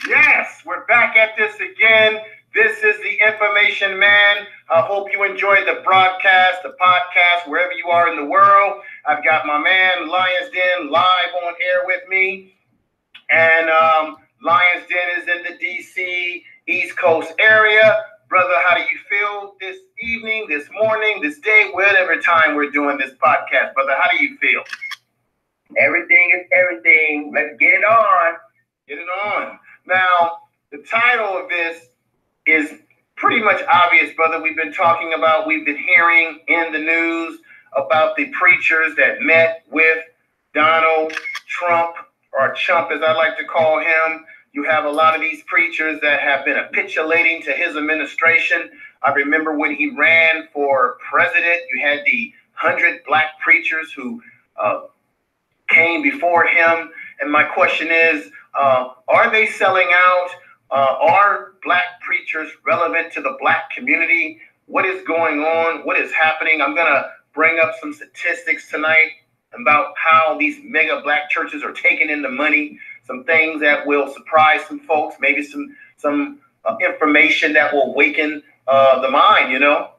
Yes, we're back at this again. This is the Information Man. I hope you enjoyed the broadcast, the podcast, wherever you are in the world. I've got my man Lions Den live on air with me. And Lions Den is in the DC East Coast area. Brother, how do you feel this evening, this morning, this day, whatever time we're doing this podcast? Brother, how do you feel? Everything is everything. Let's get it on. Get it on. Now, the title of this is pretty much obvious, brother. We've been hearing in the news about the preachers that met with Donald Trump, or Chump as I like to call him. You have a lot of these preachers that have been capitulating to his administration. I remember when he ran for president, you had the 100 black preachers who came before him. And my question is, are they selling out? Are black preachers relevant to the black community? What is going on? What is happening? I'm going to bring up some statistics tonight about how these mega black churches are taking in the money, some things that will surprise some folks, maybe some information that will awaken the mind, you know,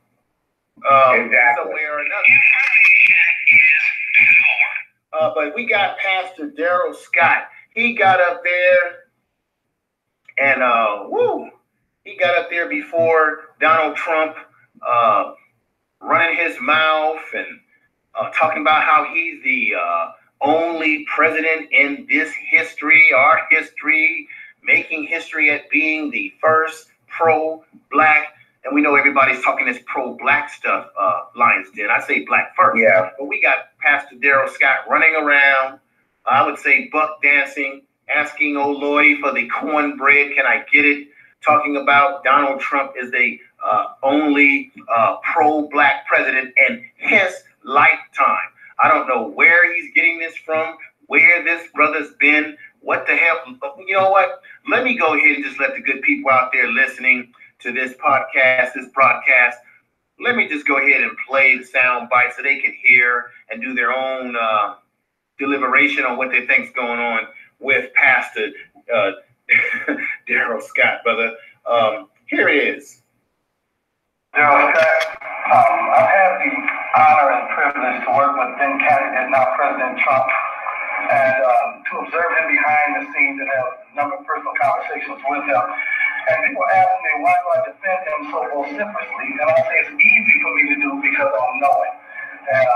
exactly. some way or another. But we got Pastor Daryl Scott. He got up there and he got up there before Donald Trump, running his mouth and talking about how he's the only president in this history, our history, making history at being the first pro-black. And we know everybody's talking this pro-black stuff, Lions Den. I say black first. Yeah. But we got Pastor Daryl Scott running around, I would say buck dancing, asking old Lordy for the cornbread. Can I get it? Talking about Donald Trump is the only pro-black president in his lifetime. I don't know where he's getting this from, where this brother's been, what the hell. You know what? Let me go ahead and just let the good people out there listening to this podcast, this broadcast, let me just go ahead and play the sound bite so they can hear and do their own deliberation on what they think's going on with Pastor Daryl Scott, brother. Here it is. Daryl Scott, I've had the honor and privilege to work with then candidate, now President Trump, and to observe him behind the scenes and have a number of personal conversations with him. And people ask me, why do I defend him so vociferously? And I say it's easy for me to do because I know him. And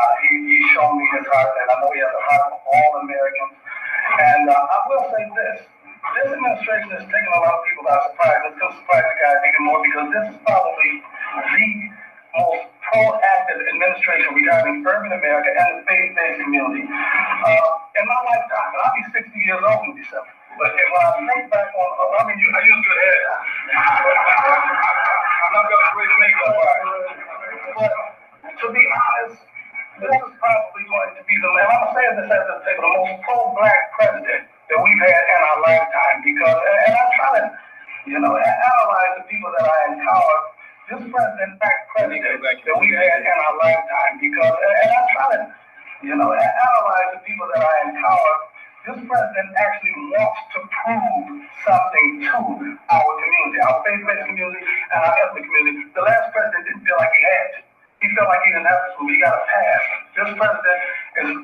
he's shown me his heart, and I know he has a heart for all Americans. And I will say this. This administration has taken a lot of people by surprise. It's going to surprise you guys even more because this is probably the most proactive administration regarding urban America and the faith-based community. In my lifetime, and I'll be 60 years old in December. But when I think back on, I mean, I use good head. I'm not going to great makeup. But to be honest, this is probably going to be and I'm saying this as the most pro-black president that we've had in our lifetime because, and I try to, analyze the people that I encounter. This president that we've had in our lifetime because, and I try to, analyze the people that I encounter. This president actually wants to prove something to our community, our faith-based community, and our ethnic community. The last president didn't feel like he had to. He felt like he didn't have to, he got a pass. This president,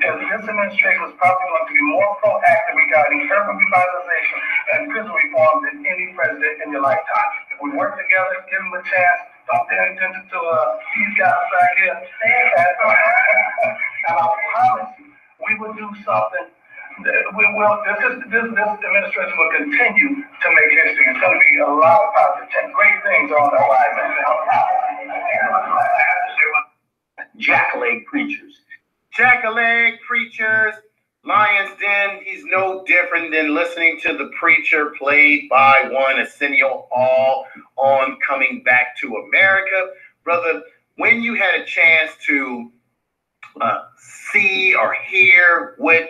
this administration is probably going to be more proactive regarding urban revitalization and prison reform than any president in your lifetime. If we work together, give them a chance, don't pay attention to these guys back here, and I promise you, we will do something. This administration will continue to make history. It's going to be a lot of positive, great things on the horizon. Jack-a-leg preachers. Jack-a-leg preachers. Lion's Den. He's no different than listening to the preacher played by one Arsenio Hall on Coming Back to America. Brother, when you had a chance to see or hear what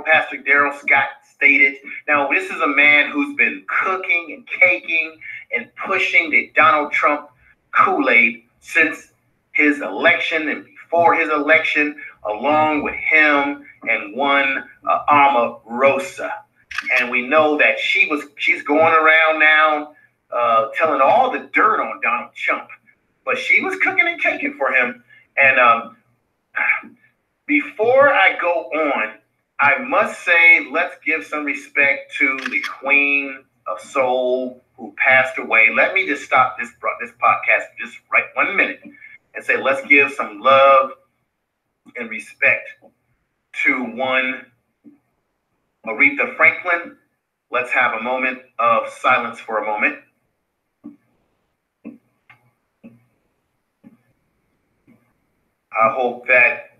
Pastor Daryl Scott stated. Now, this is a man who's been cooking and caking and pushing the Donald Trump Kool-Aid since his election and before his election, along with him and one Omarosa. And we know that she's going around now telling all the dirt on Donald Trump. But she was cooking and caking for him. And before I go on, I must say, let's give some respect to the Queen of Soul who passed away. Let me just stop this podcast just right 1 minute and say, let's give some love and respect to one Aretha Franklin. Let's have a moment of silence for a moment. I hope that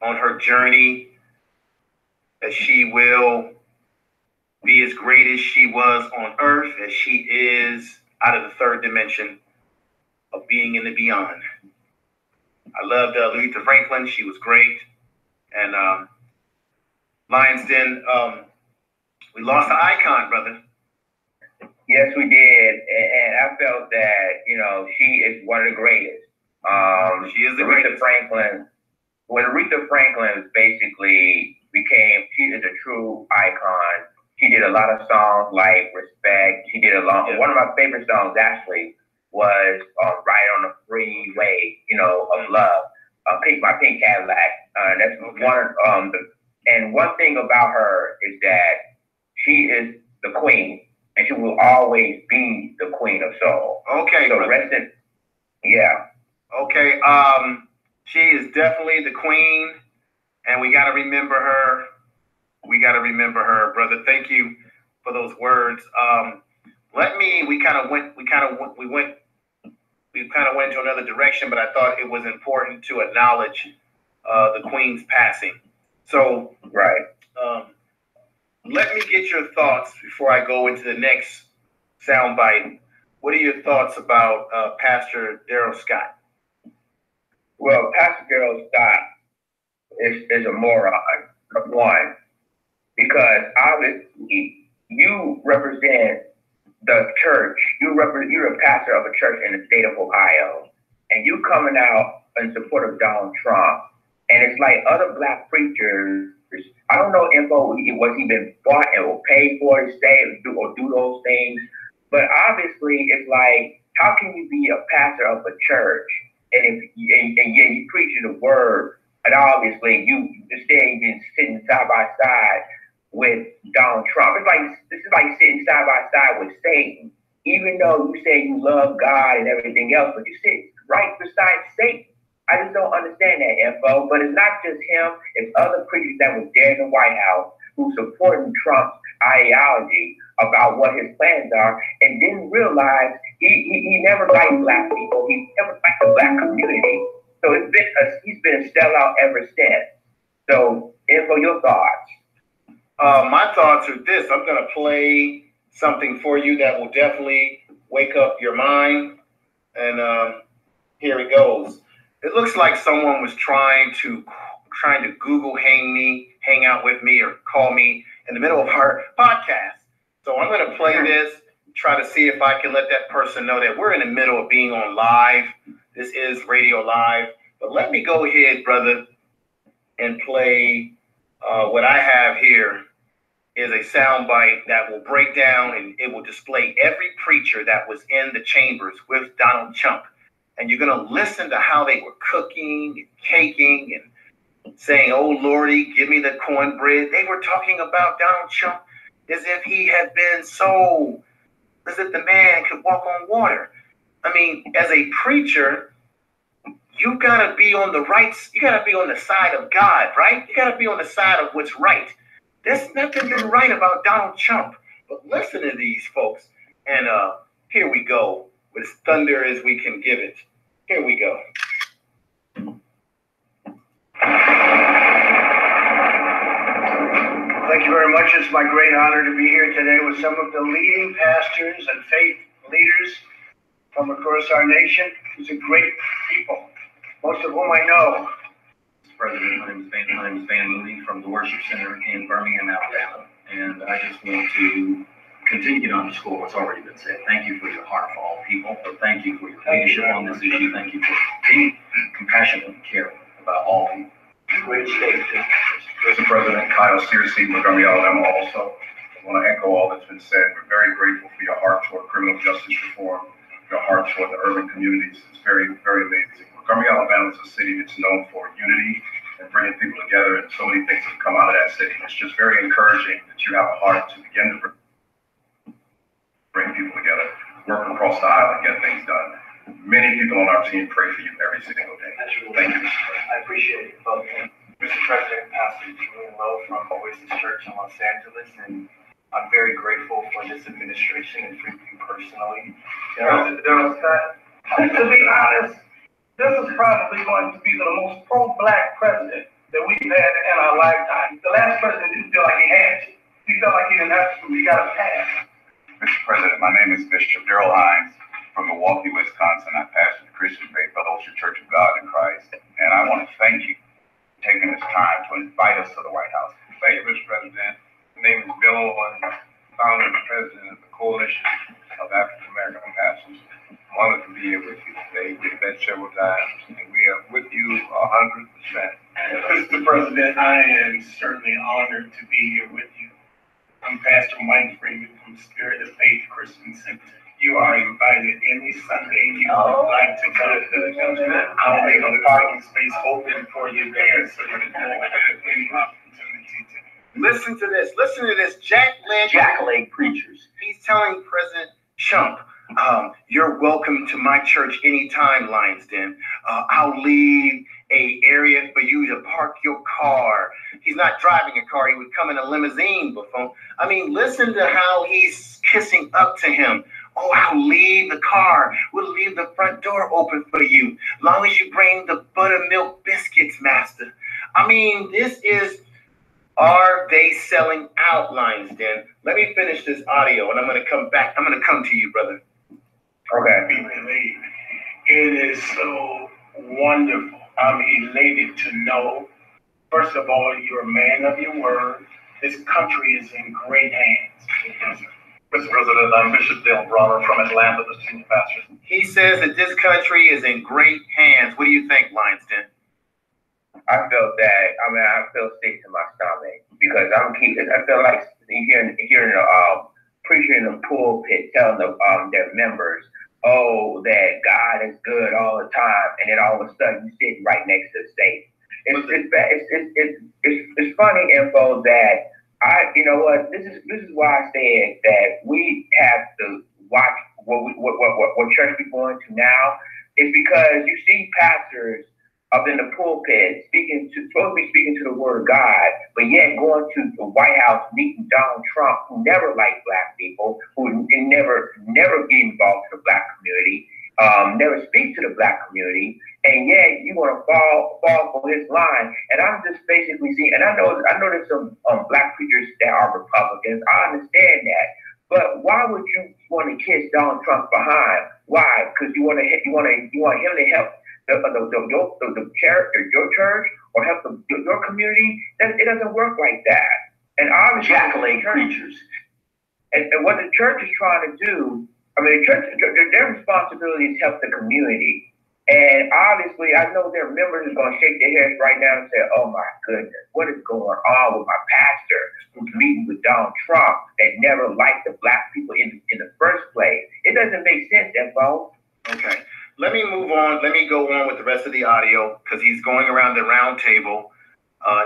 on her journey, that she will be as great as she was on earth, as she is out of the third dimension of being in the beyond. I loved Aretha Franklin. She was great. And Lion's Den, we lost an icon, brother. Yes, we did. And I felt that, she is one of the greatest. She is the greatest. Franklin. When Aretha Franklin basically she is a true icon. She did a lot of songs like Respect. She did one of my favorite songs actually was Ride on the Freeway, of Love. My Pink Cadillac. That's one of and one thing about her is that she is the queen and she will always be the queen of soul. Okay. So yeah. Okay. She is definitely the queen. And we got to remember her. We got to remember her, brother. Thank you for those words. We kind of went into another direction, but I thought it was important to acknowledge the Queen's passing. So, right. Let me get your thoughts before I go into the next soundbite. What are your thoughts about Pastor Daryl Scott? Well, Pastor Daryl Scott is a moron, one, because obviously you represent the church. You're a pastor of a church in the state of Ohio, and you coming out in support of Donald Trump, and it's like other black preachers. I don't know info was he been bought or paid for to say or do those things, but obviously it's like, how can you be a pastor of a church and yet you preaching the word, and obviously you instead been sitting side by side with Donald Trump? It's like, this is like sitting side by side with Satan, even though you say you love God and everything else, but you sit right beside Satan. I just don't understand that info. But it's not just him, it's other preachers that was there in the White House who supporting Trump's ideology about what his plans are, and didn't realize he never liked black people. He never liked the black community. So he's been a sellout ever since. So, info, your thoughts? My thoughts are this. I'm going to play something for you that will definitely wake up your mind. And here it goes. It looks like someone was trying to Google hang out with me, or call me in the middle of our podcast. So I'm going to play this, try to see if I can let that person know that we're in the middle of being on live. This is Radio Live. But let me go ahead, brother, and play what I have here is a sound bite that will break down, and it will display every preacher that was in the chambers with Donald Trump. And you're going to listen to how they were cooking and caking and saying, "Oh, Lordy, give me the cornbread." They were talking about Donald Trump as if he had been as if the man could walk on water. I mean, as a preacher, you got to be on the right, you got to be on the side of God, right? You got to be on the side of what's right. There's nothing been right about Donald Trump. But listen to these folks. And here we go. With as thunder as we can give it. Here we go. Thank you very much. It's my great honor to be here today with some of the leading pastors and faith leaders from across our nation. These are great people, most of whom I know. Mr. President, my name is Van Mooney from the Worship Center in Birmingham, Alabama. And I just want to continue to underscore what's already been said. Thank you for your heart for all people, but thank you for your leadership on this issue. Thank you for being compassionate and caring about all people. Great statement. Mr. President, Kyle Searcy, Montgomery, Alabama, also. I want to echo all that's been said. We're very grateful for your heart toward criminal justice reform, your heart toward the urban communities. It's very, very amazing. Montgomery, Alabama is a city that's known for unity and bringing people together, and so many things have come out of that city. It's just very encouraging that you have a heart to begin to bring people together, work across the aisle, and get things done. Many people on our team pray for you every single day. Thank you, Mr. President. I appreciate it. Mr. President, Pastor Julian Lowe from Oasis Church in Los Angeles, and I'm very grateful for this administration and for you personally. To be honest, this is probably going to be the most pro-black president that we've had in our lifetime. The last president didn't feel like he had to. He felt like he didn't have to. He got a pass. Mr. President, my name is Bishop Daryl Hines from Milwaukee, Wisconsin. I pastor the Christian Faith Fellowship Church of God in Christ, and I want to thank you for taking this time to invite us to the White House. Thank you, Mr. President. My name is Bill Owen, founder and president of the Coalition of African American Pastors. I'm honored to be here with you today. We've met several times, and we are with you 100%. Mr. President, I am certainly honored to be here with you. I'm Pastor Mike Freeman from Spirit of Faith Christian Center. You are invited any Sunday you would like to come to the judgment. I'll make a parking space open for you there so you can go at any opportunity to. Listen to this. Listen to this. Jack Leg preachers. He's telling President Trump, you're welcome to my church anytime, Lions Den. I'll leave a area for you to park your car. He's not driving a car. He would come in a limousine, buffoon. I mean, listen to how he's kissing up to him. Oh, I'll leave the car. We'll leave the front door open for you. Long as you bring the buttermilk biscuits, master. I mean, this is, are they selling out, Lions Den? Let me finish this audio, and I'm going to come back. I'm going to come to you, brother. Okay. It is so wonderful. I'm elated to know, first of all, you're a man of your word. This country is in great hands. Mr. President, I'm Bishop Dale Bronner from Atlanta, the senior pastor. He says that this country is in great hands. What do you think, Lionston? I felt that. I mean, I feel sick to my stomach because I feel like hearing the preacher in the pulpit telling their members, "Oh, that God is good all the time," and then all of a sudden you're sitting right next to the state. It's funny, info, that you know what? This is why I said that we have to watch what church we're going to now. Is because you see pastors up in the pulpit supposed to be speaking to the word of God, but yet going to the White House meeting Donald Trump, who never liked black people, who never get involved in the black community, never speak to the black community, and yet you want to fall for his line. And I'm just basically seeing, and I know there's some black preachers that are Republicans. I understand that, but why would you want to kiss Donald Trump behind? Why? Because you want him to help the church, your church, or help your community. It doesn't work like that. And obviously, preachers. And what the church is trying to do, I mean, the church, their responsibility is help the community. And obviously, I know their members are going to shake their heads right now and say, "Oh my goodness, what is going on with my pastor who's meeting with Donald Trump that never liked the black people in the first place?" It doesn't make sense, Info. Okay. Let me move on. Let me go on with the rest of the audio because he's going around the round table.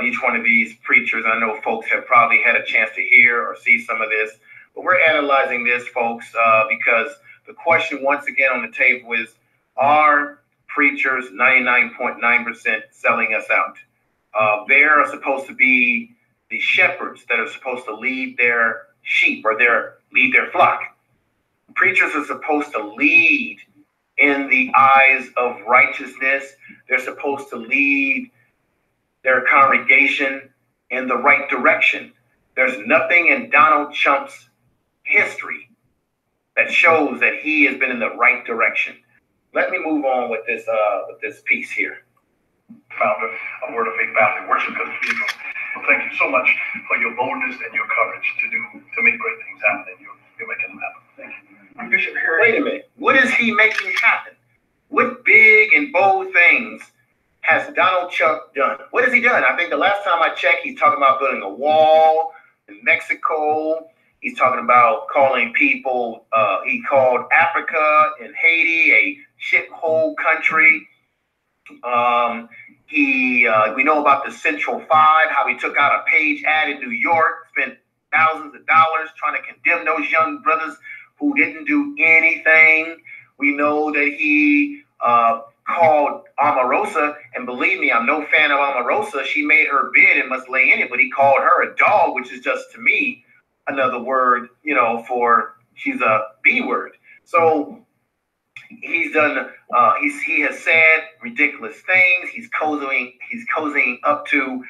Each one of these preachers, I know folks have probably had a chance to hear or see some of this, but we're analyzing this, folks, because the question once again on the table is, are preachers 99.9% selling us out? They're supposed to be the shepherds that are supposed to lead their sheep or lead their flock. Preachers are supposed to lead in the eyes of righteousness. They're supposed to lead their congregation in the right direction. There's nothing in Donald Trump's history that shows that he has been in the right direction. Let me move on with this piece here. Founder of Word of Faith Family Worship Cathedral. Well, thank you so much for your boldness and your courage to make great things happen, and you're making them happen. Thank you. Bishop Harry. Wait a minute. What is he making happen? What big and bold things has Donald Trump done? What has he done? I think the last time I checked, he's talking about building a wall in Mexico. He's talking about calling people, he called Africa and Haiti a shithole country. We know about the Central Five, how he took out a page ad in New York, spent thousands of dollars trying to condemn those young brothers who didn't do anything. We know that he called Omarosa, and believe me, I'm no fan of Omarosa. She made her bid and must lay in it, but he called her a dog, which is just, to me, another word, for she's a B word. So he's done, he has said ridiculous things. He's cozying up to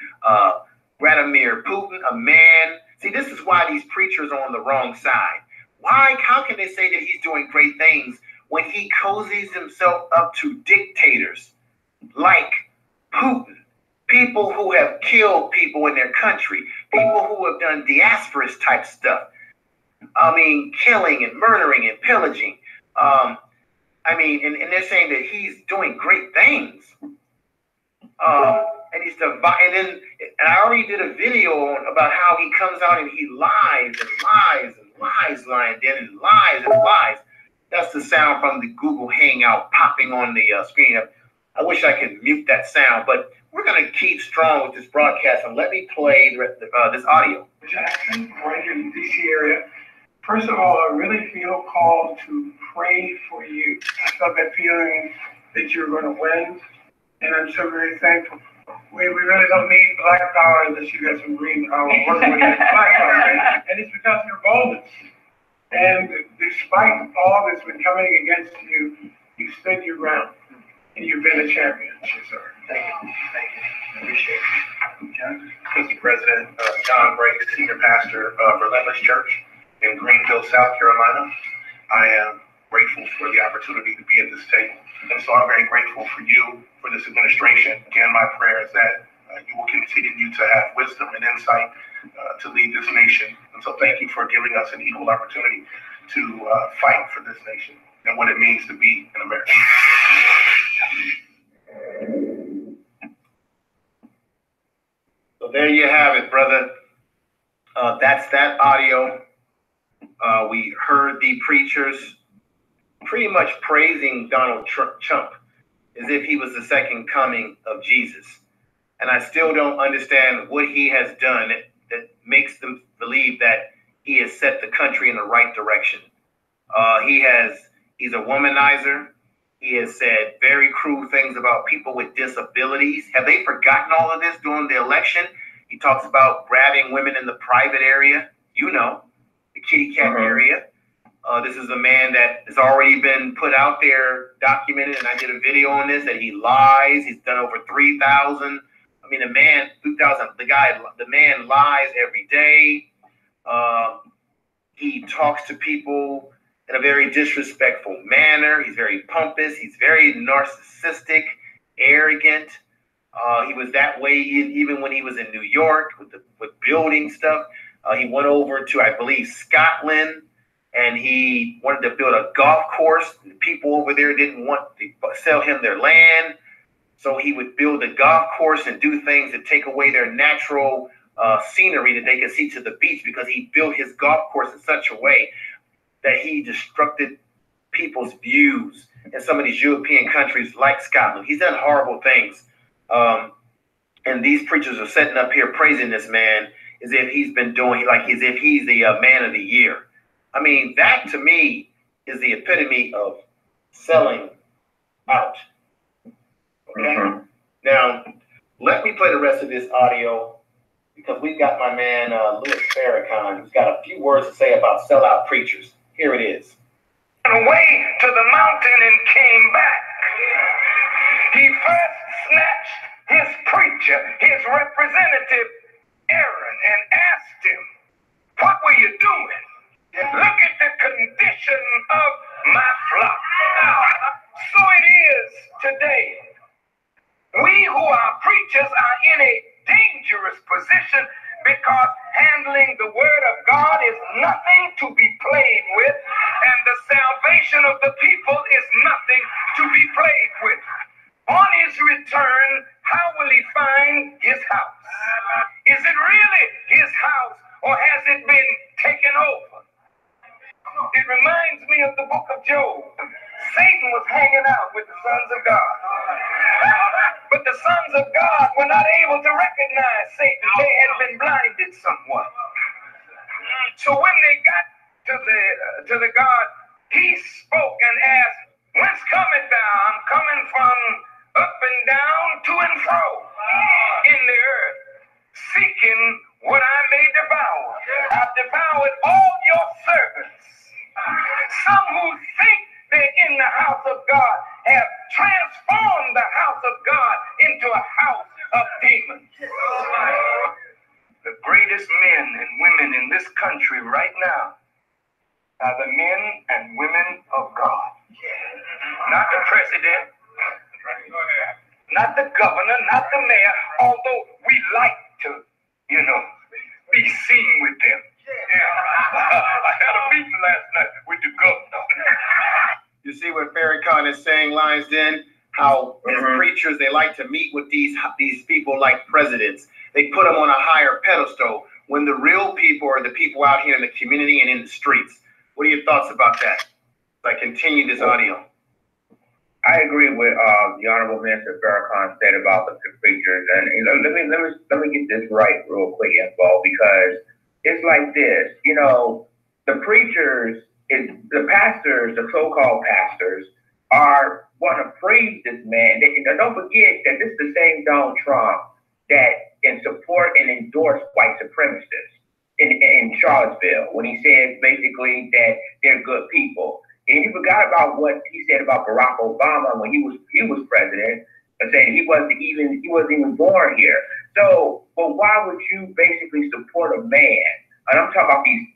Vladimir Putin, a man. See, this is why these preachers are on the wrong side. Why? How can they say that he's doing great things when he cozies himself up to dictators like Putin, people who have killed people in their country, people who have done diasporous type stuff? I mean, killing and murdering and pillaging. And they're saying that he's doing great things. And he's divine. And I already did a video about how he comes out and he lies and lies and lies, and lies. That's the sound from the Google Hangout popping on the screen. I wish I could mute that sound, but we're going to keep strong with this broadcast, and let me play this audio. Jackson, right here in the DC area. First of all, I really feel called to pray for you. I felt that feeling that you're going to win, and I'm so very thankful. We really don't need black power unless you got some green power working with that black power, and it's because of your boldness. And despite all that's been coming against you, you stood your ground, and you've been a champion, sir. Thank you. Appreciate it. Mr. President, John Brake, Senior Pastor of Relentless Church in Greenville, South Carolina. I am grateful for the opportunity to be at this table. And so I'm very grateful for you, for this administration. Again, my prayer is that you will continue to have wisdom and insight to lead this nation in And so thank you for giving us an equal opportunity to fight for this nation and what it means to be an American. So there you have it, brother. That's that audio. We heard the preachers pretty much praising Donald Trump as if he was the second coming of Jesus. And I still don't understand what he has done that makes them believe that he has set the country in the right direction. He's a womanizer. He has said very cruel things about people with disabilities. Have they forgotten all of this during the election? He talks about grabbing women in the private area, the kitty cat area. This is a man that has already been put out there, documented, and I did a video on this, that he lies. He's done over 3,000. I mean, the man lies every day. He talks to people in a very disrespectful manner. He's very pompous. He's very narcissistic, arrogant. He was that way even when he was in New York with building stuff. He went over to, I believe, Scotland, and he wanted to build a golf course. The people over there didn't want to sell him their land, so he would build a golf course and do things to take away their natural scenery that they could see to the beach, because he built his golf course in such a way that he destructed people's views in some of these European countries like Scotland. He's done horrible things. And these preachers are sitting up here praising this man as if he's been doing, as if he's the man of the year. I mean, that to me is the epitome of selling out. Okay? Now, let me play the rest of this audio, because we've got my man, Louis Farrakhan, who's got a few words to say about sellout preachers. Here it is. Away to the mountain and came back. He first snatched his preacher, his representative, Aaron, and asked him, "What were you doing? Look at the condition of my flock." So it is today. We who are preachers are in a dangerous position, because handling the word of God is nothing to be played with, and the salvation of the people is nothing to be played with. On his return, how will he find his house? Is it really his house, or has it been taken over? It reminds me of the book of Job. Satan was hanging out with the sons of God. But the sons of God were not able to recognize Satan. They had been blinded somewhat. So when they got to the God, he spoke and asked, "Whence cometh thou?" "I'm coming from up and down, to and fro in the earth, seeking what I may devour. I've devoured all your servants." Some who think they're in the house of God have transformed the house of God into a house of demons. The greatest men and women in this country right now are the men and women of God. Not the president, not the governor, not the mayor, although we like to, be seen with them. I had a meeting last night with the governor. You see what Farrakhan is saying, Lions Den? How as preachers, they like to meet with these people like presidents. They put them on a higher pedestal, when the real people are the people out here in the community and in the streets. What are your thoughts about that? I continue this audio. I agree with the Honorable Minister Farrakhan said about the preachers, and let me get this right real quick, Info, because it's like this. The preachers, the pastors, the so-called pastors, want to praise this man. Don't forget that this is the same Donald Trump that support and endorse white supremacists in Charlottesville, when he says basically that they're good people. And you forgot about what he said about Barack Obama when he was president, and saying he wasn't even born here. So, but why would you basically support a man? And I'm talking about these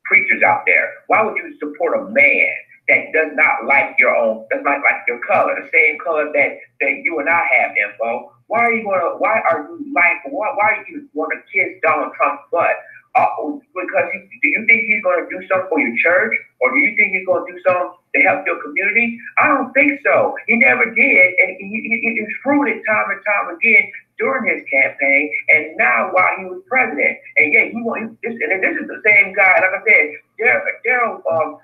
preachers out there. Why would you support a man that does not like does not like your color, the same color that you and I have, Info? Why are you want to kiss Donald Trump's butt Because do you think he's going to do something for your church, or do you think he's going to do something to help your community? I don't think so. He never did, and he proved it time and time again during his campaign, and now while he was president. And yeah, and this is the same guy. Like I said, Daryl from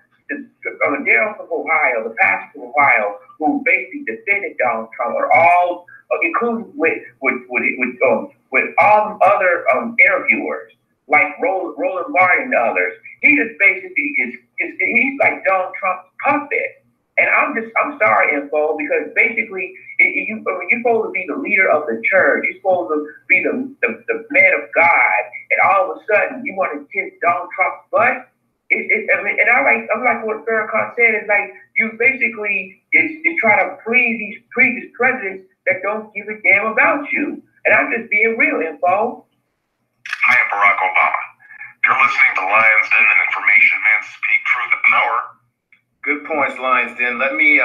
Ohio, the pastor from Ohio, who basically defended Donald Trump, are all, including with all other interviewers, like Roland Martin and others. He just basically he's like Donald Trump's puppet. And I'm sorry, Info, because basically you're supposed to be the leader of the church. You're supposed to be the man of God, and all of a sudden you want to kiss Donald Trump's butt. I'm like what Farrakhan said. It's like you basically is try to please these previous presidents that don't give a damn about you. And I'm just being real, Info. I am Barack Obama. You're listening to Lions Den, an information man speak truth at power. Good points, Lions Den. Let me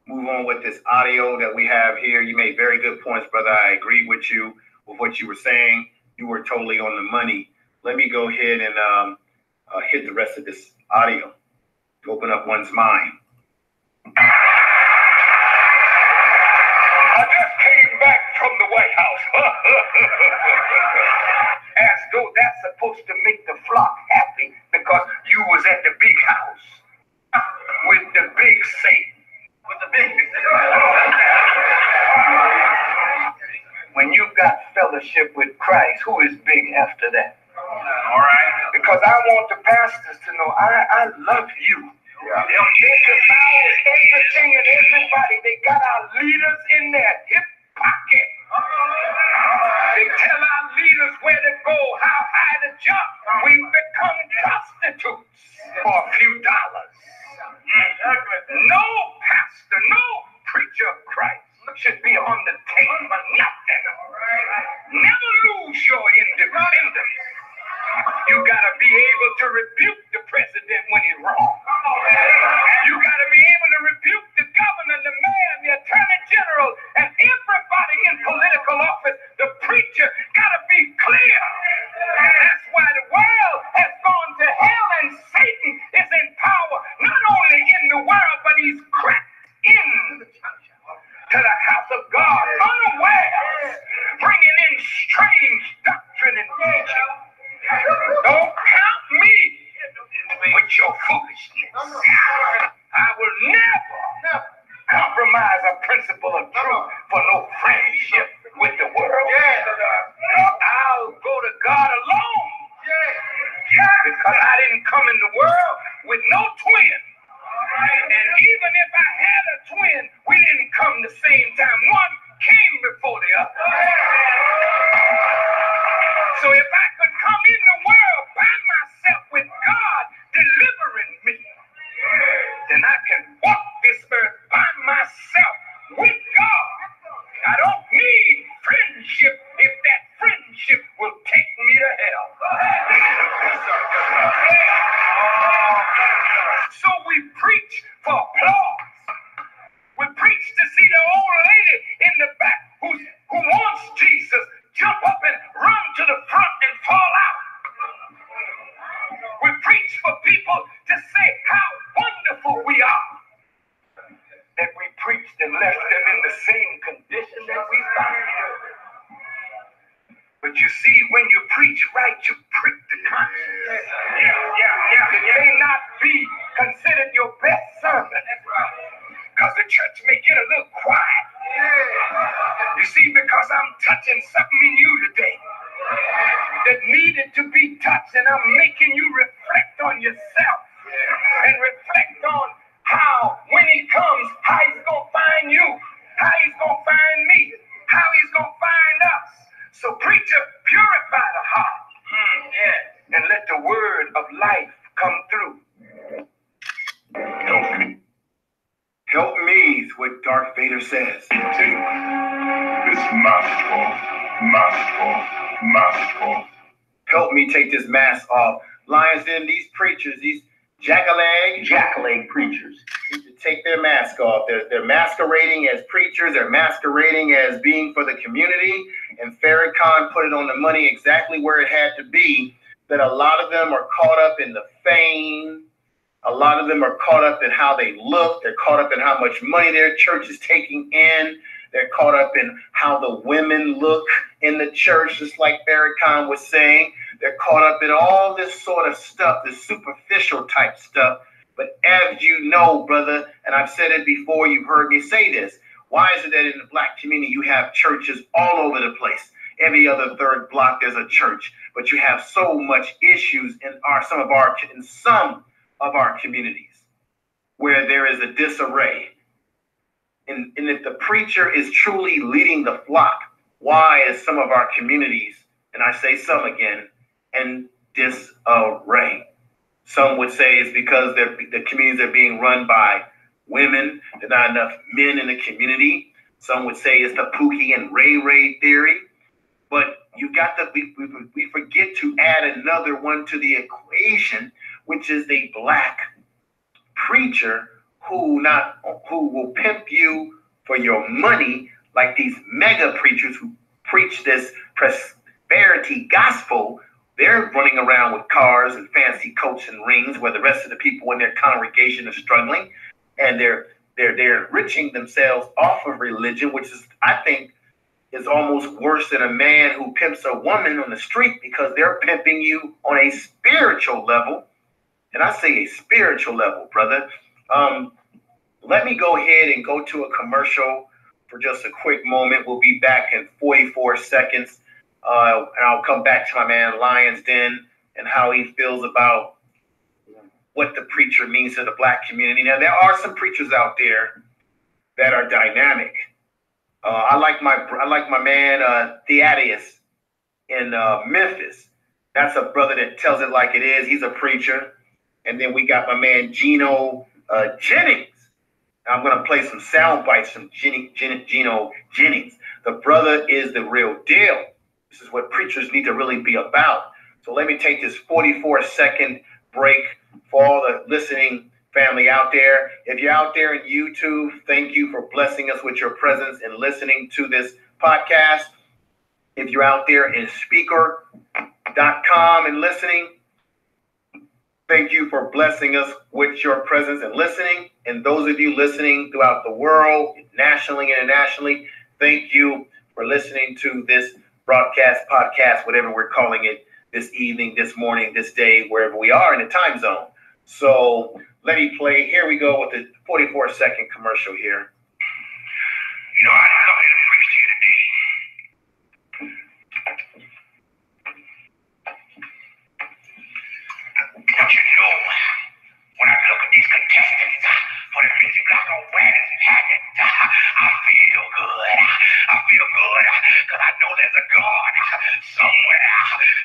move on with this audio that we have here. You made very good points, brother. I agree with you with what you were saying. You were totally on the money. Let me go ahead and hit the rest of this audio to open up one's mind. I just came back from the White House. As though that's supposed to make the flock happy because you was at the big house with the big Satan. With the big When you got fellowship with Christ, who is big after that? All right. Because I want the pastors to know I love you. Yeah. They'll disavow everything and everybody. They got our leaders in their hip pocket. They tell our leaders where to go, how high to jump. We've become prostitutes for a few dollars. No pastor, no preacher of Christ should be on the table for nothing. Never lose your independence. You gotta be able to rebuke the president when he's wrong. You gotta be able to rebuke the governor, the mayor, the attorney general, and everybody in political office. The preacher gotta be clear. That's why the world has gone to hell and Satan is in power, not only in the world, but he's cracked in to the house of God, unaware, bringing in strange doctrine and teaching. Don't count me with your foolishness. I will never compromise a principle of truth for no friendship with the world. I'll go to God alone. Because I didn't come in the world with no twin. And even if I had a twin, we didn't come the same time. One came before the other. So if I could come in the world by myself with God delivering me, then I can walk this earth by myself with God. I don't need friendship if that friendship will take me to hell. So we preach for applause. We preach to see the old lady in the back who wants Jesus jump up and run to the front and fall out. We preach for people to say how wonderful we are. That we preached and left them in the same condition that we found them. But you see, when you preach right, you prick the conscience. It may not be considered your best sermon. Because the church may get a little quiet. You see, because I'm touching something in you today that needed to be touched, and I'm making you reflect on yourself and reflect on how, when he comes, how he's going to find you, how he's going to find me, how he's going to find us. So preacher, purify the heart and let the word of life come through. Help me. Help me is what Darth Vader says. Take this mask off. Help me take this mask off. Lions Den, these preachers, these jackleg preachers, need to take their mask off. They're masquerading as preachers. They're masquerading as being for the community. And Farrakhan put it on the money exactly where it had to be. that a lot of them are caught up in the fame. A lot of them are caught up in how they look. They're caught up in how much money their church is taking in. They're caught up in how the women look in the church, just like Farrakhan was saying. They're caught up in all this sort of stuff, this superficial type stuff. But as you know, brother, and I've said it before, you've heard me say this, why is it that in the black community you have churches all over the place? Every other third block there's a church, but you have so much issues in some of our communities where there is a disarray. And if the preacher is truly leading the flock, why is some of our communities, and I say some again, in disarray? Some would say it's because the communities are being run by women. There's not enough men in the community. Some would say it's the Pookie and Ray Ray theory. But you got we forget to add another one to the equation, which is the black preacher who will pimp you for your money, like these mega preachers who preach this prosperity gospel. They're running around with cars and fancy coats and rings, where the rest of the people in their congregation are struggling, and they're enriching themselves off of religion, which is, I think, is almost worse than a man who pimps a woman on the street, because they're pimping you on a spiritual level. And I say a spiritual level, brother. Let me go ahead and go to a commercial for just a quick moment. We'll be back in 44 seconds. And I'll come back to my man Lion's Den and how he feels about what the preacher means to the black community. Now, there are some preachers out there that are dynamic. I like my man Thaddeus in Memphis. That's a brother that tells it like it is. He's a preacher. And then we got my man Gino Jennings. I'm going to play some sound bites from Gino Jennings. The brother is the real deal. This is what preachers need to really be about. So let me take this 44-second break for all the listening family out there. If you're out there in YouTube, thank you for blessing us with your presence and listening to this podcast. If you're out there in speaker.com and listening, thank you for blessing us with your presence and listening. And those of you listening throughout the world, nationally, internationally, thank you for listening to this broadcast, podcast, whatever we're calling it, this evening, this morning, this day, wherever we are in the time zone. So let me play. Here we go with the 44-second commercial here. You know, I come here to preach to you today. Don't you know, when I look at these contestants for the Miss Black Awareness pageant, I feel good. I feel good because I know there's a God somewhere.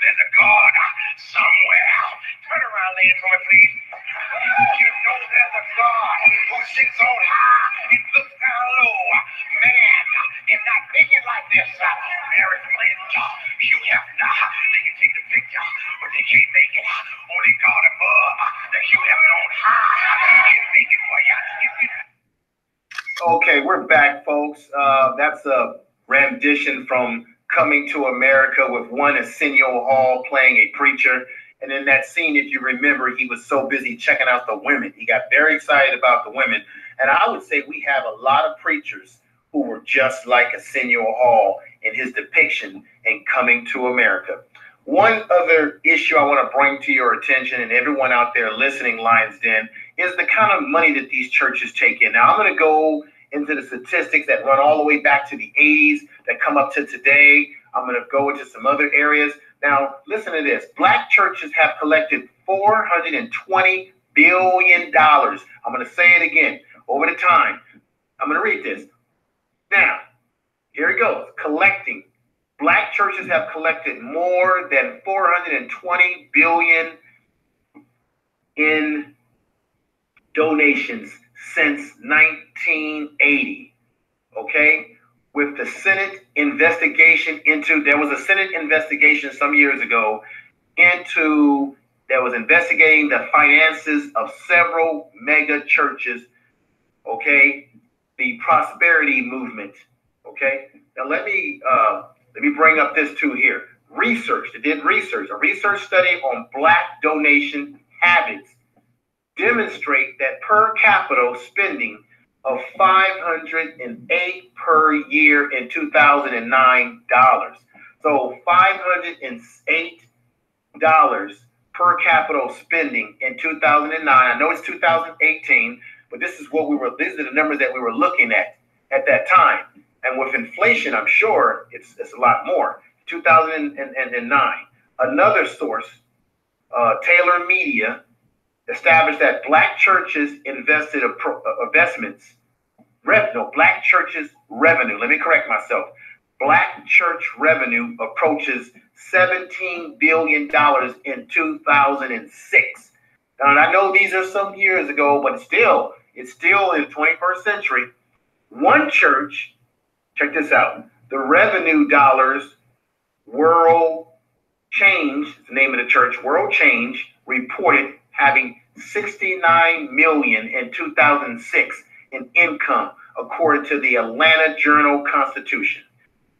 There's a God somewhere. Turn around, ladies, for me, please. You know there's a God who sits on high and looks down low. Man cannot make it like this. Mary Flint, Hugh Hefner, they can take the picture, but they can't make it. Only God above, the Hugh Hefner on high, can make it for you. Okay, we're back, folks. That's a rendition from Coming to America with one Arsenio Hall playing a preacher. And in that scene, if you remember, he was so busy checking out the women. He got very excited about the women. And I would say we have a lot of preachers who were just like Arsenio Hall in his depiction in Coming to America. One other issue I want to bring to your attention, and everyone out there listening, Lion's Den, is the kind of money that these churches take in. Now, I'm going to go into the statistics that run all the way back to the 80s that come up to today. I'm going to go into some other areas. Now, listen to this. Black churches have collected $420 billion. I'm going to say it again over the time. I'm going to read this. Now, here it goes. Collecting. Black churches have collected more than $420 billion in donations since 1980. Okay? With the Senate investigation there was a Senate investigation some years ago that was investigating the finances of several mega churches, okay? The prosperity movement, okay? Now let me bring up this too here. research. They did research. A research study on Black donation habits demonstrate that per capita spending of $508 per year in 2009 dollars. So $508 per capita spending in 2009. I know it's 2018, but this is what these are the numbers that we were looking at that time. And with inflation, I'm sure it's a lot more. 2009. Another source, Taylor Media, established that Black churches invested Black churches revenue. Let me correct myself. Black church revenue approaches $17 billion in 2006. Now, and I know these are some years ago, but it's still in the 21st century. One church, check this out, the revenue dollars, World Change, the name of the church, World Change, reported having $69 million in 2006 in income, according to the Atlanta Journal-Constitution.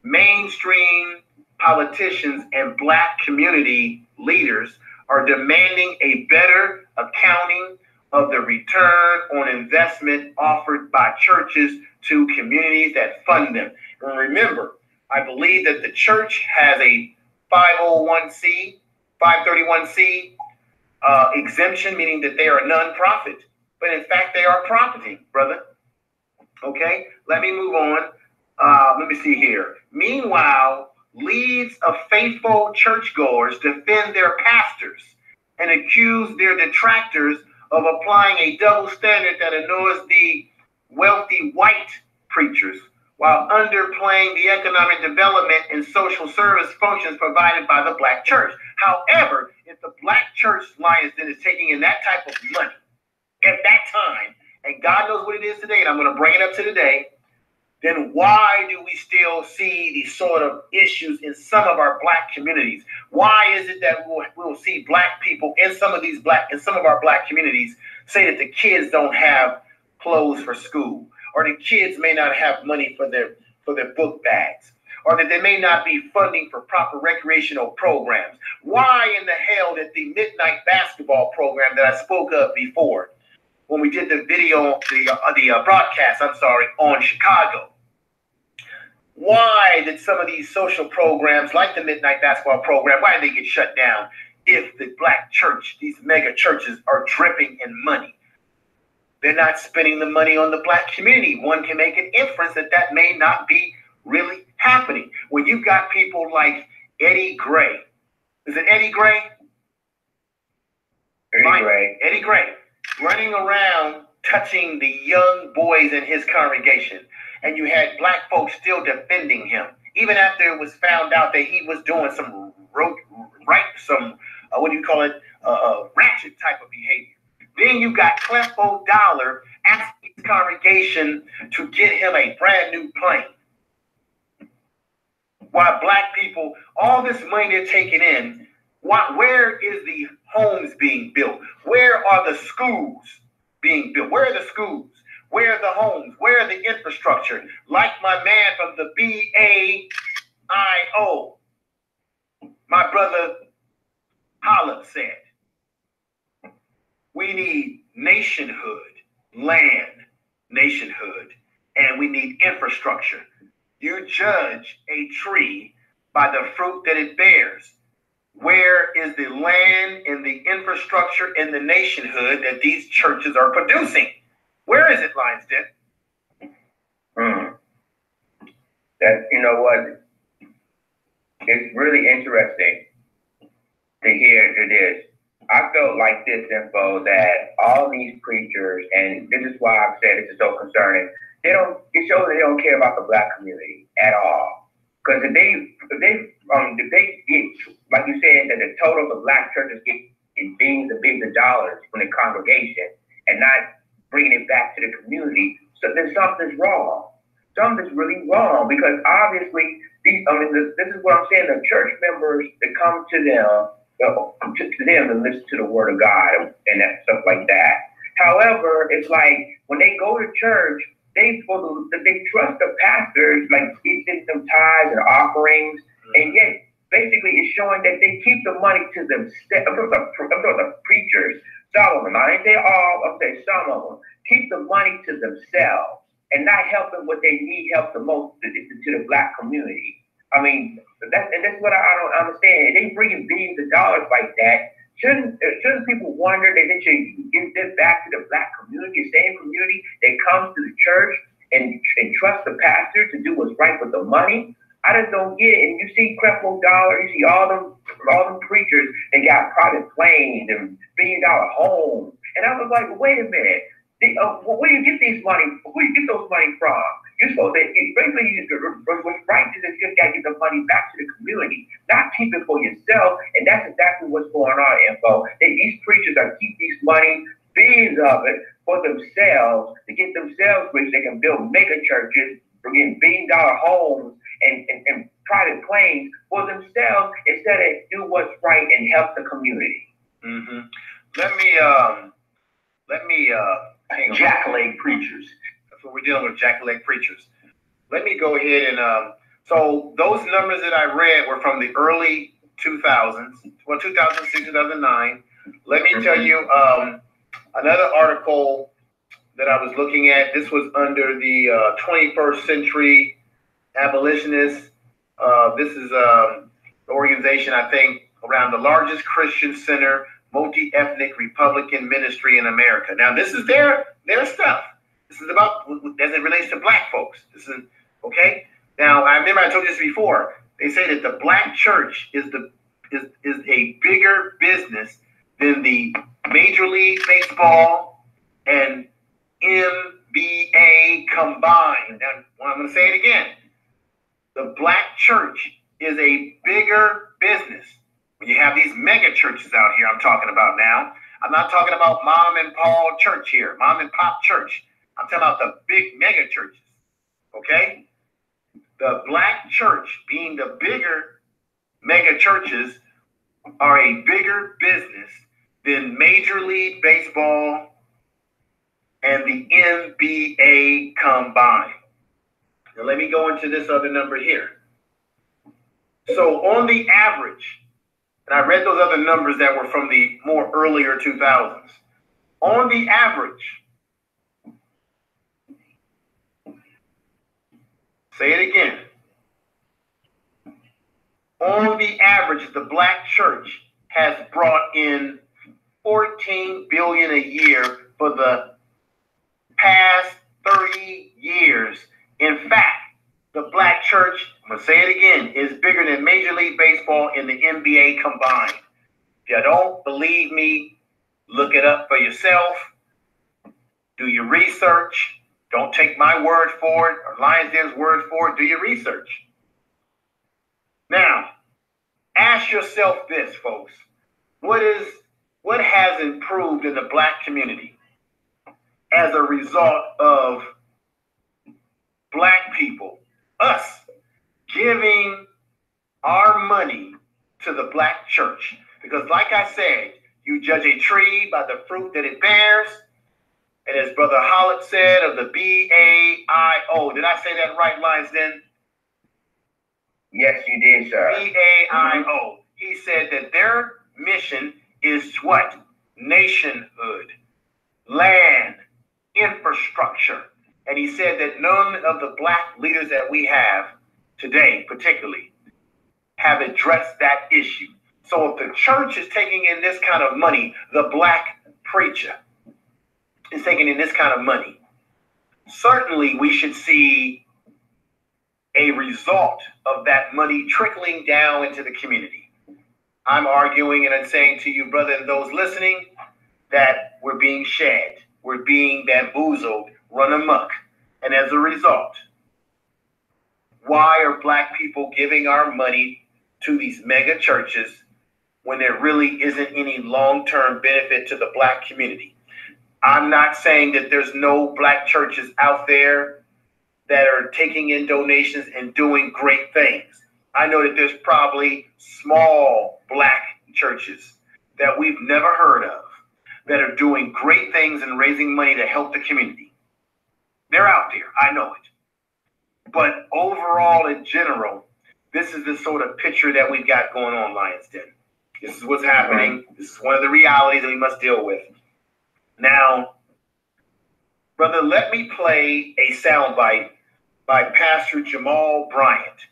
Mainstream politicians and Black community leaders are demanding a better accounting of the return on investment offered by churches to communities that fund them. And remember, I believe that the church has a 531c exemption, meaning that they are non-profit. But in fact, they are profiting, brother. Okay, let me move on. Let me see here. Meanwhile, leads of faithful churchgoers defend their pastors and accuse their detractors of applying a double standard that annoys the wealthy white preachers while underplaying the economic development and social service functions provided by the Black church. However, if the Black church Lions Den is taking in that type of money at that time, and God knows what it is today, and I'm going to bring it up to today, then why do we still see these sort of issues in some of our Black communities? Why is it that we'll see Black people in some of our Black communities say that the kids don't have clothes for school, or the kids may not have money for their book bags, or that they may not be funding for proper recreational programs? Why in the hell did the midnight basketball program that I spoke of before, when we did the video, the broadcast, on Chicago, why did some of these social programs like the midnight basketball program, why did they get shut down if the Black church, these mega churches, are dripping in money? They're not spending the money on the Black community. One can make an inference that that may not be really happening. When you've got people like Eddie Gray. Is it Eddie Gray? Eddie Gray. Running around touching the young boys in his congregation. And you had Black folks still defending him, even after it was found out that he was doing some ratchet type of behavior. Then you got Clefo Dollar asking his congregation to get him a brand new plane. While Black people, all this money they're taking in, where is the homes being built? Where are the schools being built? Where are the schools? Where are the homes? Where are the infrastructure? Like my man from the BAIO, my brother Holla said, we need nationhood, and we need infrastructure. You judge a tree by the fruit that it bears. Where is the land and the infrastructure and the nationhood that these churches are producing? Where is it, Lions Den? That, you know what? It's really interesting to hear this. I felt like this info that all these preachers, and this is why I've said this is so concerning, it shows that they don't care about the Black community at all. Because if they get, like you said, that the total of Black churches get in billions and billions of dollars from the congregation and not bringing it back to the community, so then something's wrong. Something's really wrong, because obviously, this is what I'm saying, the church members that come to them and listen to the word of God and that stuff like that. However, it's like when they go to church, they trust the pastors, like giving them tithes and offerings, and yet basically is showing that they keep the money to themselves. I'm talking about the preachers, some of them. I ain't say all, I'm saying some of them. Keep the money to themselves and not helping what they need help the most to the Black community. I mean, that's what I don't understand. They bringing billions of dollars like that. Shouldn't people wonder that they should give this back to the Black community, the same community that comes to the church and trust the pastor to do what's right with the money? I just don't get it. And you see Creflo Dollar, you see all them preachers, they got private planes and billion-dollar homes. And I was like, wait a minute. Where do you get these money? Where do you get those money from? You're supposed to, basically, what's right is you got to get the money back to the community, not keep it for yourself. And that's exactly what's going on, Info. These preachers are keep these money, billions of it, for themselves, to get themselves rich. They can build mega churches, bring billion-dollar homes and private planes for themselves instead of do what's right and help the community. Mm-hmm. Let me jackleg preachers. That's what we're dealing with, jackleg preachers. Let me go ahead and so those numbers that I read were from the early 2000s, well, 2006, 2009. Let me tell you another article that I was looking at. This was under the 21st Century Abolitionists. This is an organization, I think, around the largest Christian center, multi-ethnic Republican ministry in America. Now, this is their stuff. This is about as it relates to Black folks. This is okay. Now, I remember I told you this before. They say that the Black church is a bigger business than the Major League Baseball and NBA combined. Now, I'm going to say it again. The Black church is a bigger business. When you have these mega churches out here, I'm talking about now. I'm not talking about mom and Paul church here, mom and pop church. I'm talking about the big mega churches. Okay? The Black church, being the bigger mega churches, are a bigger business than Major League Baseball and the NBA combined. Now let me go into this other number here. So on the average, and I read those other numbers that were from the more earlier 2000s. On the average, say it again. On the average, the Black church has brought in $14 billion a year for the past 30 years. In fact, the Black church, I'm going to say it again, is bigger than Major League Baseball and the NBA combined. If you don't believe me, look it up for yourself. Do your research. Don't take my word for it or Lions Den's word for it. Do your research. Now, ask yourself this, folks. What has improved in the Black community as a result of Black people, us, giving our money to the Black church? Because like I said, you judge a tree by the fruit that it bears. And as Brother Hollett said of the B-A-I-O, did I say that right, Lions Den? Yes, you did, sir. B-A-I-O. He said that their mission is what? Nationhood, land, infrastructure. And he said that none of the Black leaders that we have today, particularly, have addressed that issue. So if the church is taking in this kind of money, the Black preacher is taking in this kind of money, certainly we should see a result of that money trickling down into the community. I'm arguing and I'm saying to you, brother, and those listening, that we're being shed, we're being bamboozled, run amok. And as a result, why are Black people giving our money to these mega churches when there really isn't any long-term benefit to the Black community? I'm not saying that there's no Black churches out there that are taking in donations and doing great things. I know that there's probably small Black churches that we've never heard of that are doing great things and raising money to help the community. They're out there. I know it. But overall, in general, this is the sort of picture that we've got going on, Lions Den. This is what's happening. This is one of the realities that we must deal with. Now, brother, let me play a soundbite by Pastor Jamal Bryant.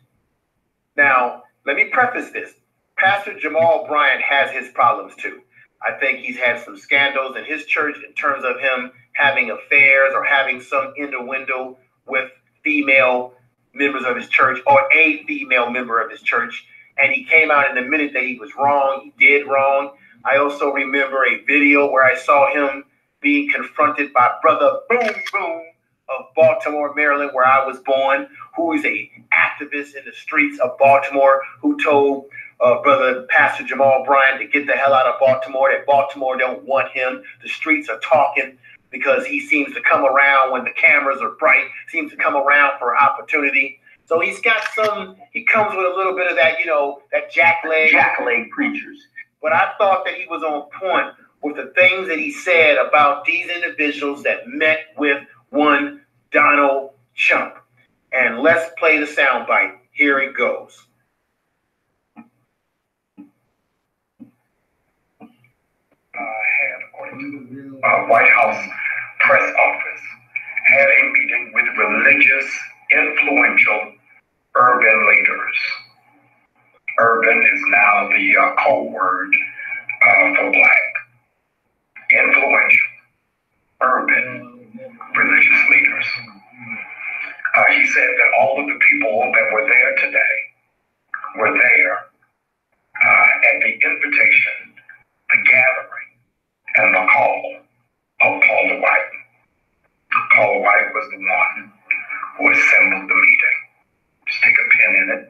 Now, let me preface this. Pastor Jamal Bryant has his problems too. I think he's had some scandals in his church in terms of him having affairs or having some innuendo with female members of his church or a female member of his church. And he came out in the minute that he was wrong. He did wrong. I also remember a video where I saw him being confronted by Brother Boom Boom of Baltimore, Maryland, where I was born, who is a activist in the streets of Baltimore, who told Brother Pastor Jamal Bryant to get the hell out of Baltimore, that Baltimore don't want him. The streets are talking because he seems to come around when the cameras are bright, seems to come around for opportunity. So he's got he comes with a little bit of that, that jackleg preachers. But I thought that he was on point with the things that he said about these individuals that met with one Donald Trump. And let's play the soundbite. Here it goes. White House press office had a meeting with religious, influential urban leaders. Urban is now the code word for black. Influential, urban, religious leaders. He said that all of the people that were there today were there at the invitation, the gathering, and the call of Paula White. Paula White was the one who assembled the meeting. Stick a pin in it.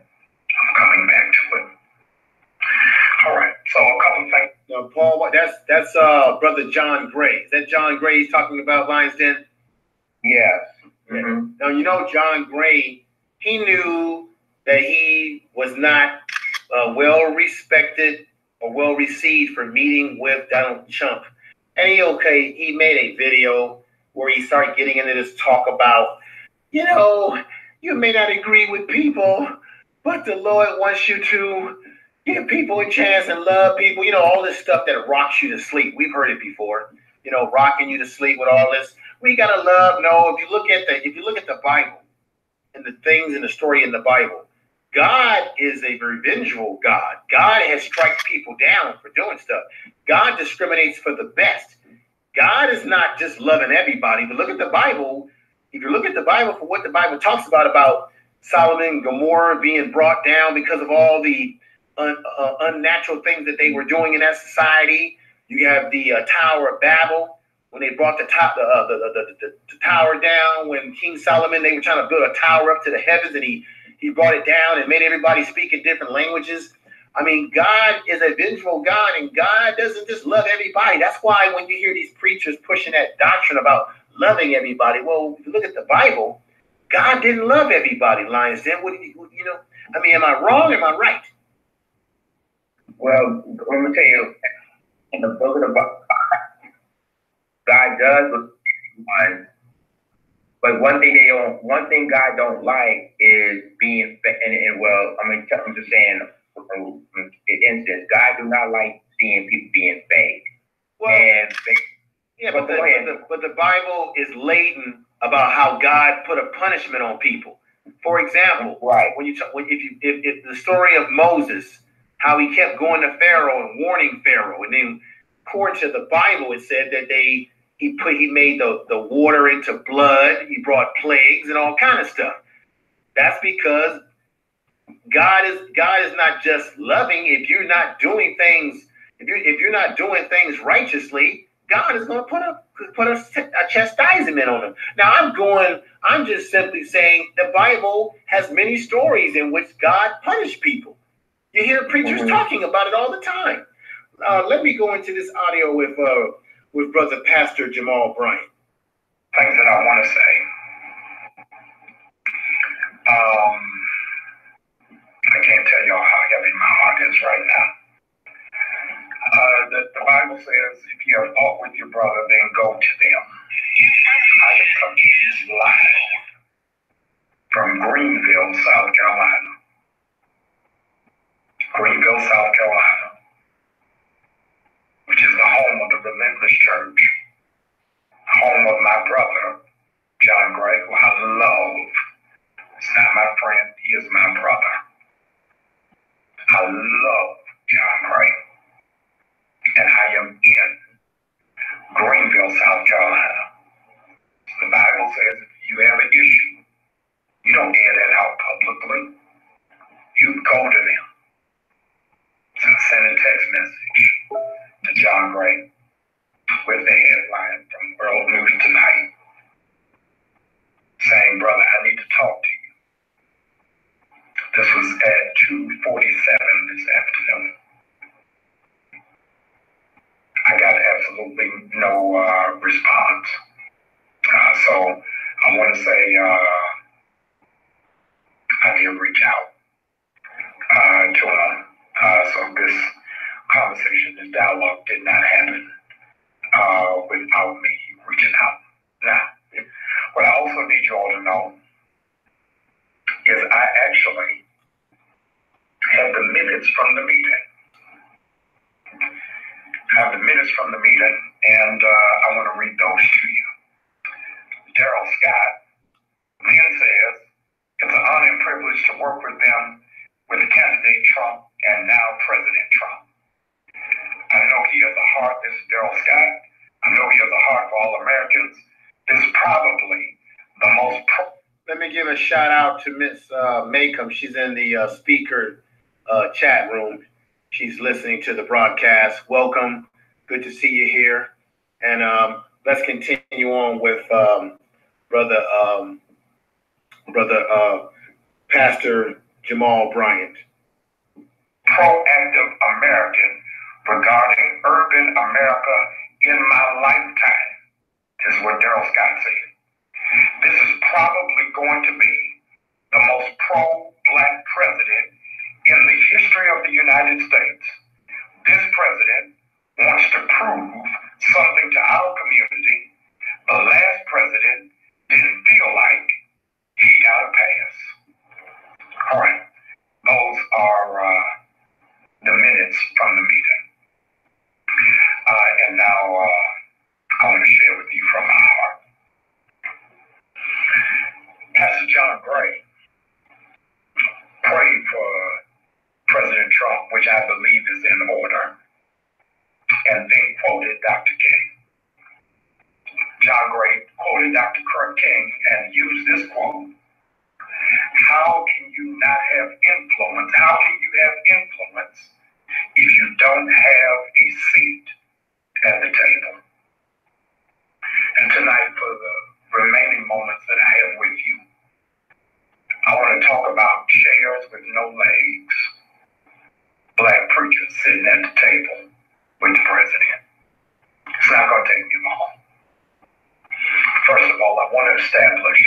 I'm coming back to it. All right. So a couple things. Now, Paul, that's Brother John Gray. Is that John Gray he's talking about, Lions Den? Yes. Mm-hmm. Now, John Gray, he knew that he was not well respected or well received for meeting with Donald Trump. And he made a video where he started getting into this talk about, you may not agree with people, but the Lord wants you to give people a chance and love people, all this stuff that rocks you to sleep. We've heard it before, rocking you to sleep with all this. We gotta love. No, if you look at the Bible and the things in the story in the Bible, God is a revengeful God. God has struck people down for doing stuff. God discriminates for the best. God is not just loving everybody. But look at the Bible. If you look at the Bible for what the Bible talks about Solomon and Gomorrah being brought down because of all the unnatural things that they were doing in that society. You have the Tower of Babel, when they brought the tower down, when King Solomon, they were trying to build a tower up to the heavens, and he brought it down and made everybody speak in different languages. I mean, God is a vengeful God, and God doesn't just love everybody. That's why when you hear these preachers pushing that doctrine about loving everybody, well, if you look at the Bible, God didn't love everybody, Lions Den. Am I wrong or am I right? Well, let me tell you, in the book of the Bible, God does look at one, but one thing God don't like is being, I'm just saying, in instance, God do not like seeing people being fake. Well, but the Bible is laden about how God put a punishment on people. For example, right? If the story of Moses, how he kept going to Pharaoh and warning Pharaoh, and then according to the Bible, it said that he made the water into blood. He brought plagues and all kind of stuff. That's because God is not just loving. If you're not doing things, if you're not doing things righteously, God is going to put a chastisement on them. Now I'm just simply saying the Bible has many stories in which God punished people. You hear preachers talking about it all the time. Let me go into this audio with Brother Pastor Jamal Bryant. Things that I want to say. I can't tell y'all how heavy my heart is right now. The Bible says, if you have aught with your brother, then go to them. I have come to you live from Greenville, South Carolina. Greenville, South Carolina, which is the home of the Relentless Church, home of my brother, John Gray, who I love. He's not my friend, he is my brother. I love John Gray. And I am in Greenville, South Carolina. The Bible says if you have an issue, you don't air that out publicly. You go to them. So I sent a text message to John Gray with the headline from World News Tonight saying, brother, I need to talk to you. This was at 2:47 this afternoon. I got absolutely no response. So I want to say I did reach out to him. So this conversation, this dialogue did not happen without me reaching out. Now, what I also need you all to know is I actually have the minutes from the meeting. I have the minutes from the meeting, and I want to read those to you. Daryl Scott then says, it's an honor and privilege to work with them, with the candidate Trump and now President Trump. I know he has a heart. This is Daryl Scott. I know he has a heart for all Americans. This is probably the most... Let me give a shout out to Miss Maycomb. She's in the speaker chat room. She's listening to the broadcast. Welcome. Good to see you here. And let's continue on with brother Pastor Jamal Bryant. Proactive American regarding urban America in my lifetime is what Daryl Scott said. This is probably going to be the most pro-black president in the history of the United States. This president wants to prove something to our community. The last president didn't feel like he got a pass. All right, those are the minutes from the meeting. And now I want to share with you from my heart. Pastor John Gray prayed for President Trump, which I believe is in order, and then quoted Dr. King. John Gray quoted Dr. Kirk King and used this quote: how can you not have influence? How can you have influence if you don't have a seat at the table? And tonight, for the remaining moments that I have with you, I want to talk about chairs with no legs. Black preachers sitting at the table with the president. It's not going to take me long. First of all, I want to establish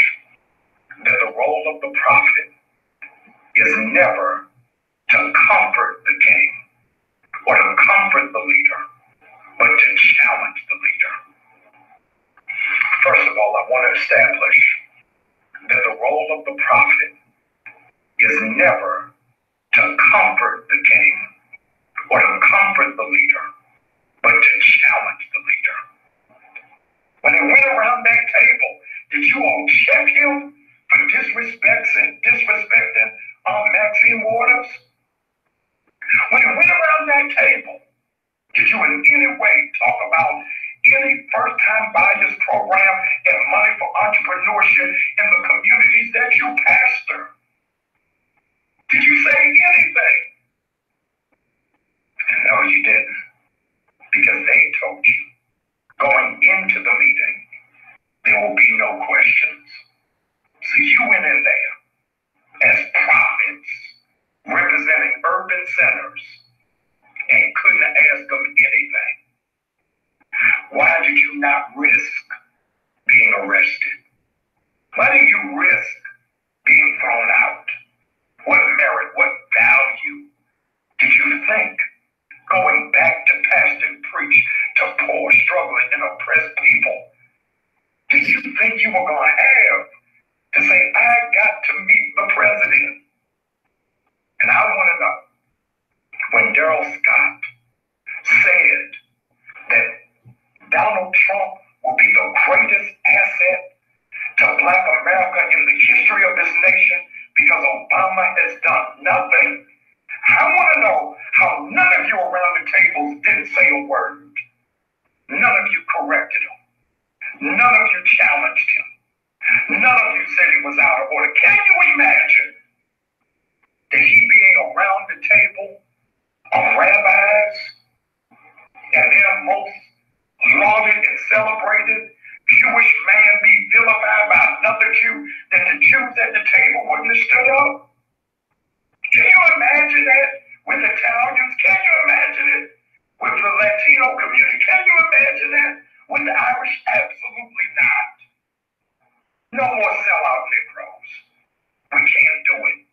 that the role of the prophet is never to comfort the king or to comfort the leader, but to challenge the leader. First of all, I want to establish that the role of the prophet is never to comfort the king or to comfort the leader, but to challenge the leader. When he went around that table, did you all check him for disrespecting Maxine Waters? When he went around that table, did you in any way talk about any first-time buyers program and money for entrepreneurship in the communities that you pastor? Did you say anything? No, you didn't. Because they told you, going into the meeting, there will be no questions. So you went in there as prophets representing urban centers and couldn't ask them anything. Why did you not risk being arrested? Why did you risk being thrown out? What merit, what value did you think going back to pastor and preach to poor, struggling, and oppressed people? Did you think you were going to have to say, I got to meet the president? And I want to know, Gerald Scott said that Donald Trump will be the greatest asset to Black America in the history of this nation because Obama has done nothing. I want to know how none of you around the tables didn't say a word. None of you corrected him. None of you challenged him. None of you said he was out of order. Can you imagine that he being around the table of rabbis and their most lauded and celebrated Jewish man be vilified by another Jew, that the Jews at the table wouldn't have stood up? Can you imagine that with Italians? Can you imagine it with the Latino community? Can you imagine that with the Irish? Absolutely not. No more sellout Negroes. We can't do it.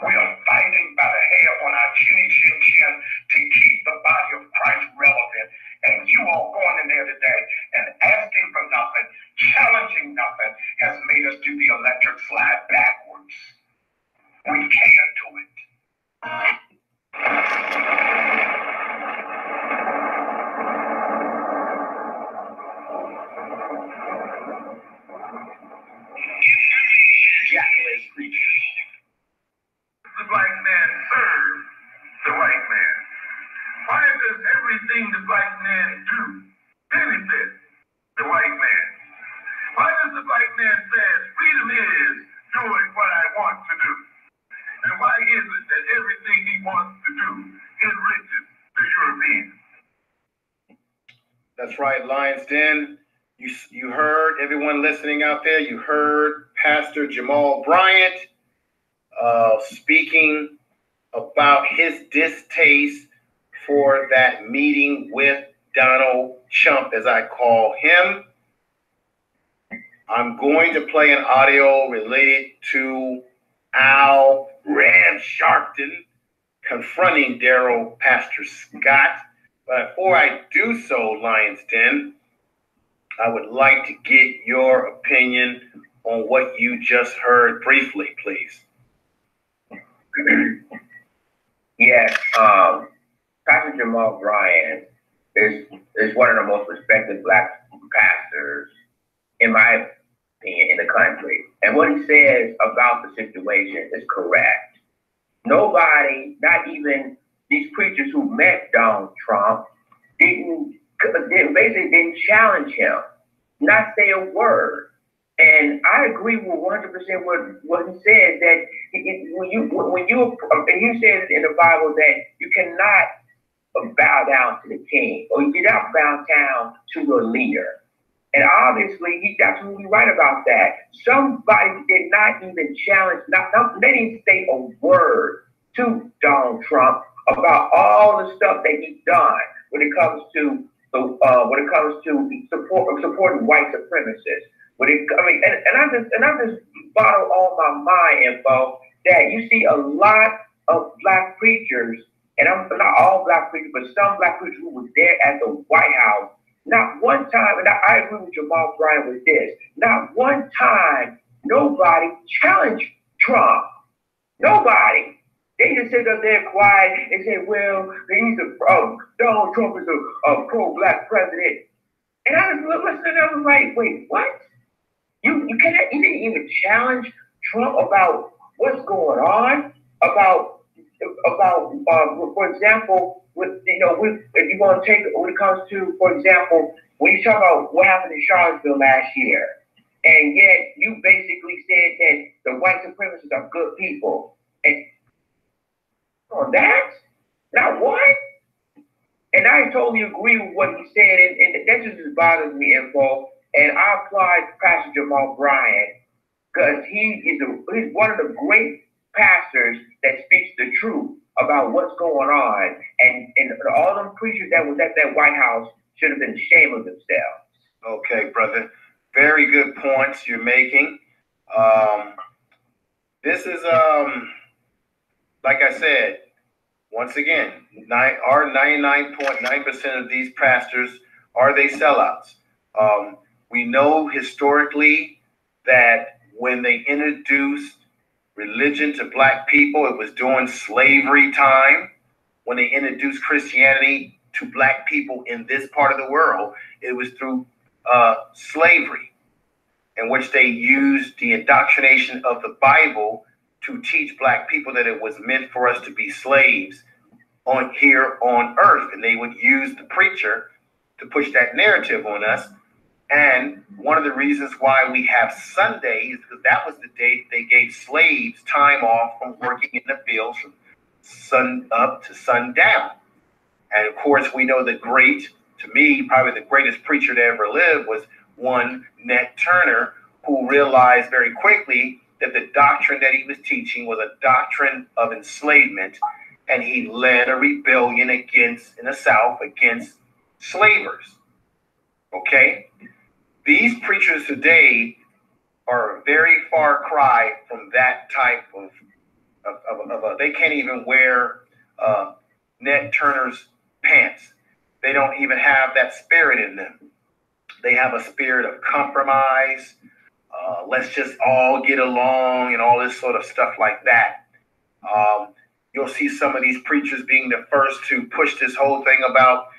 We are fighting by the hair on our chinny chin chin to keep the body of Christ relevant. And you all going in there today and asking for nothing, challenging nothing, has made us do the electric slide backwards. We can't do it. Jackal's creatures. The black man serves the white man. Why does everything the black man do benefit the white man? Why does the black man say freedom is doing what I want to do? And why is it that everything he wants to do enriches the European? That's right, Lions Den. You heard, everyone listening out there, you heard Pastor Jamal Bryant speaking about his distaste for that meeting with Donald Trump, as I call him. I'm going to play an audio related to Al Ram Sharpton confronting Pastor Scott. But before I do so, Lions Den, I would like to get your opinion on what you just heard briefly, please. Yes, Pastor Jamal Bryant is one of the most respected black pastors, in my opinion, in the country. And what he says about the situation is correct. Nobody, not even these preachers who met Donald Trump, basically didn't challenge him, not say a word. And I agree with 100% what he said, that when you said in the Bible that you cannot bow down to the king, or you cannot bow down to your leader. And obviously, he's absolutely right about that. Somebody did not even challenge, they didn't say a word to Donald Trump about all the stuff that he's done when it comes to supporting white supremacists. I just bottle all my mind info that you see a lot of black preachers, and I'm not all black preachers, but some black preachers who were there at the White House. Not one time, and I agree with Jamal Bryant with this, not one time nobody challenged Trump. Nobody. They just sit up there quiet and say, well, Donald Trump is a pro-black president. And I was listening, I was like, wait, what? You didn't even challenge Trump about what's going on, about for example, if you want to take when it comes to, for example, when you talk about what happened in Charlottesville last year, and yet you basically said that the white supremacists are good people, and on that, not one. And I totally agree with what he said, and that just bothers me, info. And I applaud Pastor Jamal Bryant because he's one of the great pastors that speaks the truth about what's going on. And all them preachers that was at that White House should have been ashamed of themselves. Okay, brother. Very good points you're making. This is, like I said, once again, our 99.9% of these pastors, are they sellouts? We know historically that when they introduced religion to black people, it was during slavery time. when they introduced Christianity to black people in this part of the world, it was through slavery, in which they used the indoctrination of the Bible to teach black people that it was meant for us to be slaves here on earth. And they would use the preacher to push that narrative on us. And one of the reasons why we have Sundays, because that was the day they gave slaves time off from working in the fields from sun up to sundown. And of course, we know to me, probably the greatest preacher to ever live was one Nat Turner, who realized very quickly that the doctrine that he was teaching was a doctrine of enslavement, and he led a rebellion in the South against slavers. Okay? These preachers today are a very far cry from that type of they can't even wear Nat Turner's pants. They don't even have that spirit in them. They have a spirit of compromise. Let's just all get along and all this sort of stuff like that. You'll see some of these preachers being the first to push this whole thing about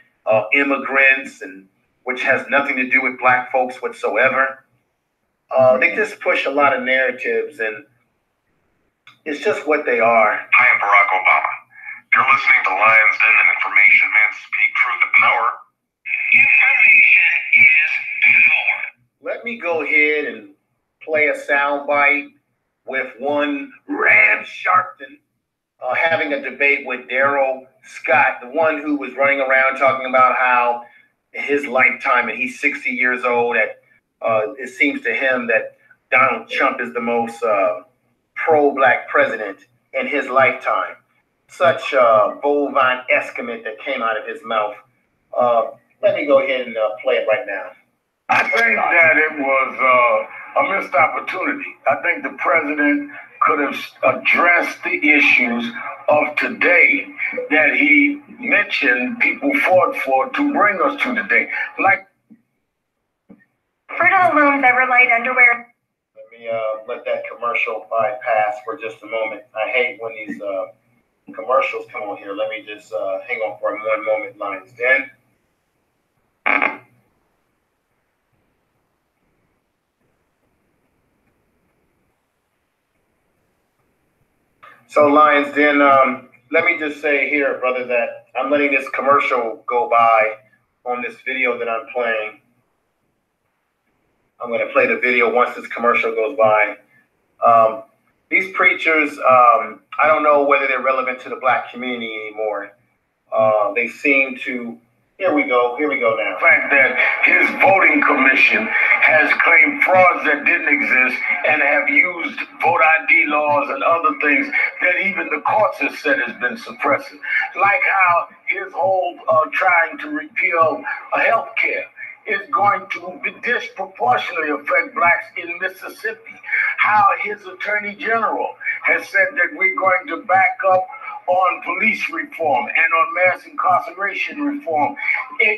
immigrants, and which has nothing to do with black folks whatsoever. They just push a lot of narratives, and it's just what they are. Hi, I'm Barack Obama. You're listening to Lions Den and Information Man Speak Truth to Power. Information is power. Let me go ahead and play a soundbite with one Ram Sharpton having a debate with Daryl Scott, the one who was running around talking about how his lifetime, and he's 60 years old, that it seems to him that Donald Trump is the most pro-black president in his lifetime. Such bovine excrement that came out of his mouth. Let me go ahead and play it right now. I think that it was a missed opportunity. I think the president could have addressed the issues of today that he mentioned people fought for to bring us to today. Like Fruit of the Loom's Everlight underwear. Let me let that commercial bypass for just a moment. I hate when these commercials come on here. Let me just hang on for one moment, Lions Den. So Lions Den, let me just say here, brother, that I'm letting this commercial go by on this video that I'm playing. I'm going to play the video once this commercial goes by. These preachers, I don't know whether they're relevant to the black community anymore. They seem to, here we go now. The fact that his voting commission has claimed frauds that didn't exist and have used vote ID laws and other things that even the courts have said has been suppressive. Like how his whole trying to repeal health care is going to disproportionately affect blacks in Mississippi. How his attorney general has said that we're going to back up on police reform and on mass incarceration reform.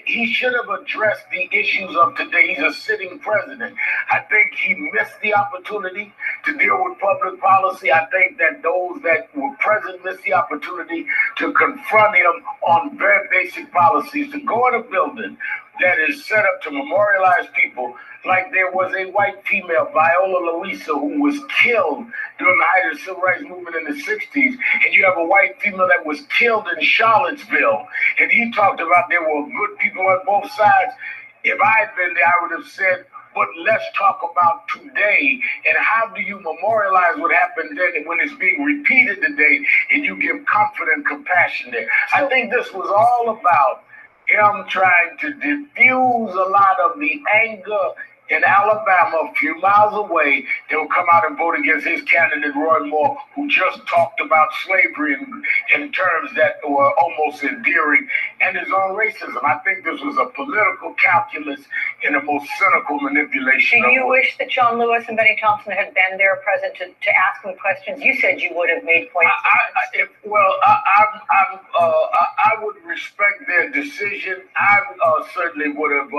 He should have addressed the issues of today. He's a sitting president. I think he missed the opportunity to deal with public policy. I think that those that were present missed the opportunity to confront him on very basic policies, to go in a building that is set up to memorialize people, like there was a white female, Viola Luisa, who was killed during the height of the Civil Rights Movement in the 60s. And you have a white female that was killed in Charlottesville. And he talked about there were good people on both sides. If I had been there, I would have said, but let's talk about today and how do you memorialize what happened then when it's being repeated today and you give comfort and compassion there. I think this was all about him trying to diffuse a lot of the anger in Alabama, a few miles away. They will come out and vote against his candidate, Roy Moore, who just talked about slavery in terms that were almost endearing, and his own racism. I think this was a political calculus and the most cynical manipulation. Do you wish that John Lewis and Benny Thompson had been there present to ask them questions? You said you would have made points. I would respect their decision. I certainly would have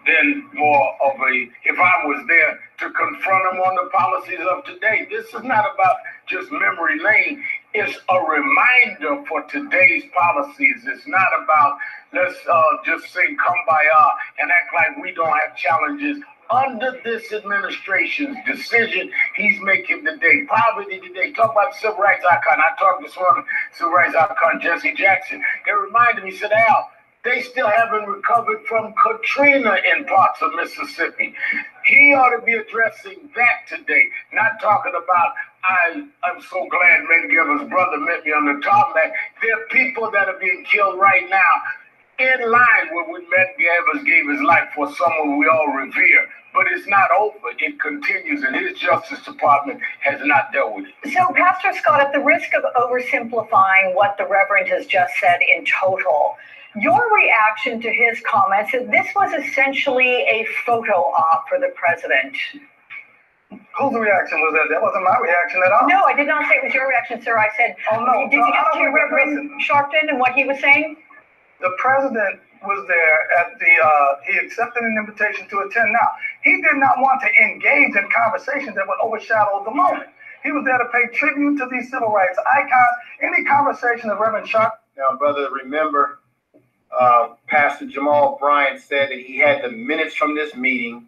been more of a, if I was there, to confront them on the policies of today. This is not about just memory lane. It's a reminder for today's policies. It's not about let's just sing Kumbaya and act like we don't have challenges. Under this administration's decision, he's making today, poverty today. Talk about the civil rights icon. I talked this morning, civil rights icon Jesse Jackson. It reminded me, said, Al, they still haven't recovered from Katrina in parts of Mississippi. He ought to be addressing that today, not talking about, I'm so glad Medgaver's brother met me on the tarmac. There are people that are being killed right now in line with what Medgaver gave his life for, someone we all revere. But it's not over. It continues, and his Justice Department has not dealt with it. So, Pastor Scott, at the risk of oversimplifying what the Reverend has just said in total, your reaction to his comments is this was essentially a photo op for the president. Whose reaction was that? That wasn't my reaction at all. No, I did not say it was your reaction, sir. I said, oh, no. Did you just hear Reverend Sharpton and what he was saying? The president was there at the, he accepted an invitation to attend. Now, he did not want to engage in conversations that would overshadow the moment. He was there to pay tribute to these civil rights icons. Any conversation of Reverend Sharp. Now, brother, remember, Pastor Jamal Bryant said that he had the minutes from this meeting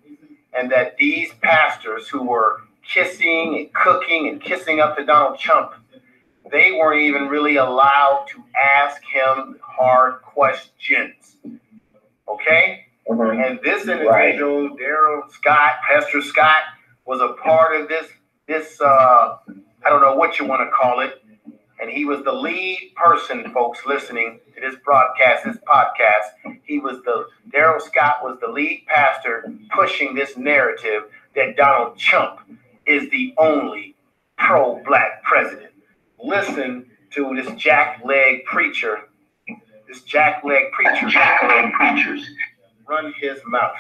and that these pastors who were kissing and cooking and kissing up to Donald Trump, they weren't even really allowed to ask him hard questions. Okay? Mm-hmm. And this individual, right. Daryl Scott, Pastor Scott, was a part of this I don't know what you want to call it. And he was the lead person, folks, listening to this broadcast, this podcast. Daryl Scott was the lead pastor pushing this narrative that Donald Trump is the only pro-black president. Listen to this jackleg preacher. This jackleg preacher. Jackleg preachers. Run his mouth.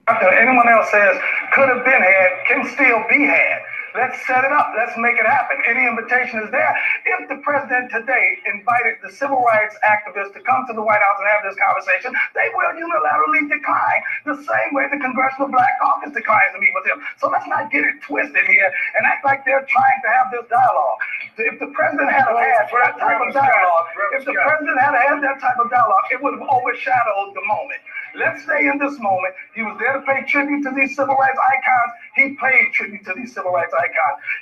Anyone else says could have been had, can still be had. Let's set it up. Let's make it happen. Any invitation is there. If the president today invited the civil rights activists to come to the White House and have this conversation, they will unilaterally decline the same way the Congressional Black Caucus declines to meet with him. So let's not get it twisted here and act like they're trying to have this dialogue. If the president had had that type of dialogue, it would have overshadowed the moment. Let's stay in this moment. He was there to pay tribute to these civil rights icons. He paid tribute to these civil rights icons.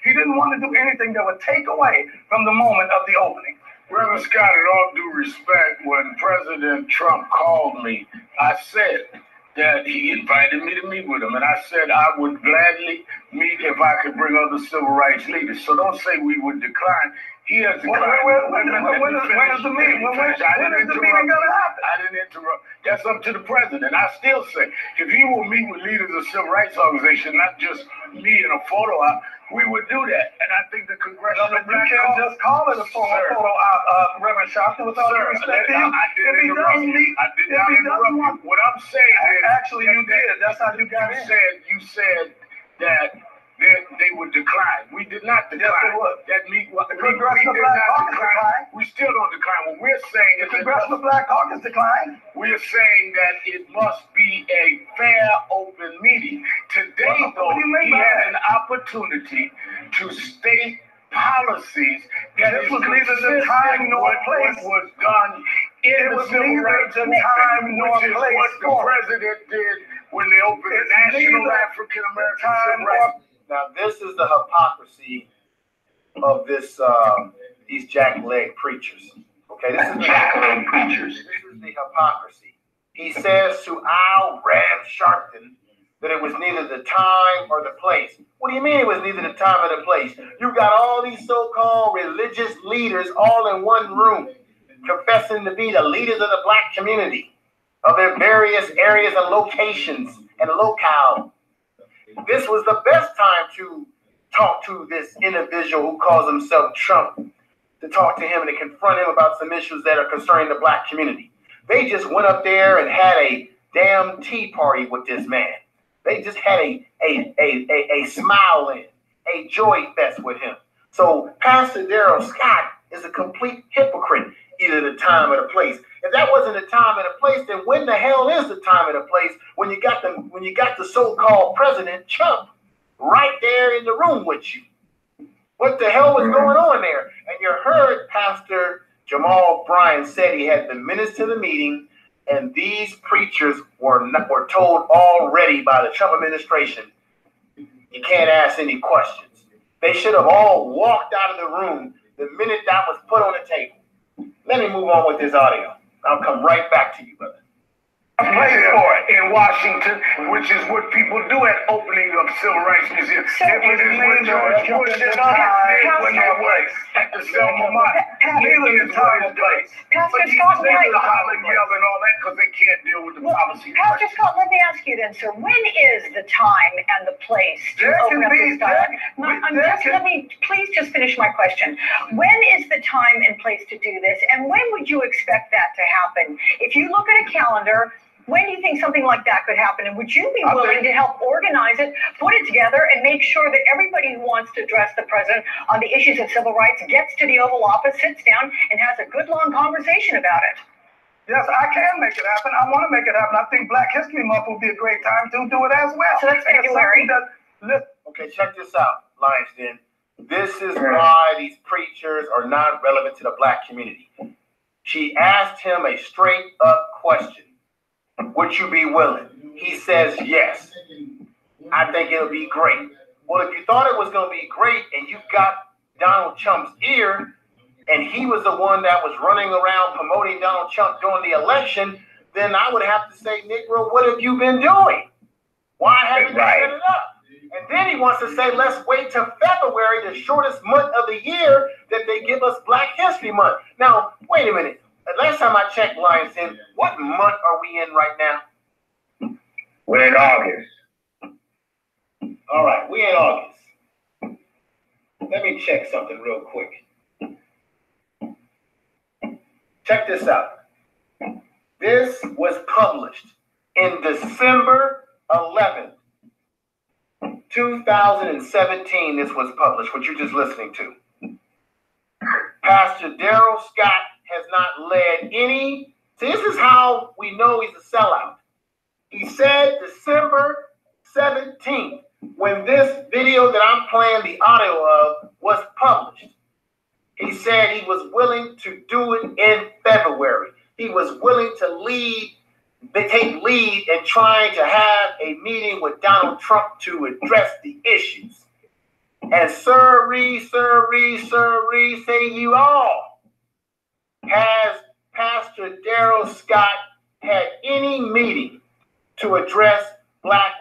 He didn't want to do anything that would take away from the moment of the opening. Reverend Scott, in all due respect, when President Trump called me, I said that he invited me to meet with him. And I said I would gladly meet if I could bring other civil rights leaders. So don't say we would decline. He has declined. When is the meeting? When is the meeting going to happen? I didn't interrupt. That's up to the president. I still say, if he will meet with leaders of civil rights organizations, not just me in a photo op, we would do that. And I think the Congressional Black Caucus... You can't just call it a photo op, Reverend Sharpton, with all due respect to you. I did not interrupt. What I'm saying is... Actually, you did. That's how you got in. You said that they would decline. We did not decline. Yes, they would. The Congressional Black Caucus declined. We still don't decline. What we're saying is... The Congressional Black Caucus declined. We're saying that it must be a fair, open meeting. Today, though, he had an opportunity to state policies that this was neither the time nor place was done in the civil rights movement, which is what the president did when they opened the National African American Civil Rights. Now, this is the hypocrisy of these jackleg preachers. Okay, this is the jackleg preachers. This is the hypocrisy. He says to Al Rev Sharpton that it was neither the time or the place. What do you mean it was neither the time or the place? You got all these so-called religious leaders all in one room, confessing to be the leaders of the black community, of their various areas and locations and locale. This was the best time to talk to this individual who calls himself Trump, to talk to him and to confront him about some issues that are concerning the black community. They just went up there and had a damn tea party with this man. They just had a smile in, a joy fest with him. So Pastor Daryl Scott is a complete hypocrite, either the time or the place. If that wasn't the time and the place, then when the hell is the time and the place when you got the so-called President Trump right there in the room with you? What the hell was going on there? you heard Pastor Jamal Bryan said he had the minutes to the meeting, and these preachers were told already by the Trump administration, you can't ask any questions. They should have all walked out of the room the minute that was put on the table. Let me move on with this audio. I'll come right back to you, brother. Play for it in Washington, which is what people do at opening of civil rights museums. It is what George Bush did when they was at the Selma Mott. Neither is time or place. Pastor Scott, they holler, yell, and all that because they can't deal with the policy. Pastor Scott, let me ask you then, sir. When is the time and the place to open up this dialogue? Please just finish my question. When is the time and place to do this, and when would you expect that to happen? If you look at a calendar, when do you think something like that could happen? And would you be willing to help organize it, put it together, and make sure that everybody who wants to address the president on the issues of civil rights gets to the Oval Office, sits down, and has a good long conversation about it? Yes, I can make it happen. I want to make it happen. I think Black History Month would be a great time to do it as well. So that's February. Okay, check this out, Lions Den. This is why these preachers are not relevant to the Black community. She asked him a straight up question. Would you be willing? He says yes. I think it'll be great. Well, if you thought it was going to be great and you got Donald Trump's ear and he was the one that was running around promoting Donald Trump during the election, then I would have to say, Negro, what have you been doing? Why haven't you set it up? And then he wants to say, let's wait till February, the shortest month of the year, that they give us Black History Month. Now, wait a minute. Last time I checked, Lions Den, what month are we in right now? We're in August. All right, we're in August. Let me check something real quick. Check this out. This was published in December 11th, 2017. This was published, what you're just listening to. Pastor Daryl Scott has not led any. See, this is how we know he's a sellout. He said December 17th, when this video that I'm playing the audio of was published, he said he was willing to do it in February. He was willing to take lead in trying to have a meeting with Donald Trump to address the issues. And sirree, say you all, has Pastor Daryl Scott had any meeting to address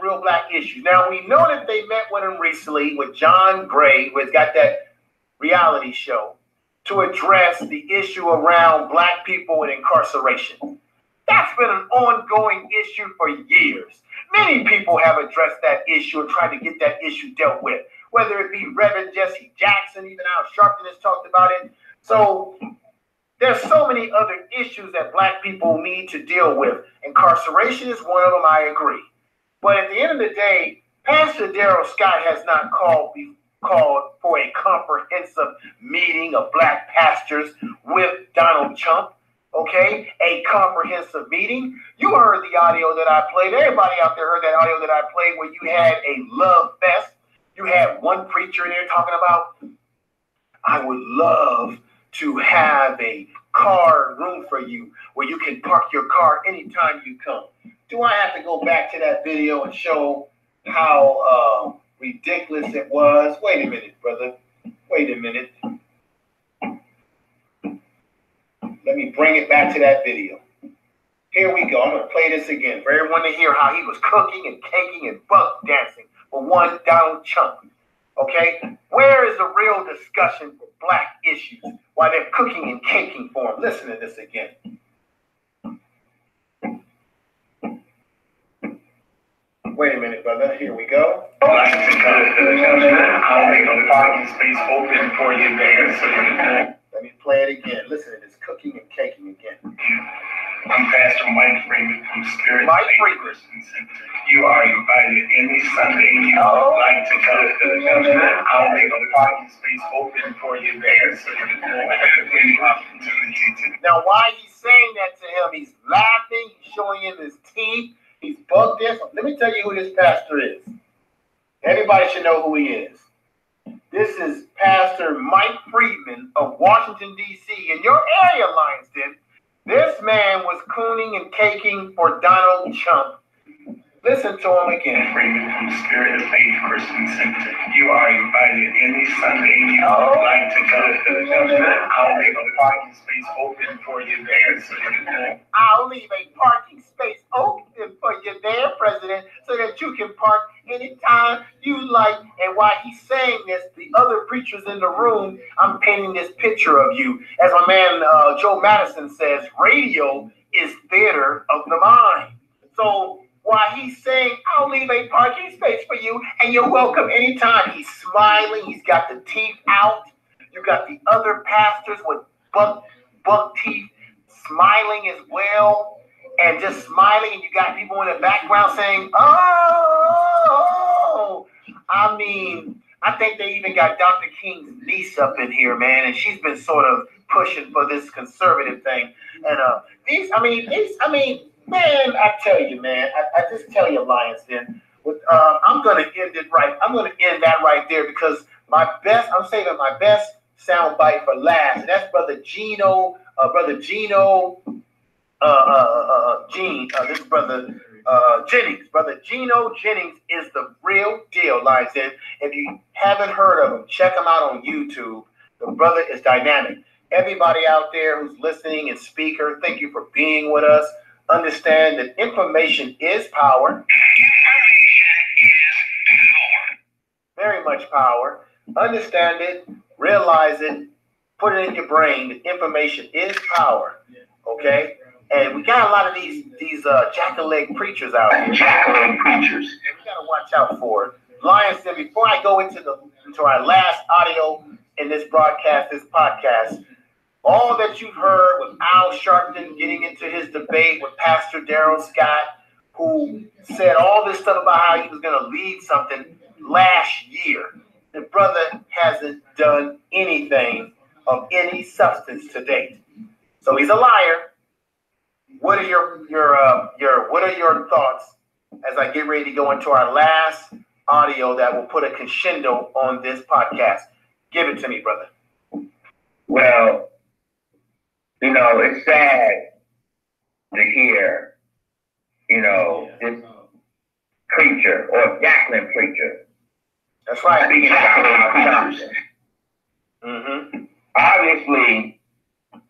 real black issues? Now, we know that they met with him recently with John Gray, who has got that reality show, to address the issue around black people and incarceration. That's been an ongoing issue for years. Many people have addressed that issue and tried to get that issue dealt with, whether it be Reverend Jesse Jackson, even Al Sharpton has talked about it. So there's so many other issues that black people need to deal with. Incarceration is one of them, I agree. But at the end of the day, Pastor Daryl Scott has not called for a comprehensive meeting of black pastors with Donald Trump, okay? A comprehensive meeting. You heard the audio that I played. Everybody out there heard that audio that I played where you had a love fest. You had one preacher in there talking about, I would love to have a car room for you where you can park your car anytime you come. Do I have to go back to that video and show how ridiculous it was? Wait a minute, brother. Wait a minute. Let me bring it back to that video. Here we go. I'm going to play this again for everyone to hear how he was cooking and caking and buck dancing for one Donald Trump. Okay? Where is the real discussion for black issues while they're cooking and caking for him? Listen to this again. Wait a minute, brother. Here we go. I'll make a parking space open for you there. Let me play it again. Listen to this cooking and caking again. I'm Pastor Mike Freeman from Spirit Christian Center. You are invited any Sunday you would like to come. I'll make a parking space open for you there so you can have any opportunity to. Now, why he's saying that to him, he's laughing, he's showing him his teeth, he's bugged this. Let me tell you who this pastor is. Everybody should know who he is. This is Pastor Mike Freeman of Washington, D.C., in your area, Lionsden, this man was cooning and caking for Donald Trump. Listen to him again. Freeman from Spirit of Faith Christian Center. You are invited any Sunday you would like to come to the judgment. I'll leave a parking space open for you there. I'll leave a parking space open for you there, President, so that you can park anytime you like. And while he's saying this, the other preachers in the room, I'm painting this picture of you. As my man Joe Madison says, radio is theater of the mind. So while he's saying, I'll leave a parking space for you, and you're welcome anytime, he's smiling, he's got the teeth out. You got the other pastors with buck teeth smiling as well, and just smiling, and you got people in the background saying, oh, I mean, I think they even got Dr. King's niece up in here, man, and she's been sort of pushing for this conservative thing. And man, I tell you, man, I just tell you, Lionsden, I'm going to end it right. I'm going to end that right there because I'm saving my best sound bite for last. And that's Brother Gino, this Brother Jennings. Brother Gino Jennings is the real deal, Lionsden. If you haven't heard of him, check him out on YouTube. The brother is dynamic. Everybody out there who's listening and speaker, thank you for being with us. Understand that information is power. Information is power. Very much power. Understand it, realize it, put it in your brain that information is power. Okay? And we got a lot of these jack-o'-leg preachers out here. Jack-o'-leg preachers. And we gotta watch out for it. Lionsden, before I go into our last audio in this podcast, all that you've heard with Al Sharpton getting into his debate with Pastor Darrell Scott, who said all this stuff about how he was going to lead something last year. The brother hasn't done anything of any substance to date. So he's a liar. What are your thoughts as I get ready to go into our last audio that will put a crescendo on this podcast? Give it to me, brother. Well, you know, it's sad to hear, this preacher or Jacqueline preacher. That's right. Speaking about Al Sharpton. Mm-hmm. Obviously,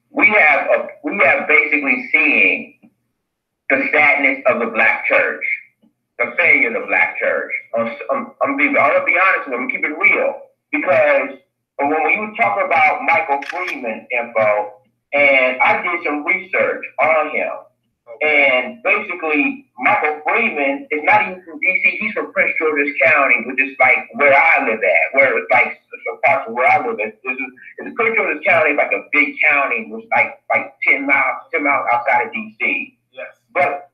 we have basically seen the sadness of the black church, the failure of the black church. I'm gonna be honest with you. I'm gonna keep it real because when you talk about Michael Freeman info. And I did some research on him. And basically, Michael Freeman is not even from D.C. He's from Prince George's County, which is like where I live at, where it's like some parts of where I live at. It's Prince George's County, like a big county, which like 10 miles outside of D.C. Yes. But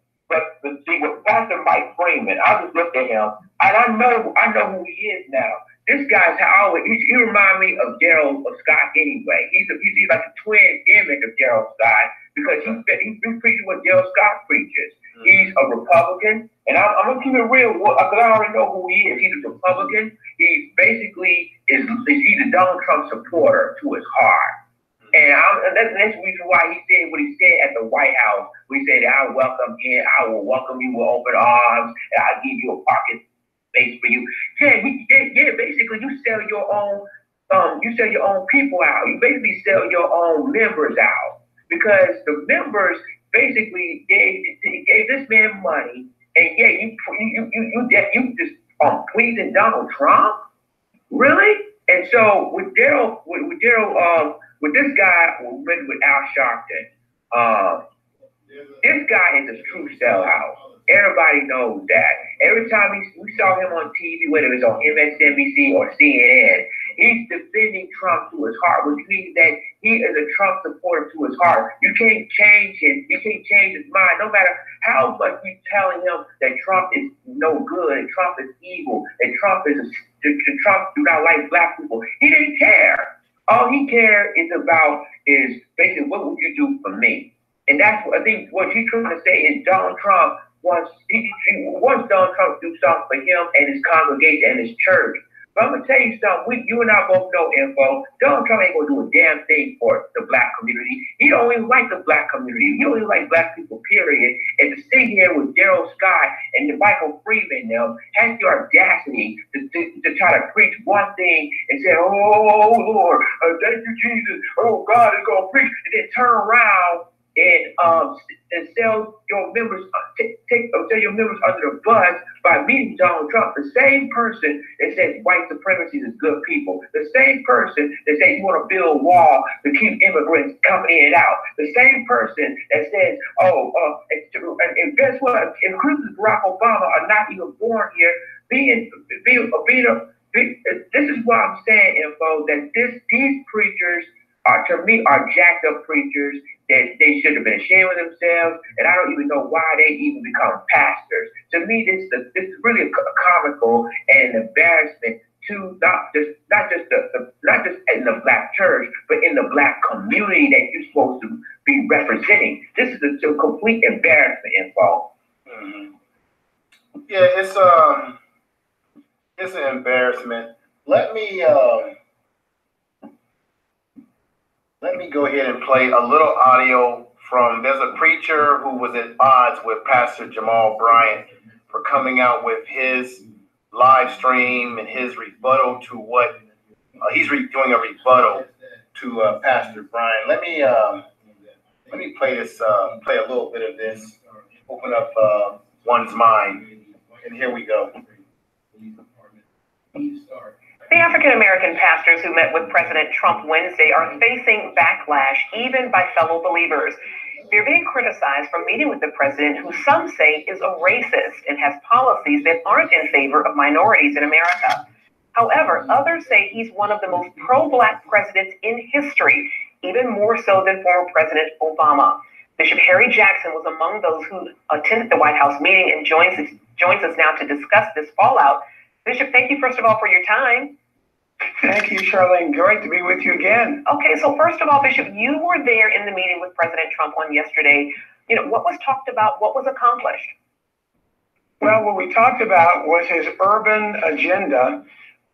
see, with Pastor Mike Freeman, I just looked at him, and I know who he is now. This guy's he reminds me of Gerald Scott anyway. He's like a twin image of Gerald Scott because he's been preaching what Gerald Scott preaches. He's a Republican, and I'm gonna keep it real because I already know who he is. He's a Republican. He basically he's a Donald Trump supporter to his heart. And that's the reason why he said what he said at the White House. We said, I will welcome you with open arms, and I'll give you a parking space for you. Yeah, basically you sell your own people out. You basically sell your own members out. Because the members basically gave this man money, and yeah, you just pleasing Donald Trump? Really? And so with this guy with Al Sharpton, this guy is a true sellout. Everybody knows that. Every time we saw him on TV, whether it's on MSNBC or CNN, he's defending Trump to his heart, which means that he is a Trump supporter to his heart. You can't change his mind, no matter how much you're telling him that Trump is no good, and Trump is evil, and Trump do not like black people. He didn't care. All he cared is basically, what would you do for me? And that's what I think what he's trying to say is Donald Trump wants Donald Trump to do something for him and his congregation and his church. But I'm gonna tell you something. You and I both know, info. Donald Trump ain't gonna do a damn thing for the black community. He don't even like the black community. He don't even like black people, period. And to sit here with Daryl Scott and Michael Freeman now has the audacity to try to preach one thing and say, oh Lord, thank you Jesus, oh God is gonna preach, and then turn around and sell your members, sell your members under the bus by meeting Donald Trump, the same person that says white supremacy is good people, the same person that says you want to build a wall to keep immigrants coming in and out, the same person that says, and guess what? Including Barack Obama are not even born here. This is what I'm saying, info, that these preachers to me are jacked up preachers that they should have been ashamed of themselves, and I don't even know why they even become pastors. To me, this is really a comical and an embarrassment to not just in the black church, but in the black community that you're supposed to be representing. This is a complete embarrassment, info. Mm-hmm. Yeah, it's an embarrassment. Let me go ahead and play a little audio from, there's a preacher who was at odds with Pastor Jamal Bryant for coming out with his live stream and his rebuttal to what, he's doing a rebuttal to Pastor Bryant. Let me play this, play a little bit of this, open up one's mind, and here we go. The African-American pastors who met with President Trump Wednesday are facing backlash even by fellow believers. They're being criticized for meeting with the president, who some say is a racist and has policies that aren't in favor of minorities in America. However, others say he's one of the most pro-black presidents in history, even more so than former President Obama. Bishop Harry Jackson was among those who attended the White House meeting and joins us now to discuss this fallout. Bishop, thank you, first of all, for your time. Thank you, Charlene. Great to be with you again. Okay, so first of all, Bishop, you were there in the meeting with President Trump on yesterday. You know, what was talked about? What was accomplished? Well, what we talked about was his urban agenda,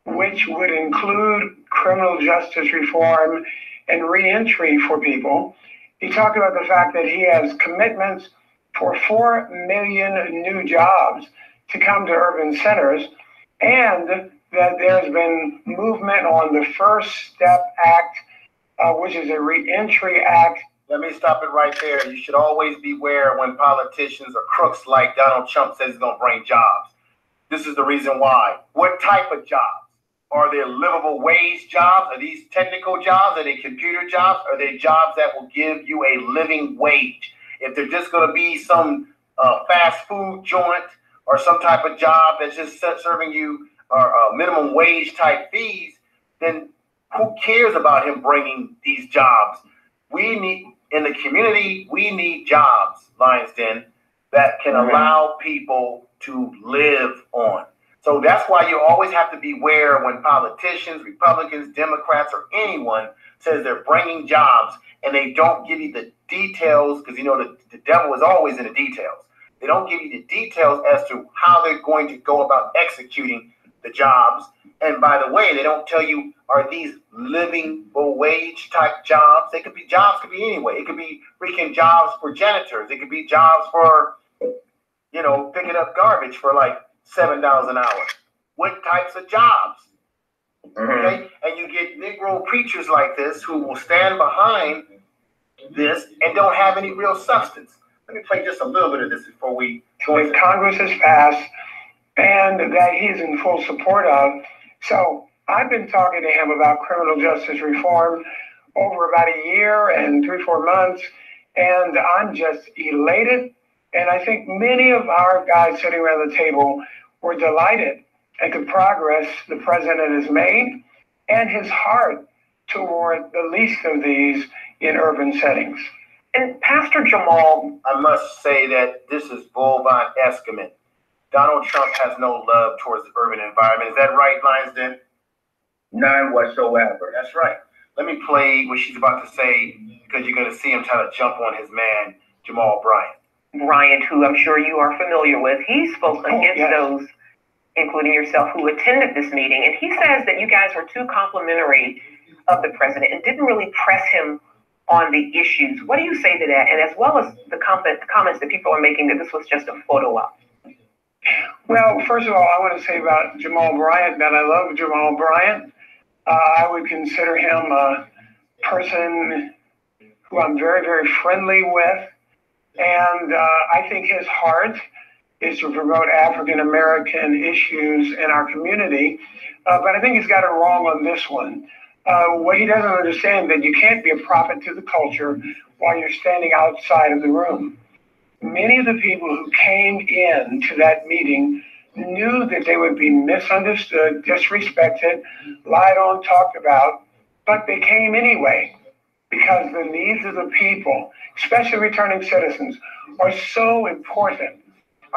which would include criminal justice reform and reentry for people. He talked about the fact that he has commitments for 4 million new jobs to come to urban centers, and that there's been movement on the First Step Act, which is a reentry act. Let me stop it right there. You should always beware when politicians or crooks like Donald Trump says he's going to bring jobs. This is the reason why. What type of jobs? Are they livable wage jobs? Are these technical jobs? Are they computer jobs? Are they jobs that will give you a living wage? If they're just going to be some fast food joint or some type of job that's just serving you minimum wage type fees, then who cares about him bringing these jobs? We need, in the community, we need jobs, Lions Den, that can allow people to live on. So that's why you always have to beware when politicians, Republicans, Democrats, or anyone says they're bringing jobs and they don't give you the details, because you know the devil is always in the details. They don't give you the details as to how they're going to go about executing the jobs. And by the way, they don't tell you, are these living wage type jobs? They could be jobs, could be anyway. It could be freaking jobs for janitors. It could be jobs for, you know, picking up garbage for like $7 an hour. What types of jobs? Okay, and you get Negro preachers like this who will stand behind this and don't have any real substance. Let me play just a little bit of this before we go into Congress has passed and that he's in full support of. So I've been talking to him about criminal justice reform over about a year and 3-4 months, and I'm just elated. And I think many of our guys sitting around the table were delighted at the progress the president has made and his heart toward the least of these in urban settings. And Pastor Jamal, I must say that this is bull von Escament. Donald Trump has no love towards the urban environment. Is that right, Lions Den? None whatsoever. That's right. Let me play what she's about to say, because you're going to see him try to jump on his man, Jamal Bryant. Bryant, who I'm sure you are familiar with, he spoke against those including yourself, who attended this meeting, and he says that you guys were too complimentary of the president and didn't really press him on the issues. What do you say to that? And as well as the comments that people are making that this was just a photo op. Well, first of all, I want to say about Jamal Bryant that I love Jamal Bryant. I would consider him a person who I'm very, very friendly with. And I think his heart is to promote African American issues in our community. But I think he's got it wrong on this one. What he doesn't understand that you can't be a prophet to the culture while you're standing outside of the room. Many of the people who came in to that meeting knew that they would be misunderstood, disrespected, lied on, talked about, but they came anyway because the needs of the people, especially returning citizens, are so important.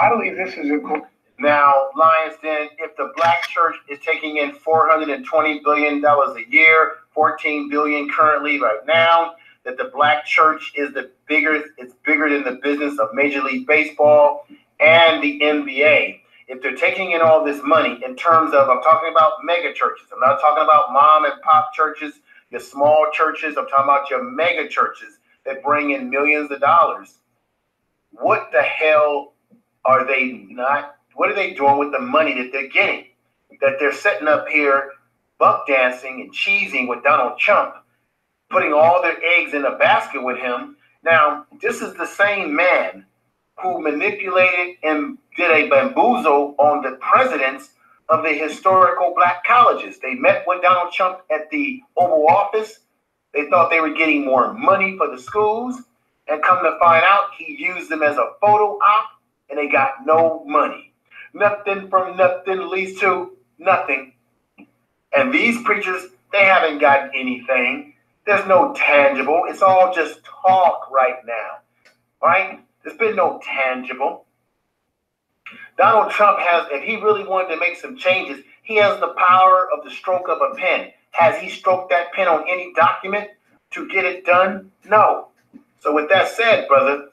I believe this is a good. Now, Lions Den, if the black church is taking in $420 billion a year, $14 billion currently right now, that the black church is it's bigger than the business of Major League Baseball and the NBA. If they're taking in all this money in terms of, I'm talking about mega churches. I'm not talking about mom and pop churches, your small churches. I'm talking about your mega churches that bring in millions of dollars. What the hell are they not? What are they doing with the money that they're getting? That they're setting up here, buck dancing and cheesing with Donald Trump, putting all their eggs in a basket with him. Now, this is the same man who manipulated and did a bamboozle on the presidents of the historical black colleges. They met with Donald Trump at the Oval Office. They thought they were getting more money for the schools. And come to find out, he used them as a photo op, and they got no money. Nothing from nothing leads to nothing. And these preachers, they haven't gotten anything. There's no tangible. It's all just talk right now. All right? There's been no tangible. Donald Trump has, if he really wanted to make some changes, he has the power of the stroke of a pen. Has he stroked that pen on any document to get it done? No. So with that said, brother,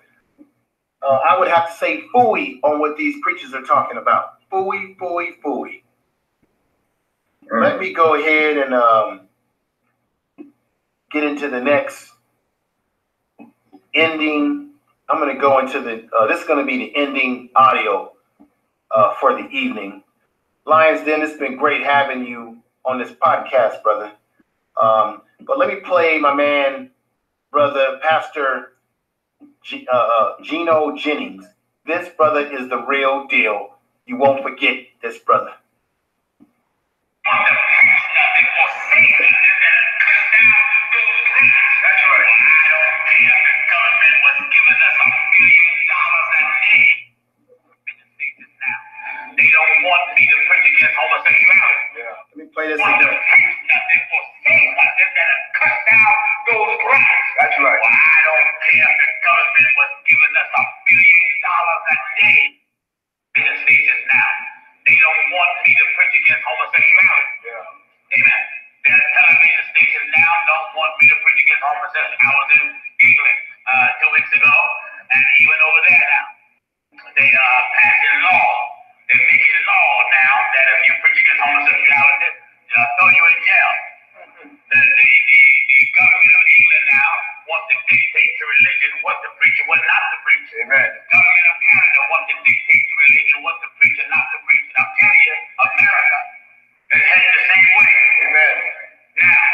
I would have to say phooey on what these preachers are talking about. Phooey, phooey, phooey. Let me go ahead and get into the next ending. I'm going to go into the, this is going to be the ending audio for the evening. Lions Den, it's been great having you on this podcast, brother. But let me play my man, brother, Pastor Gino Jennings. This brother is the real deal. You won't forget this brother. They don't want me to preach against homosexuality. Yeah. Let me play this again. To preach nothing or say nothing that'll cut down those grants. That's right. Well, I don't care if the government was giving us $1 billion a day in the stations now. They don't want me to preach against homosexuality. Yeah. Amen. They're telling me the station now don't want me to preach against homosexuality. I was in England 2 weeks ago, and even over there now, they passing law. They're making law now that if you preach against homosexuality, they'll throw you in jail. The government of England now wants to dictate to religion what to preach and what not to preach. Amen. The government of Canada wants to dictate to religion what to preach and not to preach. And I'm telling you, America is headed the same way. Amen. Now,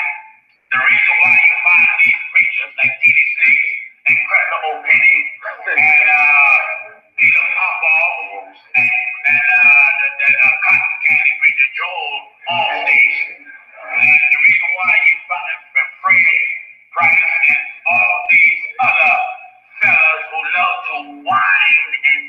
the reason why you find these preachers like T.D. Snakes and Credible Penny and Peter Popoff and the cotton candy preacher Joel Allstate. And the reason why you find Fred Price and all these other fellas who love to whine and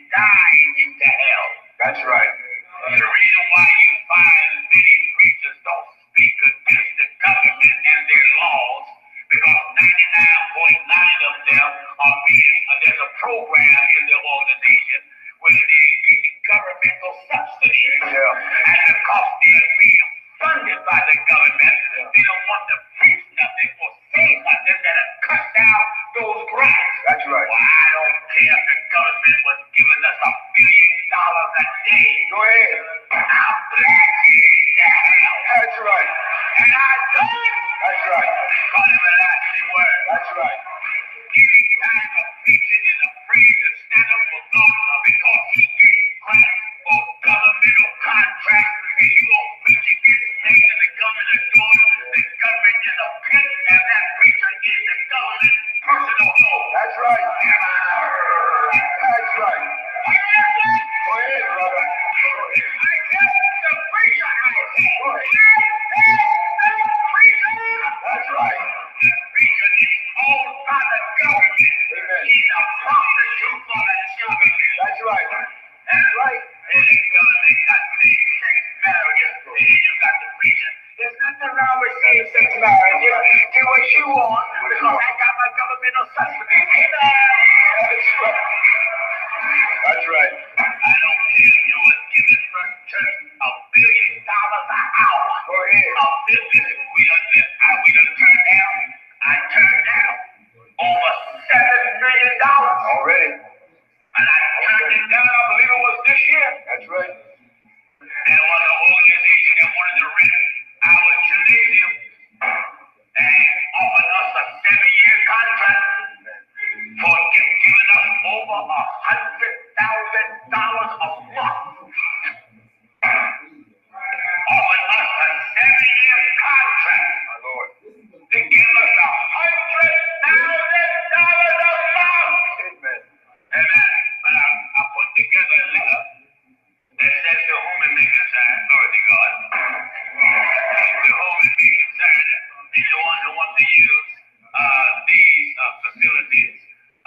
everlasting word. That's right. Anytime a preacher is afraid to stand up for God because he gets grants or governmental contracts, and you won't preach against things and the government doing, the government is a pit, and that preacher is the government's personal home. That's right. That's right. Go ahead, brother. I guess the preacher house. That's right. The preacher is owned by the government. Amen. He's a prostitute for the government. That's right. That's right. And the government got same-sex marriages, and then you got the preacher. There's nothing wrong with same-sex marriage. Do what you want, because I got my governmental subsidies. That's right. That's right. I don't care if you was giving First Church $1 billion an hour. Go ahead. A business we done turned down. I turned down over $7 million. Already. And I turned it down, I believe it was this year. That's right. There was an organization that wanted to rent our gymnasium and offered us a 7-year contract for giving us over $100,000 a month. Offered us a 7-year contract. My Lord. They give us $100,000 a month. Amen. Amen. But I put together a letter that says to whom it may concern, glory to God, to whom it may concern, anyone who wants to use these facilities,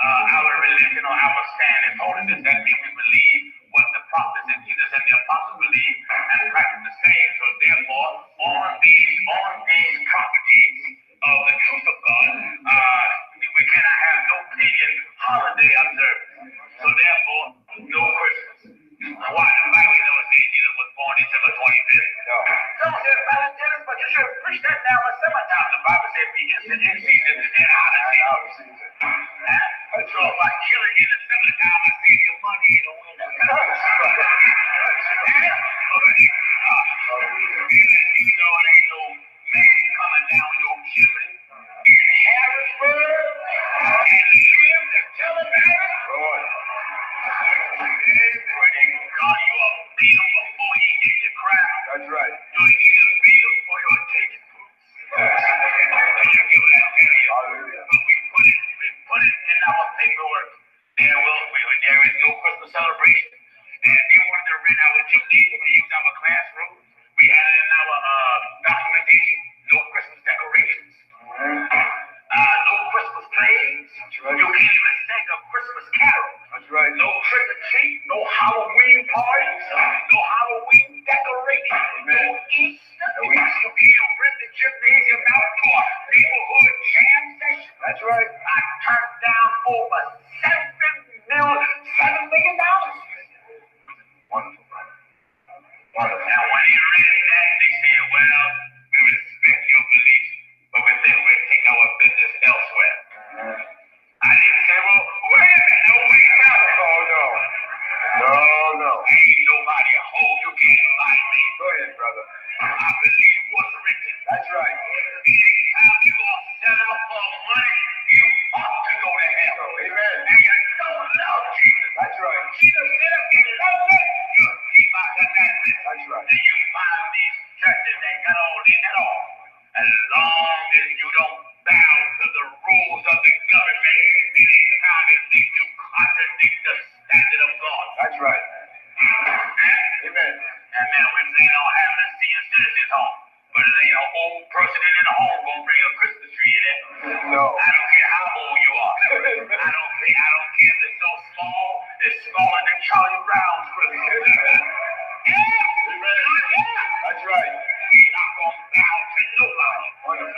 our religion or our stand is holiness. That means we believe what the prophets and Jesus and the apostles believe and practice the same. So therefore, on these properties of the truth of God, we cannot have no pagan holiday observance. So therefore, no Christmas. Why? The Bible never says Jesus was born December 25th. No. Some say Valentine's, but you should preach that now in summertime. The Bible says be instant in season and then out of season. So if I kill it in the summertime, I save your money in the winter. You know it ain't no man coming down your chimney in Harrisburg and live to tell about it. Lord. God, you will beat him before he hit the crowd. That's right. You'll either beat him or you'll take his boots. Can you give that to me? But we put it in our paperwork. There is no Christmas celebration. And they wanted to rent our gymnasium and use our classrooms. We had it in our documentation. No Christmas decorations. No Christmas plays. Right. You can't even sing a Christmas carol. That's right. No trick or treat, no Halloween parties, no Halloween decorations, no Easter. You can't rent the gymnasium out to a neighborhood jam session. That's right. I turned down over $7 million. Wonderful, brother. Wonderful. Now, when they read that, they said, well, we respect your beliefs, but we think we'll take our business elsewhere. I didn't say, well, wait a minute, no, wait a minute. Oh, no. No. Ain't nobody a hoe, you can't find me. Go ahead, brother. I believe what's written. That's right. Anytime you gonna sell out for money, you ought to go to hell. Amen. And you don't love Jesus. That's right. Jesus said if you love me, you'll keep my commandments. That's right. And you find these churches that got all in at all. As long as you don't bow to the rules of the government, anytime it makes you contradict the standard of God. That's right. Amen. And now we plan on having a senior citizens home. But it ain't an old person in the home gonna bring a Christmas tree in it. No. I don't care how old you are. I don't care if it's so small, it's smaller than Charlie Brown's Christmas. Amen. That's right. We're not gonna bow to nobody. Wonderful.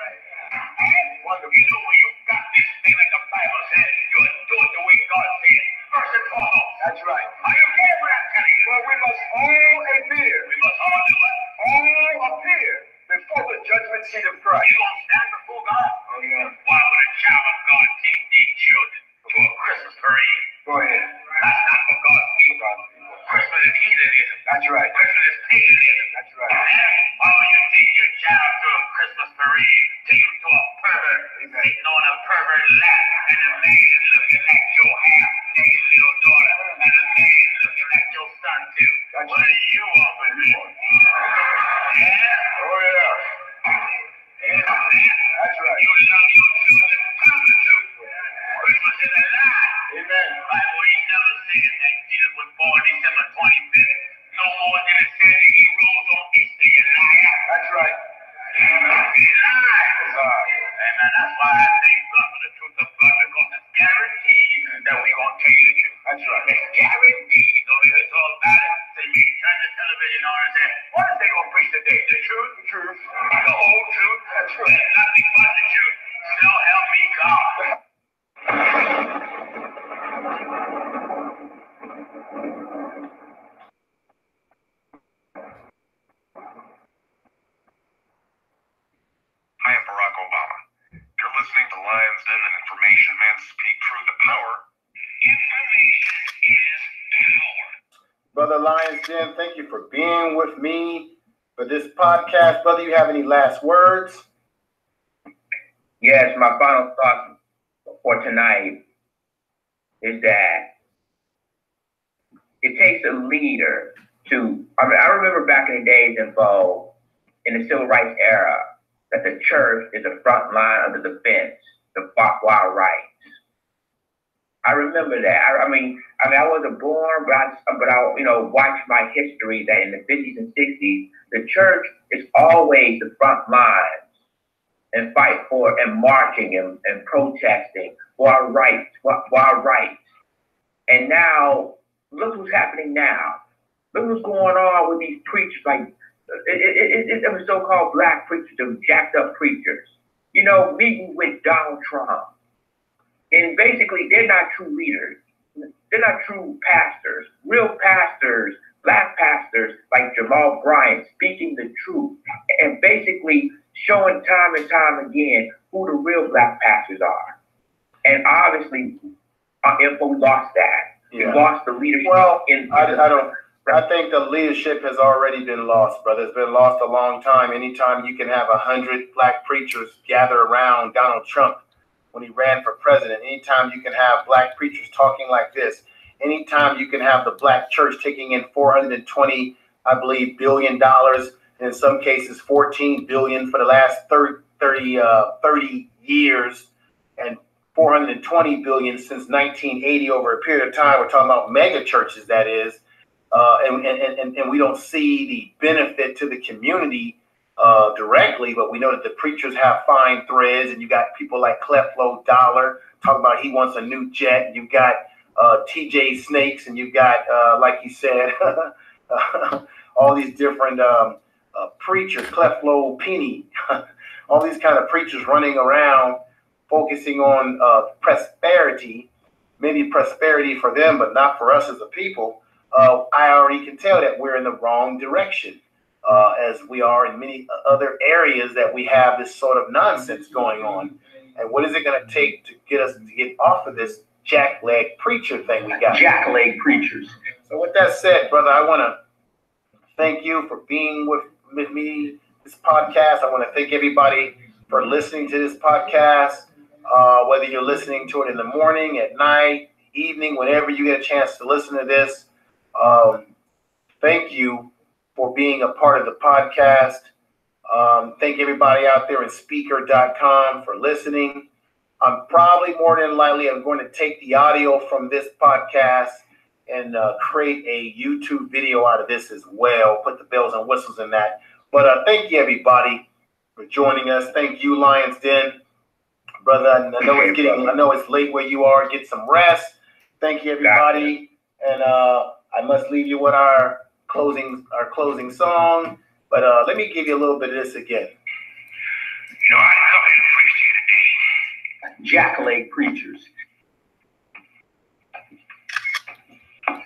Wonderful. You know when you got this thing like the Bible said, you'll do it the way God said. First and foremost. That's right. Are you hearing what I'm telling you? Well, we must all appear. We must all do it. All appear before the judgment seat of Christ. You gonna stand before God? Oh, yeah. Why would a child of God take their children to a Christmas parade? Go ahead. That's not for God's people. Christmas is heathenism. That's right. Christmas is paganism. That's right. And why would you take your child to a Christmas parade? Take him to a pervert, Satan sitting on a pervert lap, and a man looking at your half-naked little daughter, and a man looking at your son too. What do you want with me? Yeah? Oh, yeah. That's right. You love your children prostitute. Christmas is a lie. Amen. The Bible ain't never said that Jesus was born December 25th. No more than it said that he rose on Easter, you liar. That's right. He lied. Amen. That's why I thank God for the truth of God, because it's guaranteed that we're going to tell you the truth. That's right. It's guaranteed. Don't hear us all about it. So you can turn the television on and say, what is they going to preach today? The truth? The truth. The whole truth? That's right. And nothing but the truth. So help me God. I am Barack Obama. You're listening to Lions Den and Information Men Speak Truth to Power. Information is power. Brother Lions Den, thank you for being with me for this podcast. Brother, you have any last words? Yes, my final thought for tonight is that it takes a leader to, I remember back in the days involved in the civil rights era, that the church is the front line of the defense, the our rights. I remember that. I mean, I wasn't born, but I watched my history that in the 50s and 60s, the church is always the front lines and fight for and marching and protesting for our rights, for our rights. And now, look what's happening now. Look what's going on with these preachers, like it was so-called black preachers, them jacked up preachers, meeting with Donald Trump. And basically, they're not true leaders. They're not true pastors. Real pastors, black pastors like Jamal Bryant, speaking the truth and basically showing time and time again who the real black pastors are. And obviously, we lost that. Yeah. We lost the leadership. Well, I think the leadership has already been lost, brother. It's been lost a long time. Anytime you can have 100 black preachers gather around Donald Trump when he ran for president, anytime you can have black preachers talking like this, anytime you can have the black church taking in $420, I believe, $billion, and in some cases 14 billion for the last 30 years, and 420 billion since 1980 over a period of time. We're talking about mega churches, that is. And we don't see the benefit to the community directly, but we know that the preachers have fine threads, and you got people like Creflo Dollar talking about he wants a new jet. You've got TJ Snakes, and you've got, like you said, all these different preachers, Creflo Penny, all these kind of preachers running around focusing on prosperity, maybe prosperity for them, but not for us as a people. I already can tell that we're in the wrong direction, as we are in many other areas that we have this sort of nonsense going on. And what is it going to take to get us to get off of this jackleg preacher thing we got? Jackleg preachers. So with that said, brother, I want to thank you for being with me this podcast. I want to thank everybody for listening to this podcast, whether you're listening to it in the morning, at night, evening, whenever you get a chance to listen to this. Thank you for being a part of the podcast. Thank everybody out there in speaker.com for listening. I'm probably more than likely, I'm going to take the audio from this podcast and create a YouTube video out of this as well, put the bells and whistles in that. But thank you, everybody, for joining us. Thank you, Lions Den. Brother, I know it's late where you are. Get some rest. Thank you, everybody. And I must leave you with our closing song. But let me give you a little bit of this again. I come here to preach to you today. Jackleg preachers. But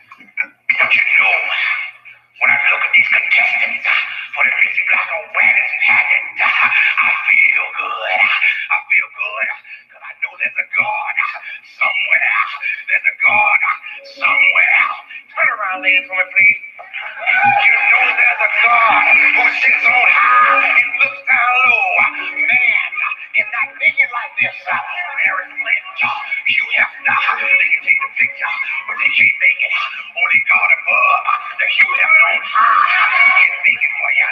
when I look at these contestants for the Missy Black Awareness pageant, I feel good. I feel good because I know there's a God somewhere. There's a God somewhere. Turn around, ladies, for me, please. You know there's a God who sits on high and looks down low. Man is not thinking like this. Aaron Flint, Hugh Hefner, they can take the picture, but they can't make it. Only God above, the Hugh Hefner on high, can make it for you.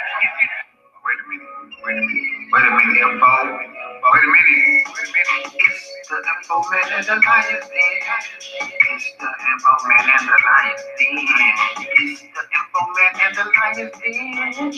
Wait a minute, info. Wait a minute. It's the info man and the Lions Den. It's the info man and the Lions Den. It's the info man and the Lions Den.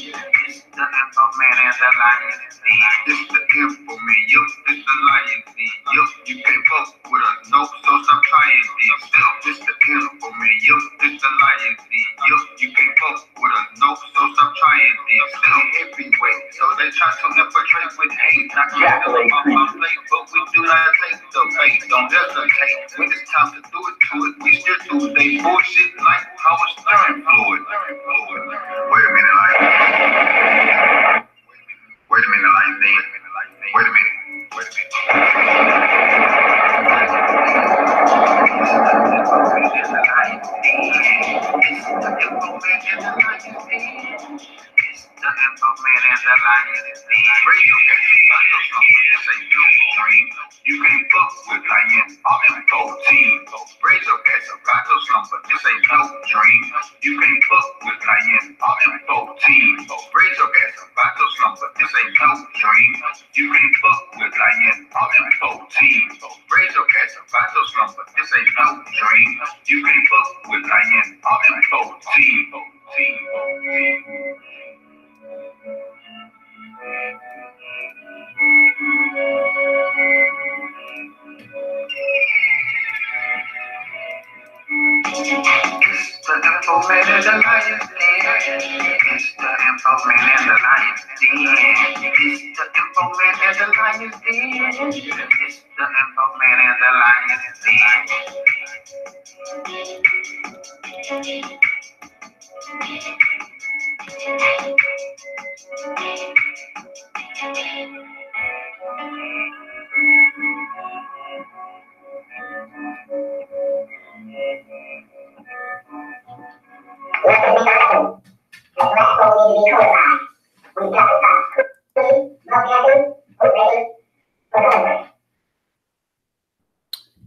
It's the info man and the Lions Den. It's the info man, yup, it's the Lions Den. Yup, you can't fuck with us, no, so stop trying then. Still, it's the info man, yup, it's the Lions Den. Yup, you can't fuck with us, no, so stop trying then. Still heavyweight, so they try to infiltrate with hate. Not exactly off my plate, but we do not take the bait. Don't hesitate. When it's time to do it, we still do they bullshit like power steering fluid. Wait a minute, like. Wait a minute, like then. Wait a minute. The info man and the Lions Den. Radio got some battles, this ain't no dream. You can't fuck with Lions, all info team. Radio got some battles, this ain't no dream. You can't fuck with Lions, all info team. Radio got some battles, this ain't no dream. You can't fuck with Lions, all info team. Radio got some battles, this ain't no dream. You can't fuck with Lions, all info team. It's the info man and the Lions Den. It's the info man and the Lions Den. It's the info man and the Lions Den. It's the info man and the Lions Den.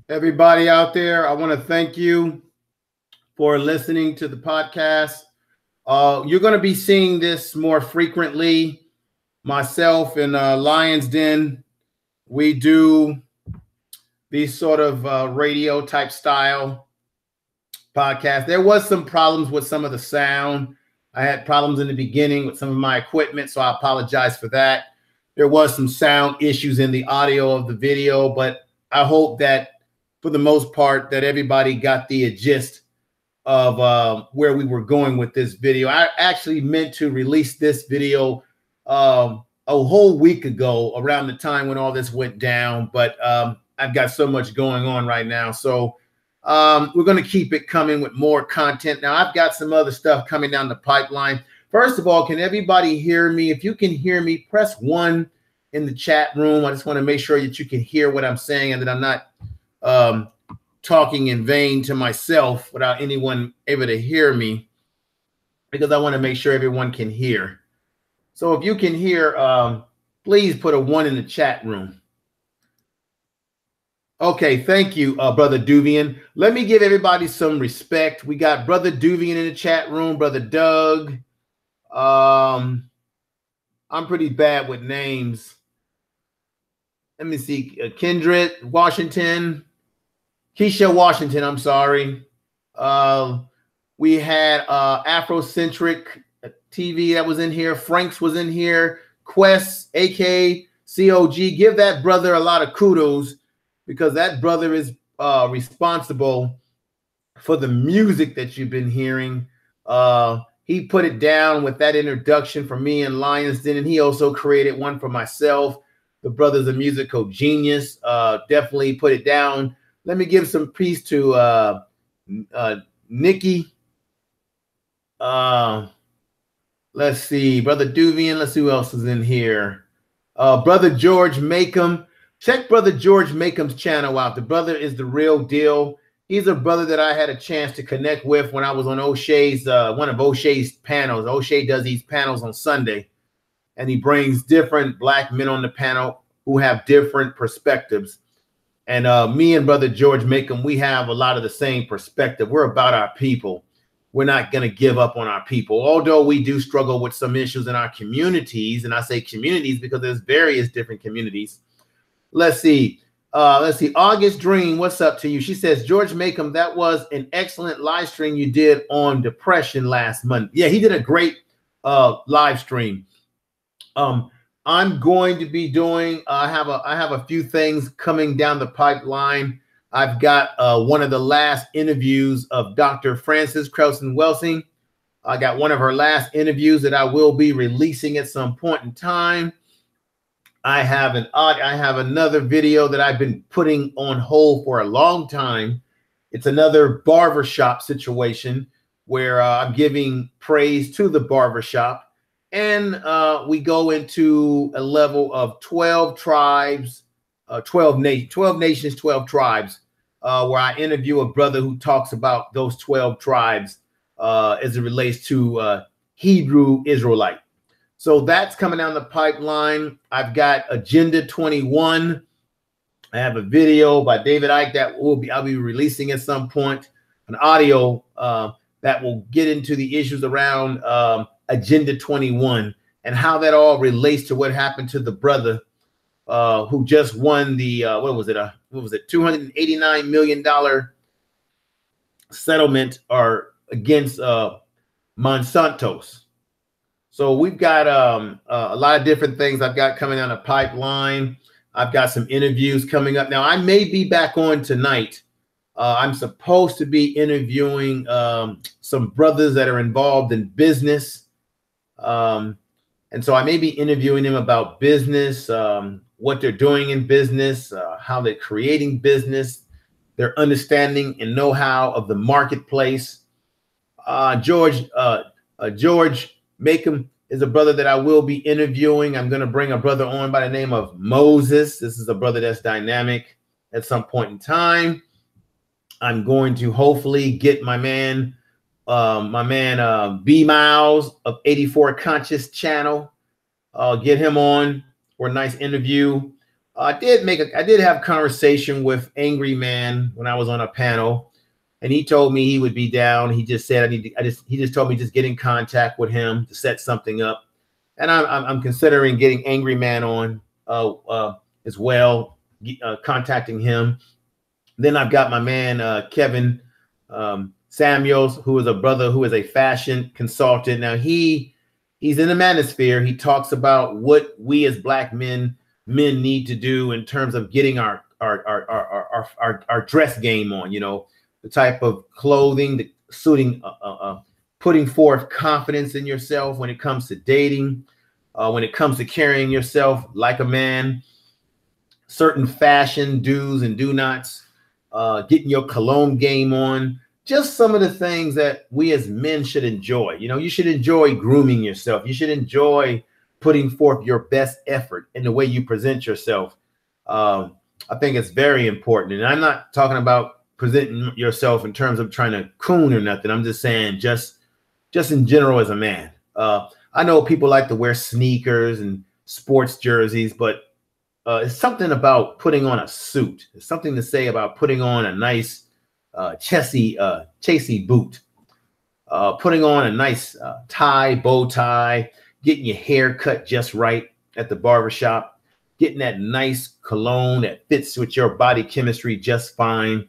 Everybody out there, I want to thank you for listening to the podcast. You're going to be seeing this more frequently. Myself and Lions Den, we do these sort of radio type style podcasts. There was some problems with some of the sound. I had problems in the beginning with some of my equipment, so I apologize for that. There was some sound issues in the audio of the video, but I hope that for the most part that everybody got the gist of where we were going with this video. I actually meant to release this video a whole week ago around the time when all this went down, but I've got so much going on right now. So we're going to keep it coming with more content. Now, I've got some other stuff coming down the pipeline. First of all, can everybody hear me? If you can hear me, press 1 in the chat room. I just want to make sure that you can hear what I'm saying and that I'm not talking in vain to myself without anyone able to hear me, because I want to make sure everyone can hear. So if you can hear, please put a 1 in the chat room. Okay, thank you, Brother Duvian. Let me give everybody some respect. We got Brother Duvian in the chat room, Brother Doug. I'm pretty bad with names. Let me see, Kindred Washington. Keisha Washington, I'm sorry. We had Afrocentric TV that was in here. Franks was in here. Quest, AK, COG. Give that brother a lot of kudos, because that brother is responsible for the music that you've been hearing. He put it down with that introduction for me and Lions Den, and he also created one for myself. The brother's a musical genius. Definitely put it down. Let me give some peace to Nikki. Let's see, Brother Duvian. Let's see who else is in here. Brother George Macomb. Check Brother George Macomb's channel out. The brother is the real deal. He's a brother that I had a chance to connect with when I was on O'Shea's, one of O'Shea's panels. O'Shea does these panels on Sunday, and he brings different black men on the panel who have different perspectives. And me and Brother George Makem, we have a lot of the same perspective. We're about our people. We're not going to give up on our people, although we do struggle with some issues in our communities. And I say communities because there's various different communities. Let's see. August Dream, what's up to you? She says, George Makem, that was an excellent live stream you did on depression last month. Yeah, he did a great live stream. I'm going to be doing, I have a few things coming down the pipeline. I've got one of the last interviews of Dr. Frances Krausen Welsing. I got one of her last interviews that I will be releasing at some point in time. I have another video that I've been putting on hold for a long time. It's another barbershop situation where I'm giving praise to the barbershop. And we go into a level of 12 tribes, 12 nations, 12 tribes, where I interview a brother who talks about those 12 tribes as it relates to Hebrew Israelite. So that's coming down the pipeline. I've got Agenda 21. I have a video by David Icke that I'll be releasing at some point, an audio that will get into the issues around Agenda 21 and how that all relates to what happened to the brother who just won the $289 million settlement against Monsanto's. So we've got a lot of different things I've got coming down the pipeline. I've got some interviews coming up. Now, I may be back on tonight. I'm supposed to be interviewing some brothers that are involved in business. And so I may be interviewing them about business, what they're doing in business, how they're creating business, their understanding and know-how of the marketplace. George Makem is a brother that I will be interviewing. I'm going to bring a brother on by the name of Moses. This is a brother that's dynamic at some point in time. I'm going to hopefully get my man B Miles of 84 Conscious Channel. Get him on for a nice interview. I did have conversation with Angry Man when I was on a panel. And he told me he would be down. He just said he just told me just get in contact with him to set something up. And I'm considering getting Angry Man on as well, contacting him. Then I've got my man Kevin Samuels, who is a brother who is a fashion consultant. Now he's in the manosphere. He talks about what we as Black men need to do in terms of getting our dress game on. You know, the type of clothing, the suiting, putting forth confidence in yourself when it comes to dating, when it comes to carrying yourself like a man, certain fashion do's and do nots, getting your cologne game on, just some of the things that we as men should enjoy. You know, you should enjoy grooming yourself. You should enjoy putting forth your best effort in the way you present yourself. I think it's very important. And I'm not talking about presenting yourself in terms of trying to coon or nothing. I'm just saying just in general as a man. I know people like to wear sneakers and sports jerseys, but it's something about putting on a suit. It's something to say about putting on a nice chasey boot, putting on a nice bow tie, getting your hair cut just right at the barbershop, getting that nice cologne that fits with your body chemistry just fine.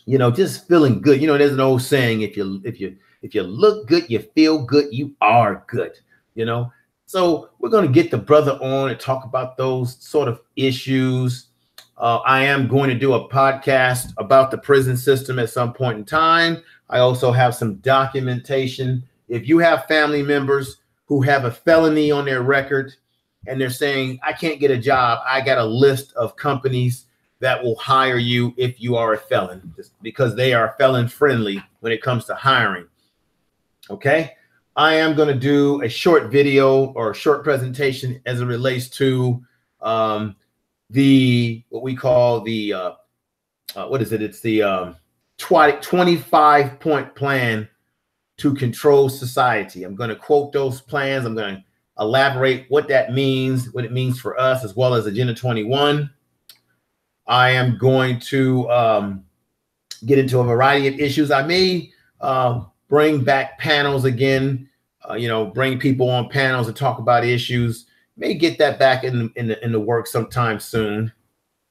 You know, just feeling good. You know, there's an old saying, if you look good, you feel good, you are good, you know. So we're going to get the brother on and talk about those sort of issues. I am going to do a podcast about the prison system at some point in time. I also have some documentation. If you have family members who have a felony on their record and they're saying, I can't get a job, I got a list of companies that will hire you if you are a felon, because they are felon friendly when it comes to hiring. Okay. I am going to do a short video or a short presentation as it relates to what we call the, what is it? It's the 25-point plan to control society. I'm going to quote those plans. I'm going to elaborate what that means, what it means for us, as well as Agenda 21. I am going to get into a variety of issues. I may bring back panels again, bring people on panels and talk about issues. May get that back in the work sometime soon.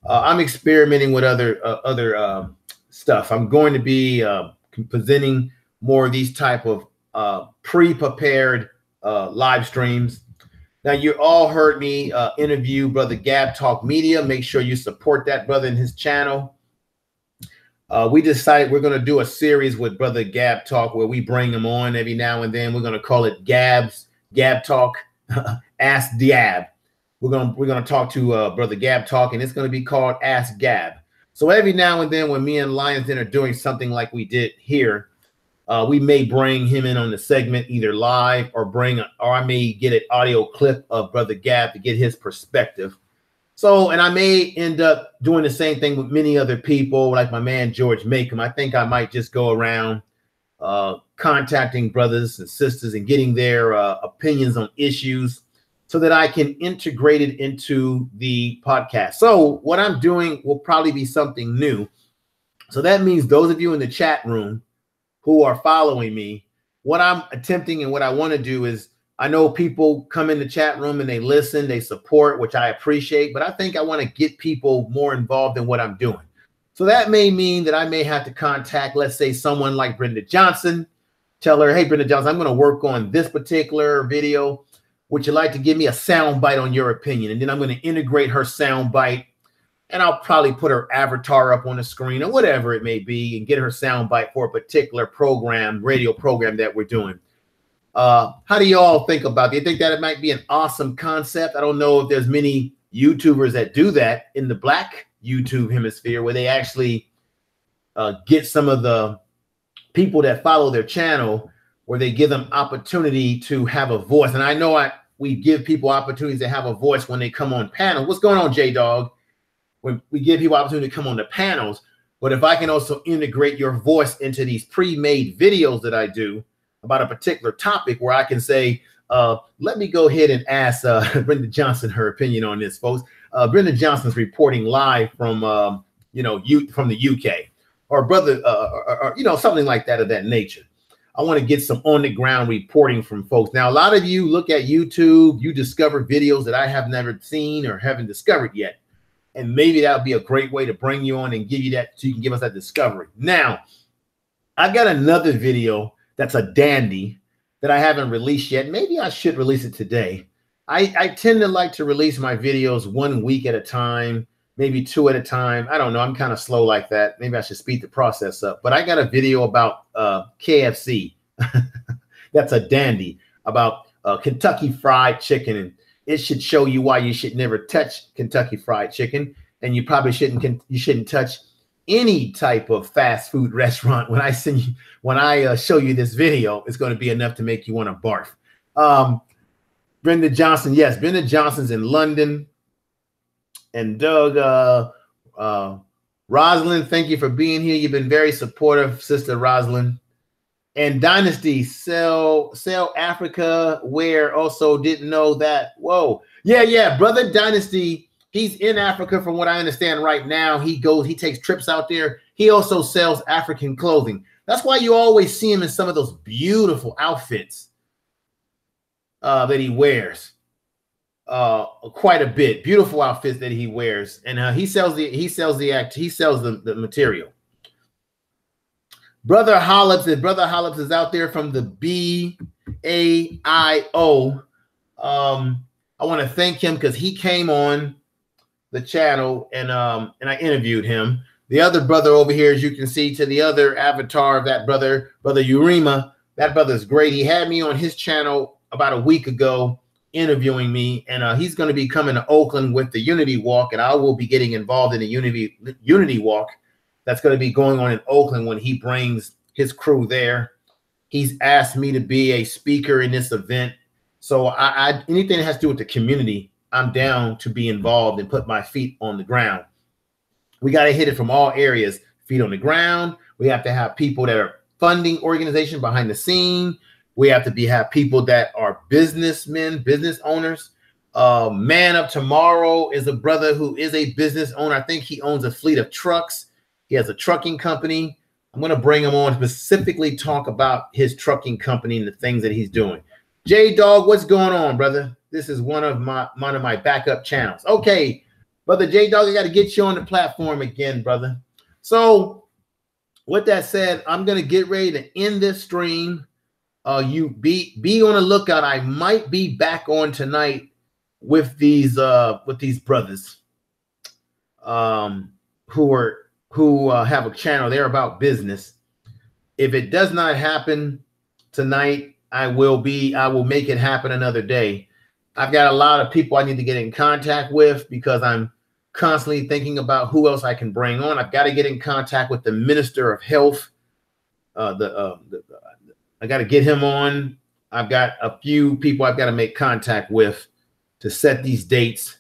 I'm experimenting with other stuff. I'm going to be presenting more of these type of pre-prepared live streams. Now, you all heard me interview Brother Gab Talk Media. Make sure you support that brother in his channel. We decided we're going to do a series with Brother Gab Talk where we bring him on every now and then. We're going to call it Gab Talk, Ask Gab. We're going to talk to Brother Gab Talk, and it's going to be called Ask Gab. So every now and then when me and Lions Den are doing something like we did here, we may bring him in on the segment either live or I may get an audio clip of Brother Gab to get his perspective. So, and I may end up doing the same thing with many other people, like my man George Makem. I think I might just go around contacting brothers and sisters and getting their opinions on issues so that I can integrate it into the podcast. So what I'm doing will probably be something new. So that means those of you in the chat room who are following me, what I'm attempting and what I want to do is, I know people come in the chat room and they listen, they support, which I appreciate, but I think I want to get people more involved in what I'm doing. So that may mean that I may have to contact, let's say, someone like Brenda Johnson, tell her, hey, Brenda Johnson, I'm going to work on this particular video. Would you like to give me a sound bite on your opinion? And then I'm going to integrate her sound bite, and I'll probably put her avatar up on the screen or whatever it may be and get her sound bite for a particular program, radio program that we're doing. How do you all think about it? Do you think that it might be an awesome concept? I don't know if there's many YouTubers that do that in the Black YouTube hemisphere where they actually get some of the people that follow their channel where they give them opportunity to have a voice. And I know we give people opportunities to have a voice when they come on panels. What's going on, J-Dog? When we give people opportunity to come on the panels, but if I can also integrate your voice into these pre-made videos that I do about a particular topic where I can say, let me go ahead and ask Brenda Johnson her opinion on this, folks. Brenda Johnson's reporting live from, from the UK or brother, or something like that of that nature. I want to get some on the ground reporting from folks. Now, a lot of you look at YouTube, you discover videos that I have never seen or haven't discovered yet. And maybe that would be a great way to bring you on and give you that so you can give us that discovery. Now, I got another video that's a dandy that I haven't released yet. Maybe I should release it today. I tend to like to release my videos 1 week at a time, maybe 2 at a time. I don't know. I'm kind of slow like that. Maybe I should speed the process up. But I got a video about KFC. That's a dandy about Kentucky Fried Chicken. And it should show you why you should never touch Kentucky Fried Chicken. And you probably shouldn't touch any type of fast food restaurant. When I show you this video, it's going to be enough to make you want to barf. Brenda Johnson, yes, Brenda Johnson's in London. And Doug, Rosalind, thank you for being here. You've been very supportive, Sister Rosalind. And Dynasty, Sell Africa, where also didn't know that. Whoa, yeah, Brother Dynasty. He's in Africa from what I understand right now. He takes trips out there. He also sells African clothing. That's why you always see him in some of those beautiful outfits that he wears. Quite a bit. Beautiful outfits that he wears. And he sells the material. Brother Hollips is out there from the BAIO. I want to thank him because he came on the channel and I interviewed him. The other brother over here, as you can see to the other avatar of that brother Urema, that brother's great. He had me on his channel about a week ago interviewing me, and he's going to be coming to Oakland with the Unity Walk, and I will be getting involved in the Unity Walk that's going to be going on in Oakland when he brings his crew there. He's asked me to be a speaker in this event. So anything that has to do with the community, I'm down to be involved and put my feet on the ground. We got to hit it from all areas. Feet on the ground. We have to have people that are funding organization behind the scene. We have to have people that are businessmen, business owners. Man Up Tomorrow is a brother who is a business owner. I think he owns a fleet of trucks. He has a trucking company. I'm going to bring him on specifically talk about his trucking company and the things that he's doing. J-Dog, what's going on, brother? This is one of my backup channels. Okay, brother J-Dog, I got to get you on the platform again, brother. So with that said, I'm going to get ready to end this stream. You be on the lookout. I might be back on tonight with these brothers who have a channel. They're about business. If it does not happen tonight, I will make it happen another day. I've got a lot of people I need to get in contact with because I'm constantly thinking about who else I can bring on. I've got to get in contact with the Minister of Health. I got to get him on. I've got a few people I've got to make contact with to set these dates,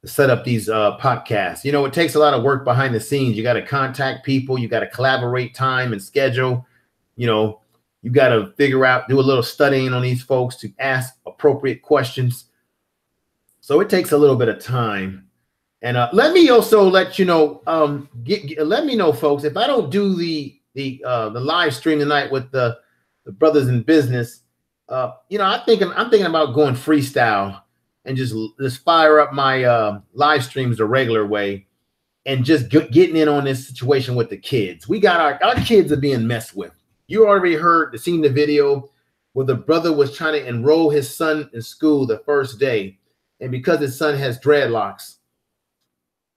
to set up these podcasts. You know, it takes a lot of work behind the scenes. You got to contact people. You got to collaborate time and schedule. You know, you got to figure out, do a little studying on these folks to ask appropriate questions. So it takes a little bit of time. And let me also let you know, let me know, folks, if I don't do the live stream tonight with the brothers in business, you know, I'm thinking about going freestyle and just fire up my live streams the regular way and just getting in on this situation with the kids. We got our kids are being messed with. You already seen the video where the brother was trying to enroll his son in school the first day. And because his son has dreadlocks,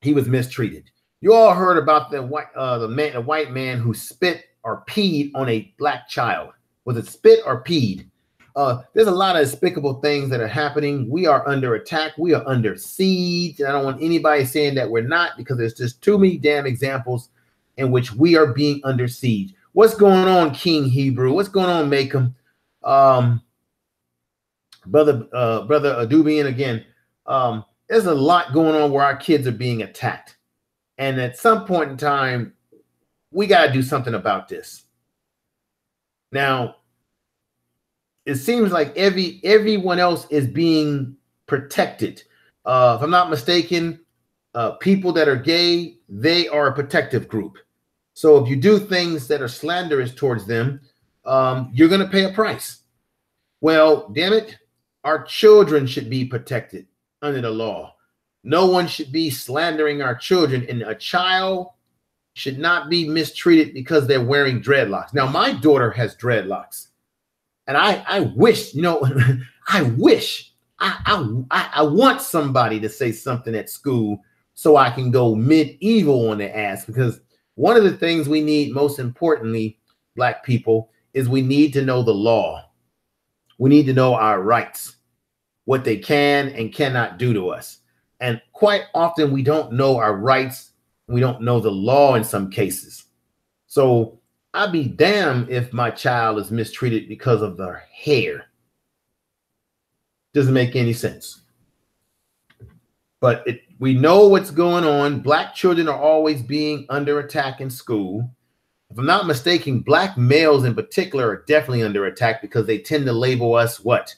he was mistreated. You all heard about the white man who spit or peed on a black child. Was it spit or peed? There's a lot of despicable things that are happening. We are under attack. We are under siege. I don't want anybody saying that we're not, because there's just too many damn examples in which we are being under siege. What's going on, King Hebrew? What's going on, Macom? Brother Adubian again. There's a lot going on where our kids are being attacked. And at some point in time, we got to do something about this. Now, it seems like everyone else is being protected. If I'm not mistaken, people that are gay, they are a protective group. So if you do things that are slanderous towards them, you're going to pay a price. Well, damn it, our children should be protected under the law. No one should be slandering our children, and a child should not be mistreated because they're wearing dreadlocks. Now, my daughter has dreadlocks. And I wish, you know, I want somebody to say something at school so I can go medieval on their ass, because one of the things we need, most importantly, Black people, is we need to know the law. We need to know our rights, what they can and cannot do to us. And quite often we don't know our rights. We don't know the law in some cases. So I'd be damned if my child is mistreated because of their hair. Doesn't make any sense. But we know what's going on. Black children are always being under attack in school. If I'm not mistaken, Black males in particular are definitely under attack because they tend to label us what?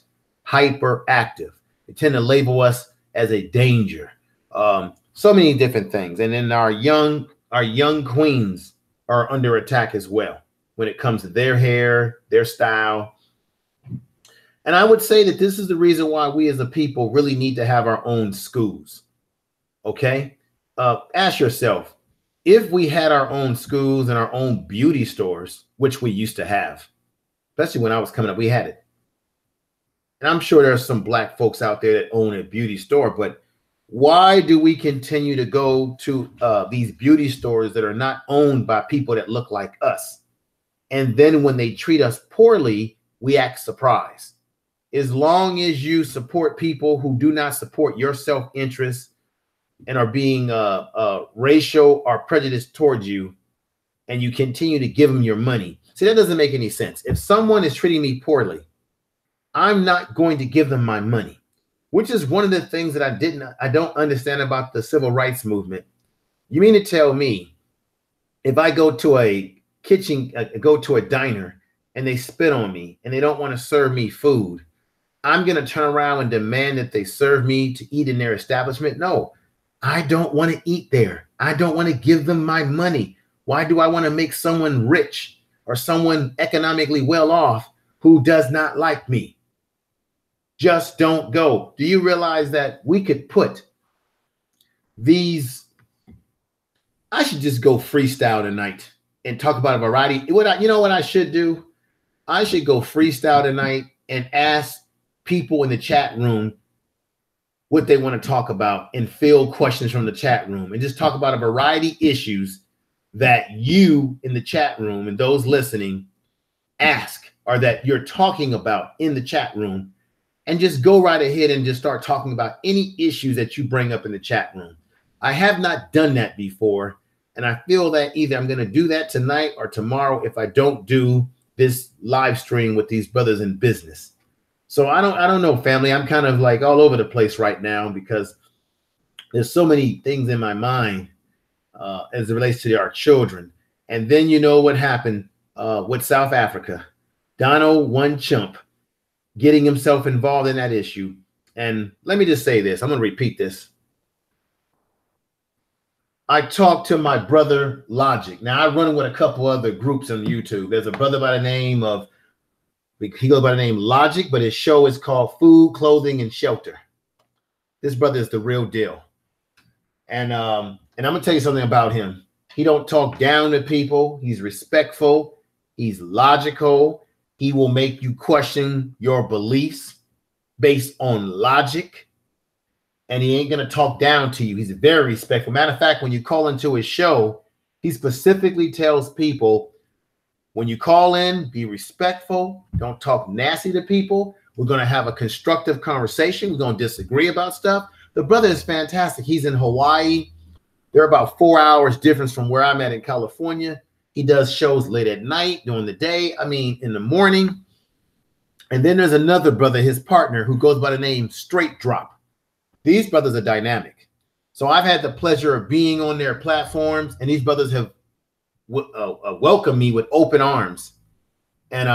Hyperactive. They tend to label us as a danger. So many different things. And then our young queens are under attack as well when it comes to their hair, their style. And I would say that this is the reason why we as a people really need to have our own schools. Okay? Ask yourself, if we had our own schools and our own beauty stores, which we used to have, especially when I was coming up, we had it. And I'm sure there's some Black folks out there that own a beauty store, but why do we continue to go to these beauty stores that are not owned by people that look like us? And then when they treat us poorly, we act surprised. As long as you support people who do not support your self-interest and are being racial or prejudiced towards you, and you continue to give them your money. See, that doesn't make any sense. If someone is treating me poorly, I'm not going to give them my money. Which is one of the things that I don't understand about the civil rights movement. You mean to tell me if I go to a kitchen, go to a diner and they spit on me and they don't want to serve me food, I'm going to turn around and demand that they serve me to eat in their establishment. No, I don't want to eat there. I don't want to give them my money. Why do I want to make someone rich or someone economically well off who does not like me? Just don't go. Do you realize that we could put these? I should just go freestyle tonight and talk about a variety. You know what I should do? I should go freestyle tonight and ask people in the chat room what they want to talk about and field questions from the chat room and just talk about a variety of issues that you in the chat room and those listening ask or that you're talking about in the chat room, and just go right ahead and just start talking about any issues that you bring up in the chat room. I have not done that before, and I feel that either I'm going to do that tonight or tomorrow if I don't do this live stream with these brothers in business. So I don't know, family. I'm kind of like all over the place right now because there's so many things in my mind as it relates to our children. And then you know what happened with South Africa. Donald one chump getting himself involved in that issue. And let me just say this. I'm going to repeat this. I talked to my brother Logic. Now I run with a couple other groups on YouTube. There's a brother by the name of, he goes by the name Logic, but his show is called Food, Clothing, and Shelter. This brother is the real deal. And I'm going to tell you something about him. He don't talk down to people. He's respectful. He's logical. He will make you question your beliefs based on logic. And he ain't going to talk down to you. He's very respectful. Matter of fact, when you call into his show, he specifically tells people, when you call in, be respectful. Don't talk nasty to people. We're going to have a constructive conversation. We're going to disagree about stuff. The brother is fantastic. He's in Hawaii. They're about 4 hours difference from where I'm at in California. He does shows late at night, during the day. I mean, in the morning. And then there's another brother, his partner, who goes by the name Straight Drop. These brothers are dynamic. So I've had the pleasure of being on their platforms, and these brothers have welcomed me with open arms. And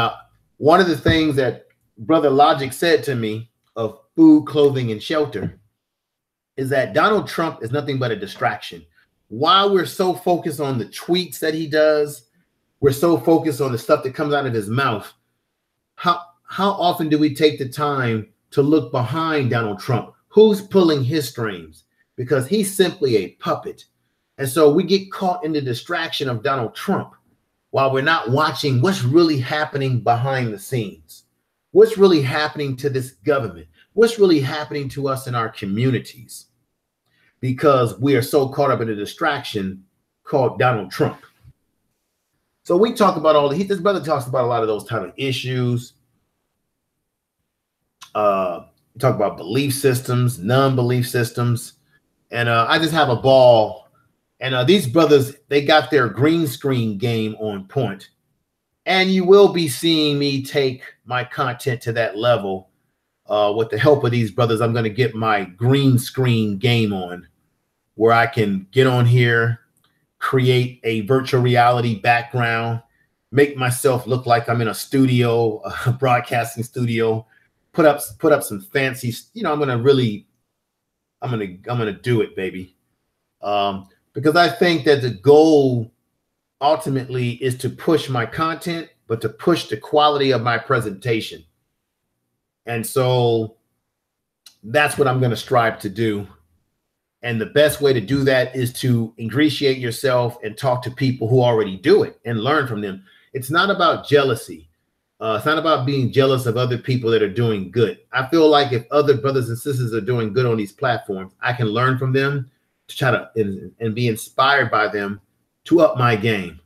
one of the things that Brother Logic said to me of food, clothing, and shelter is that Donald Trump is nothing but a distraction. While we're so focused on the tweets that he does, we're so focused on the stuff that comes out of his mouth. How often do we take the time to look behind Donald Trump? Who's pulling his strings? Because he's simply a puppet. And so we get caught in the distraction of Donald Trump while we're not watching what's really happening behind the scenes. What's really happening to this government? What's really happening to us in our communities? Because we are so caught up in a distraction called Donald Trump. So we talk about all this brother talks about a lot of those type of issues. We talk about belief systems, non-belief systems. And I just have a ball. And these brothers, they got their green screen game on point. And you will be seeing me take my content to that level. With the help of these brothers, I'm going to get my green screen game on, where I can get on here, create a virtual reality background, make myself look like I'm in a studio, a broadcasting studio, put up some fancy, I'm going to do it, baby. Because I think that the goal ultimately is to push my content, but to push the quality of my presentation. And so that's what I'm going to strive to do. And the best way to do that is to ingratiate yourself and talk to people who already do it and learn from them. It's not about jealousy. It's not about being jealous of other people that are doing good. I feel like if other brothers and sisters are doing good on these platforms, I can learn from them to try to and be inspired by them to up my game.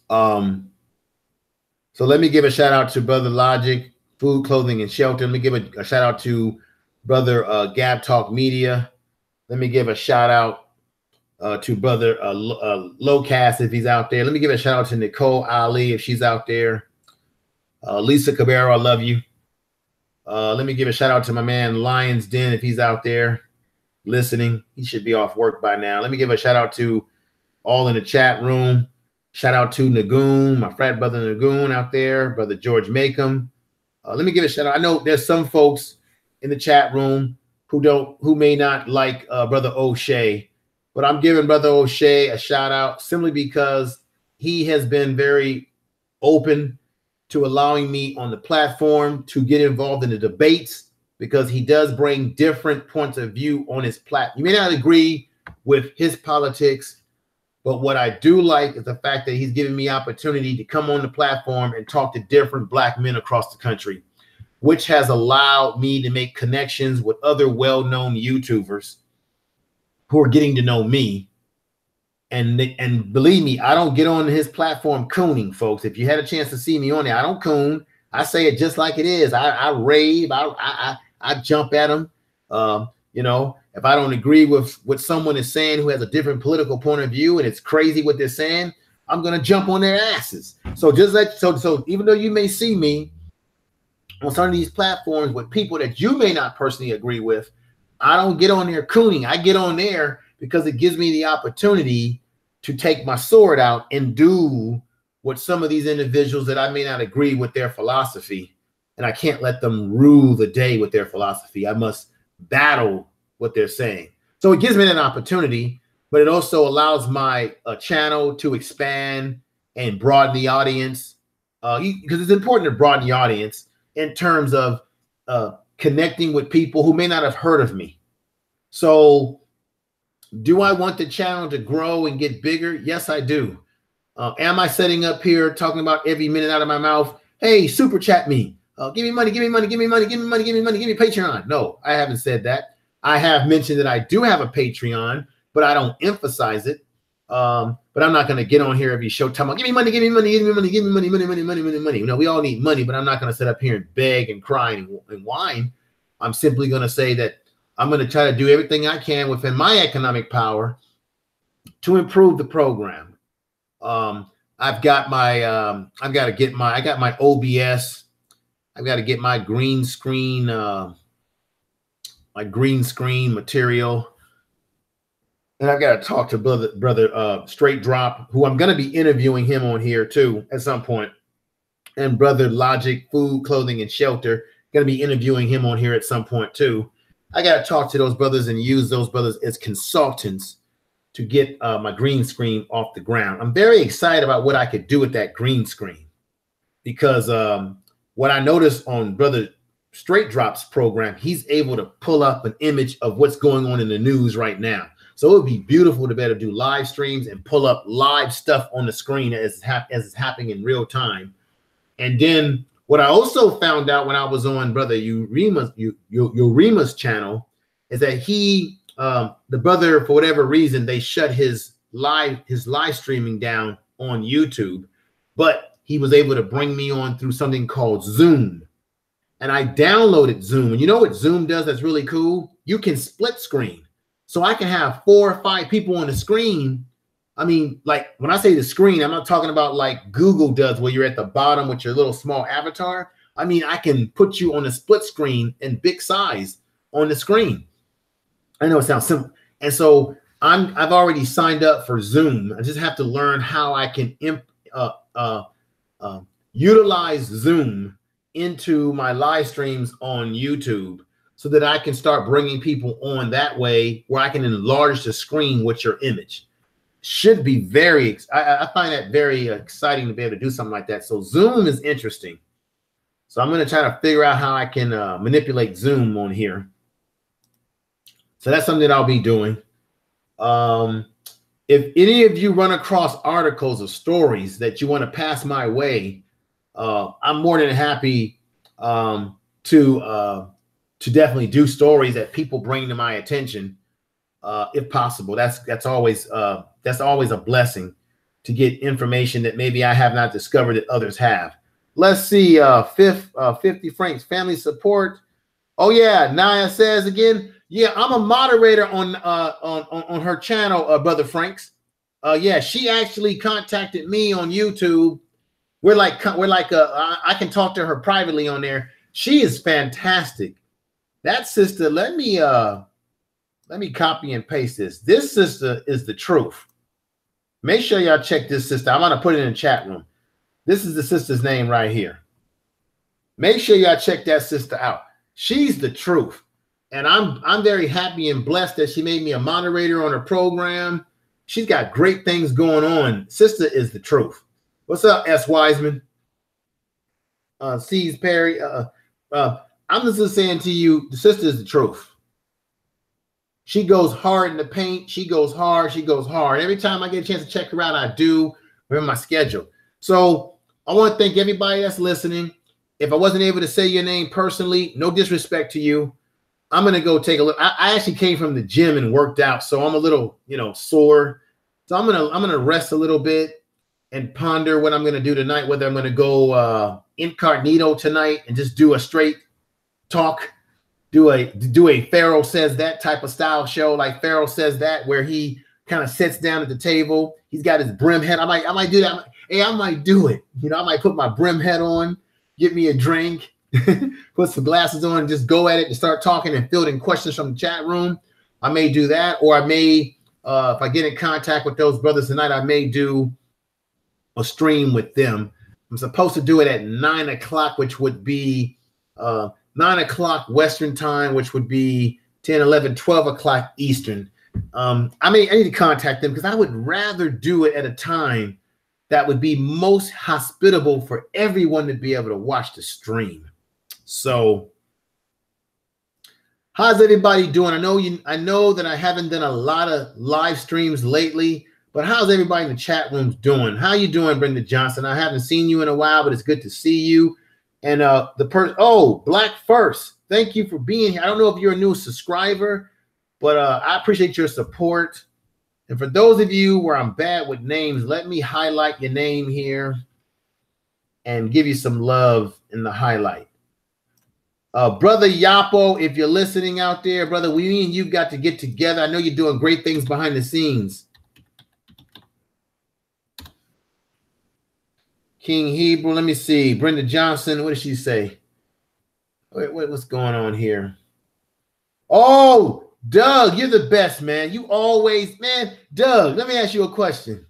So let me give a shout out to Brother Logic, Food, Clothing, and Shelter. Let me give a shout out to Brother Gab Talk Media. Let me give a shout out to Brother Lowcast if he's out there. Let me give a shout out to Nicole Ali if she's out there. Lisa Cabero, I love you. Let me give a shout out to my man Lions Den if he's out there listening. He should be off work by now. Let me give a shout out to all in the chat room. Shout out to Nagoon, my frat brother Nagoon out there, Brother George Macomb, Let me give a shout out. I know there's some folks in the chat room who may not like Brother O'Shea, but I'm giving Brother O'Shea a shout out simply because he has been very open to allowing me on the platform to get involved in the debates, because he does bring different points of view on his platform. You may not agree with his politics, but what I do like is the fact that he's giving me opportunity to come on the platform and talk to different Black men across the country, which has allowed me to make connections with other well-known YouTubers who are getting to know me. And believe me, I don't get on his platform cooning, folks. If you had a chance to see me on there, I don't coon. I say it just like it is. I rave. I jump at them. You know, if I don't agree with what someone is saying who has a different political point of view and it's crazy what they're saying, I'm gonna jump on their asses. So so even though you may see me on some of these platforms with people that you may not personally agree with, I don't get on there cooning. I get on there because it gives me the opportunity to take my sword out and do what some of these individuals that I may not agree with their philosophy, and I can't let them rule the day with their philosophy. I must battle what they're saying. So it gives me an opportunity, but it also allows my channel to expand and broaden the audience, because it's important to broaden the audience in terms of connecting with people who may not have heard of me. So do I want the channel to grow and get bigger? Yes, I do. Am I setting up here talking about every minute out of my mouth, hey, super chat me, give me money, give me money, give me money, give me money, give me money, give me Patreon? No, I haven't said that. I have mentioned that I do have a Patreon, but I don't emphasize it. But I'm not going to get on here every show talking about give me money, give me money, give me money, give me money, money. You know, we all need money, but I'm not going to sit up here and beg and cry and whine. I'm simply going to say that I'm going to try to do everything I can within my economic power to improve the program. I've got my, I got my OBS. I've got to get my green screen material. And I've got to talk to brother Straight Drop, who I'm going to be interviewing him on here too at some point. And brother Logic, Food, Clothing, and Shelter, going to be interviewing him on here at some point too. I got to talk to those brothers and use those brothers as consultants to get my green screen off the ground. I'm very excited about what I could do with that green screen, because what I noticed on brother Straight Drop's program, he's able to pull up an image of what's going on in the news right now. So it would be beautiful to be able to do live streams and pull up live stuff on the screen as it's happening in real time. And then what I also found out when I was on brother Urima's channel is that he, the brother, for whatever reason, they shut his live streaming down on YouTube, but he was able to bring me on through something called Zoom. And I downloaded Zoom. And you know what Zoom does that's really cool? You can split screen. So I can have 4 or 5 people on the screen. I mean, like when I say the screen, I'm not talking about like Google does where you're at the bottom with your little small avatar. I mean, I can put you on a split screen in big size on the screen. I know it sounds simple. And so I've already signed up for Zoom. I just have to learn how I can utilize Zoom into my live streams on YouTube, so that I can start bringing people on that way where I can enlarge the screen with your image. Should be I find that very exciting to be able to do something like that. So Zoom is interesting. So I'm going to try to figure out how I can manipulate Zoom on here. So that's something that I'll be doing. If any of you run across articles or stories that you want to pass my way, I'm more than happy to definitely do stories that people bring to my attention, if possible. That's always a blessing, to get information that maybe I have not discovered that others have. Let's see, 50 Franks, family support. Oh yeah, Naya says again, yeah, I'm a moderator on her channel, brother Franks. Yeah, she actually contacted me on YouTube. I can talk to her privately on there. She is fantastic. That sister, let me copy and paste this. This sister is the truth. Make sure y'all check this sister. I'm gonna put it in the chat room. This is the sister's name right here. Make sure y'all check that sister out. She's the truth. And I'm very happy and blessed that she made me a moderator on her program. She's got great things going on. Sister is the truth. What's up, S. Wiseman? C's Perry. I'm just saying to you, the sister is the truth. She goes hard in the paint. She goes hard. She goes hard. Every time I get a chance to check her out, I do. We're in my schedule. So I want to thank everybody that's listening. If I wasn't able to say your name personally, no disrespect to you. I'm going to go take a look. I actually came from the gym and worked out, so I'm a little, sore. So I'm going to rest a little bit and ponder what I'm going to do tonight, whether I'm going to go incognito tonight and just do a straight talk, do a Pharaoh Says That type of style show, like Pharaoh Says That, where he kind of sits down at the table. He's got his brim head. I might do that. I might do it. I might put my brim head on, get me a drink, put some glasses on, and just go at it and start talking and fielding questions from the chat room. I may do that, or I may, if I get in contact with those brothers tonight, I may do a stream with them. I'm supposed to do it at 9 o'clock, which would be 9 o'clock Western time, which would be 10, 11, 12 o'clock Eastern. I need to contact them because I would rather do it at a time that would be most hospitable for everyone to be able to watch the stream. So how's everybody doing? I know that I haven't done a lot of live streams lately, but how's everybody in the chat rooms doing? How you doing, Brenda Johnson? I haven't seen you in a while, but it's good to see you. And Black First, thank you for being here. I don't know if you're a new subscriber, but I appreciate your support. And for those of you where I'm bad with names, let me highlight your name here and give you some love in the highlight. Brother Yapo, if you're listening out there, brother, we and you got to get together. I know you're doing great things behind the scenes. King Hebrew, let me see. Brenda Johnson, what did she say? Wait, what's going on here? Oh, Doug, you're the best, man. You always, man. Doug, let me ask you a question.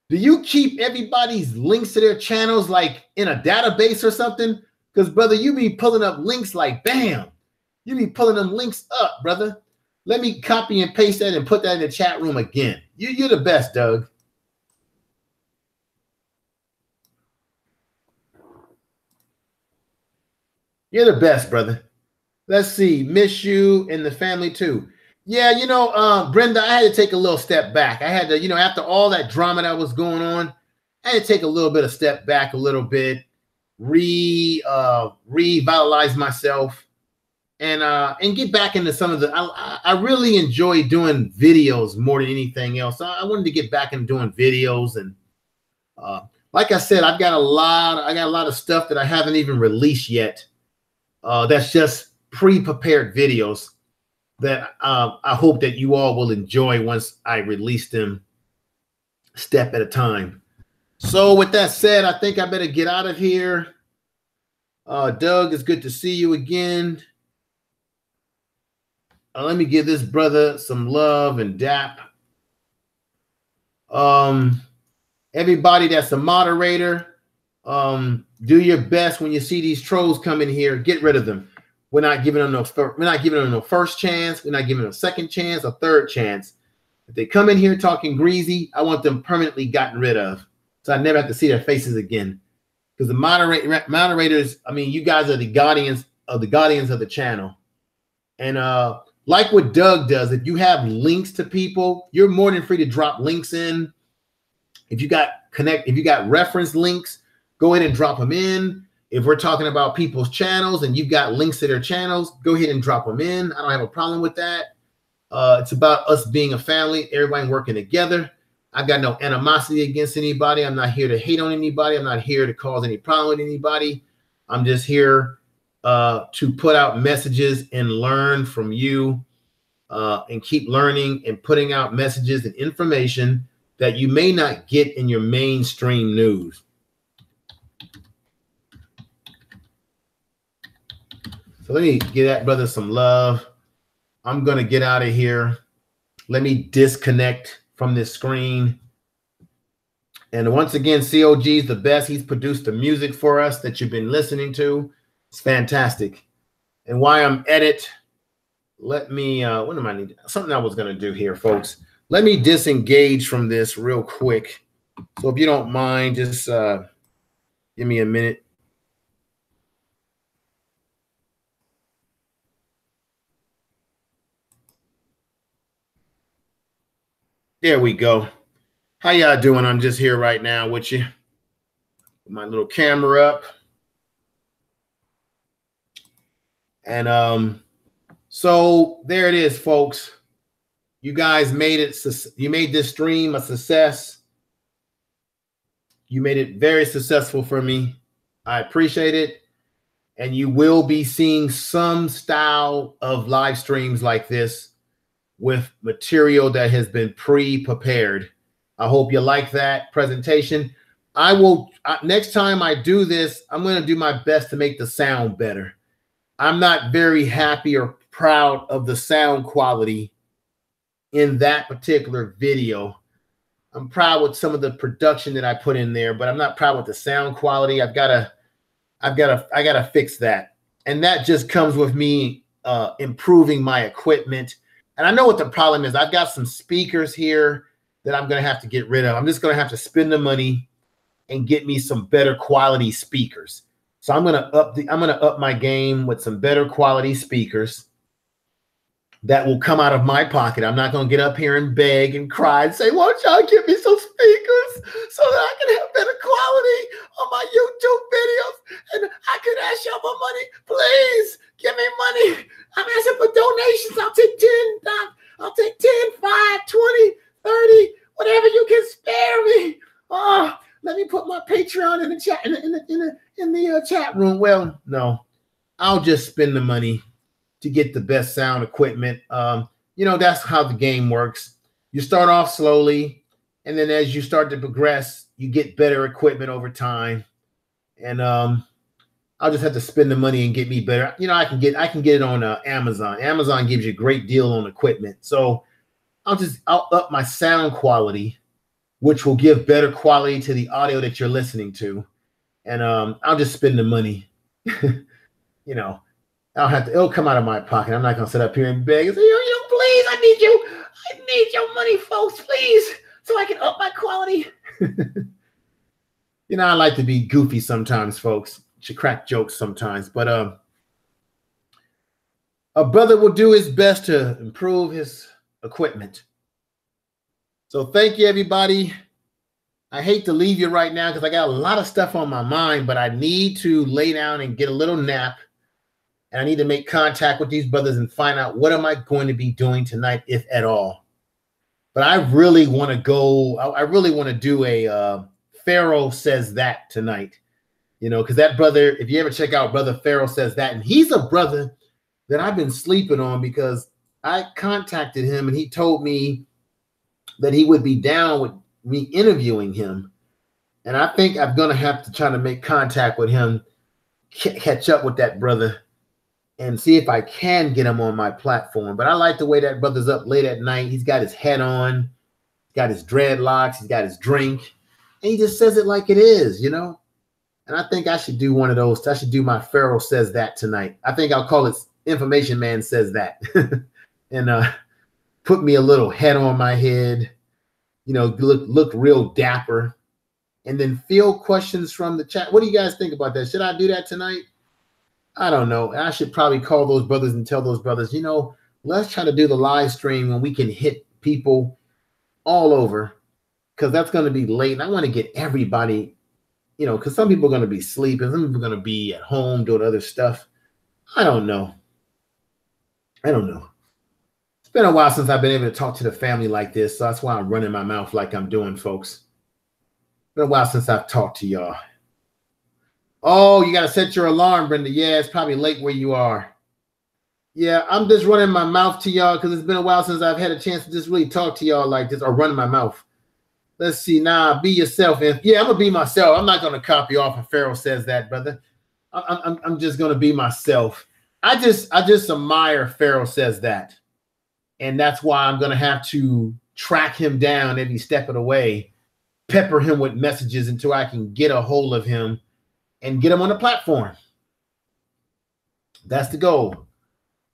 Do you keep everybody's links to their channels like in a database or something? Because, brother, you be pulling up links like bam. You be pulling them links up, brother. Let me copy and paste that and put that in the chat room again. You're the best, Doug. You're the best, brother. Let's see. Miss you and the family too. Yeah, Brenda, I had to take a little step back. I had to, after all that drama that was going on, I had to take a little bit of step back a little bit, revitalize myself and get back into some of the, I really enjoy doing videos more than anything else. I wanted to get back into doing videos. And like I said, I got a lot of stuff that I haven't even released yet. That's just pre-prepared videos that I hope that you all will enjoy once I release them step at a time. So with that said, I think I better get out of here. Doug, it's good to see you again. Let me give this brother some love and dap. Everybody that's a moderator, do your best when you see these trolls come in here. Get rid of them. We're not giving them no first chance. We're not giving them a second chance, a third chance. If they come in here talking greasy, I want them permanently gotten rid of, so I never have to see their faces again. Because the moderators, I mean, you guys are the guardians of the channel. And like what Doug does, if you have links to people, you're more than free to drop links in. If you got reference links, go ahead and drop them in. If we're talking about people's channels and you've got links to their channels, go ahead and drop them in. I don't have a problem with that. It's about us being a family, everybody working together. I've got no animosity against anybody. I'm not here to hate on anybody. I'm not here to cause any problem with anybody. I'm just here to put out messages and learn from you and keep learning and putting out messages and information that you may not get in your mainstream news. So let me give that brother some love. I'm going to get out of here. Let me disconnect from this screen. And once again, COG is the best. He's produced the music for us that you've been listening to. It's fantastic. And while I'm at it, let me, what am I need? Something I was going to do here, folks. Let me disengage from this real quick. So if you don't mind, just give me a minute. There we go. How y'all doing? I'm just here right now with you. With my little camera up. And so there it is, folks. You guys made it. You made this stream a success. You made it very successful for me. I appreciate it. And you will be seeing some style of live streams like this with material that has been pre-prepared. I hope you like that presentation. I will, next time I do this, I'm going to do my best to make the sound better. I'm not very happy or proud of the sound quality in that particular video. I'm proud with some of the production that I put in there, but I'm not proud with the sound quality. I gotta fix that. And that just comes with me improving my equipment. And I know what the problem is. I've got some speakers here that I'm gonna have to get rid of. I'm just gonna have to spend the money and get me some better quality speakers. So I'm gonna up my game with some better quality speakers that will come out of my pocket. I'm not going to get up here and beg and cry and say, won't y'all give me some speakers so that I can have better quality on my YouTube videos? And I could ask y'all for money. Please give me money. I'm asking for donations. I'll take 10, I'll take 10, 5, 20, 30, whatever you can spare me. Oh, let me put my Patreon in the chat, in the chat room. Well, no, I'll just spend the money to get the best sound equipment. You know, that's how the game works. You start off slowly, and then as you start to progress, you get better equipment over time. And I'll just have to spend the money and get me better. You know, I can get it on Amazon. Amazon gives you a great deal on equipment. So I'll up my sound quality, which will give better quality to the audio that you're listening to. And I'll just spend the money. You know, it'll come out of my pocket. I'm not going to sit up here and beg and say, you know, please, I need your money, folks, please, so I can up my quality. You know, I like to be goofy sometimes, folks, to crack jokes sometimes, but a brother will do his best to improve his equipment. So thank you, everybody. I hate to leave you right now because I got a lot of stuff on my mind, but I need to lay down and get a little nap. And I need to make contact with these brothers and find out what am I going to be doing tonight, if at all. But I really want to go. I really want to do a Pharaoh Says That tonight. You know, because that brother, if you ever check out Brother Pharaoh Says That, and he's a brother that I've been sleeping on because I contacted him and he told me that he would be down with me interviewing him. And I think I'm going to have to try to make contact with him, catch up with that brother, and see if I can get him on my platform. But I like the way that brother's up late at night. He's got his head on, he's got his dreadlocks, he's got his drink, and he just says it like it is, you know? And I think I should do one of those. I should do my Pharaoh Says That tonight. I think I'll call it Information Man Says That. And put me a little head on my head, you know, look real dapper, and then field questions from the chat. What do you guys think about that? Should I do that tonight? I don't know. I should probably call those brothers and tell those brothers, you know, let's try to do the live stream when we can hit people all over, because that's going to be late. And I want to get everybody, you know, because some people are going to be sleeping. Some people are going to be at home doing other stuff. I don't know. It's been a while since I've been able to talk to the family like this. So that's why I'm running my mouth like I'm doing, folks. It's been a while since I've talked to y'all. Oh, you got to set your alarm, Brenda. Yeah, it's probably late where you are. Yeah, I'm just running my mouth to y'all because it's been a while since I've had a chance to just really talk to y'all like this or run my mouth. Let's see. Nah, be yourself. Yeah, I'm going to be myself. I'm not going to copy off of Pharaoh Says That, brother. I'm just going to be myself. I just admire Pharaoh Says That. And that's why I'm going to have to track him down every step of the way, pepper him with messages until I can get a hold of him and get him on the platform. That's the goal.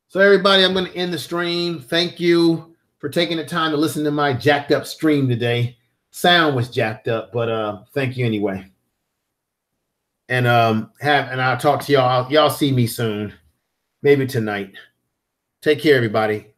So everybody, I'm going to end the stream. Thank you for taking the time to listen to my jacked up stream today. Sound was jacked up, but thank you anyway. And I'll talk to y'all. Y'all see me soon, maybe tonight. Take care, everybody.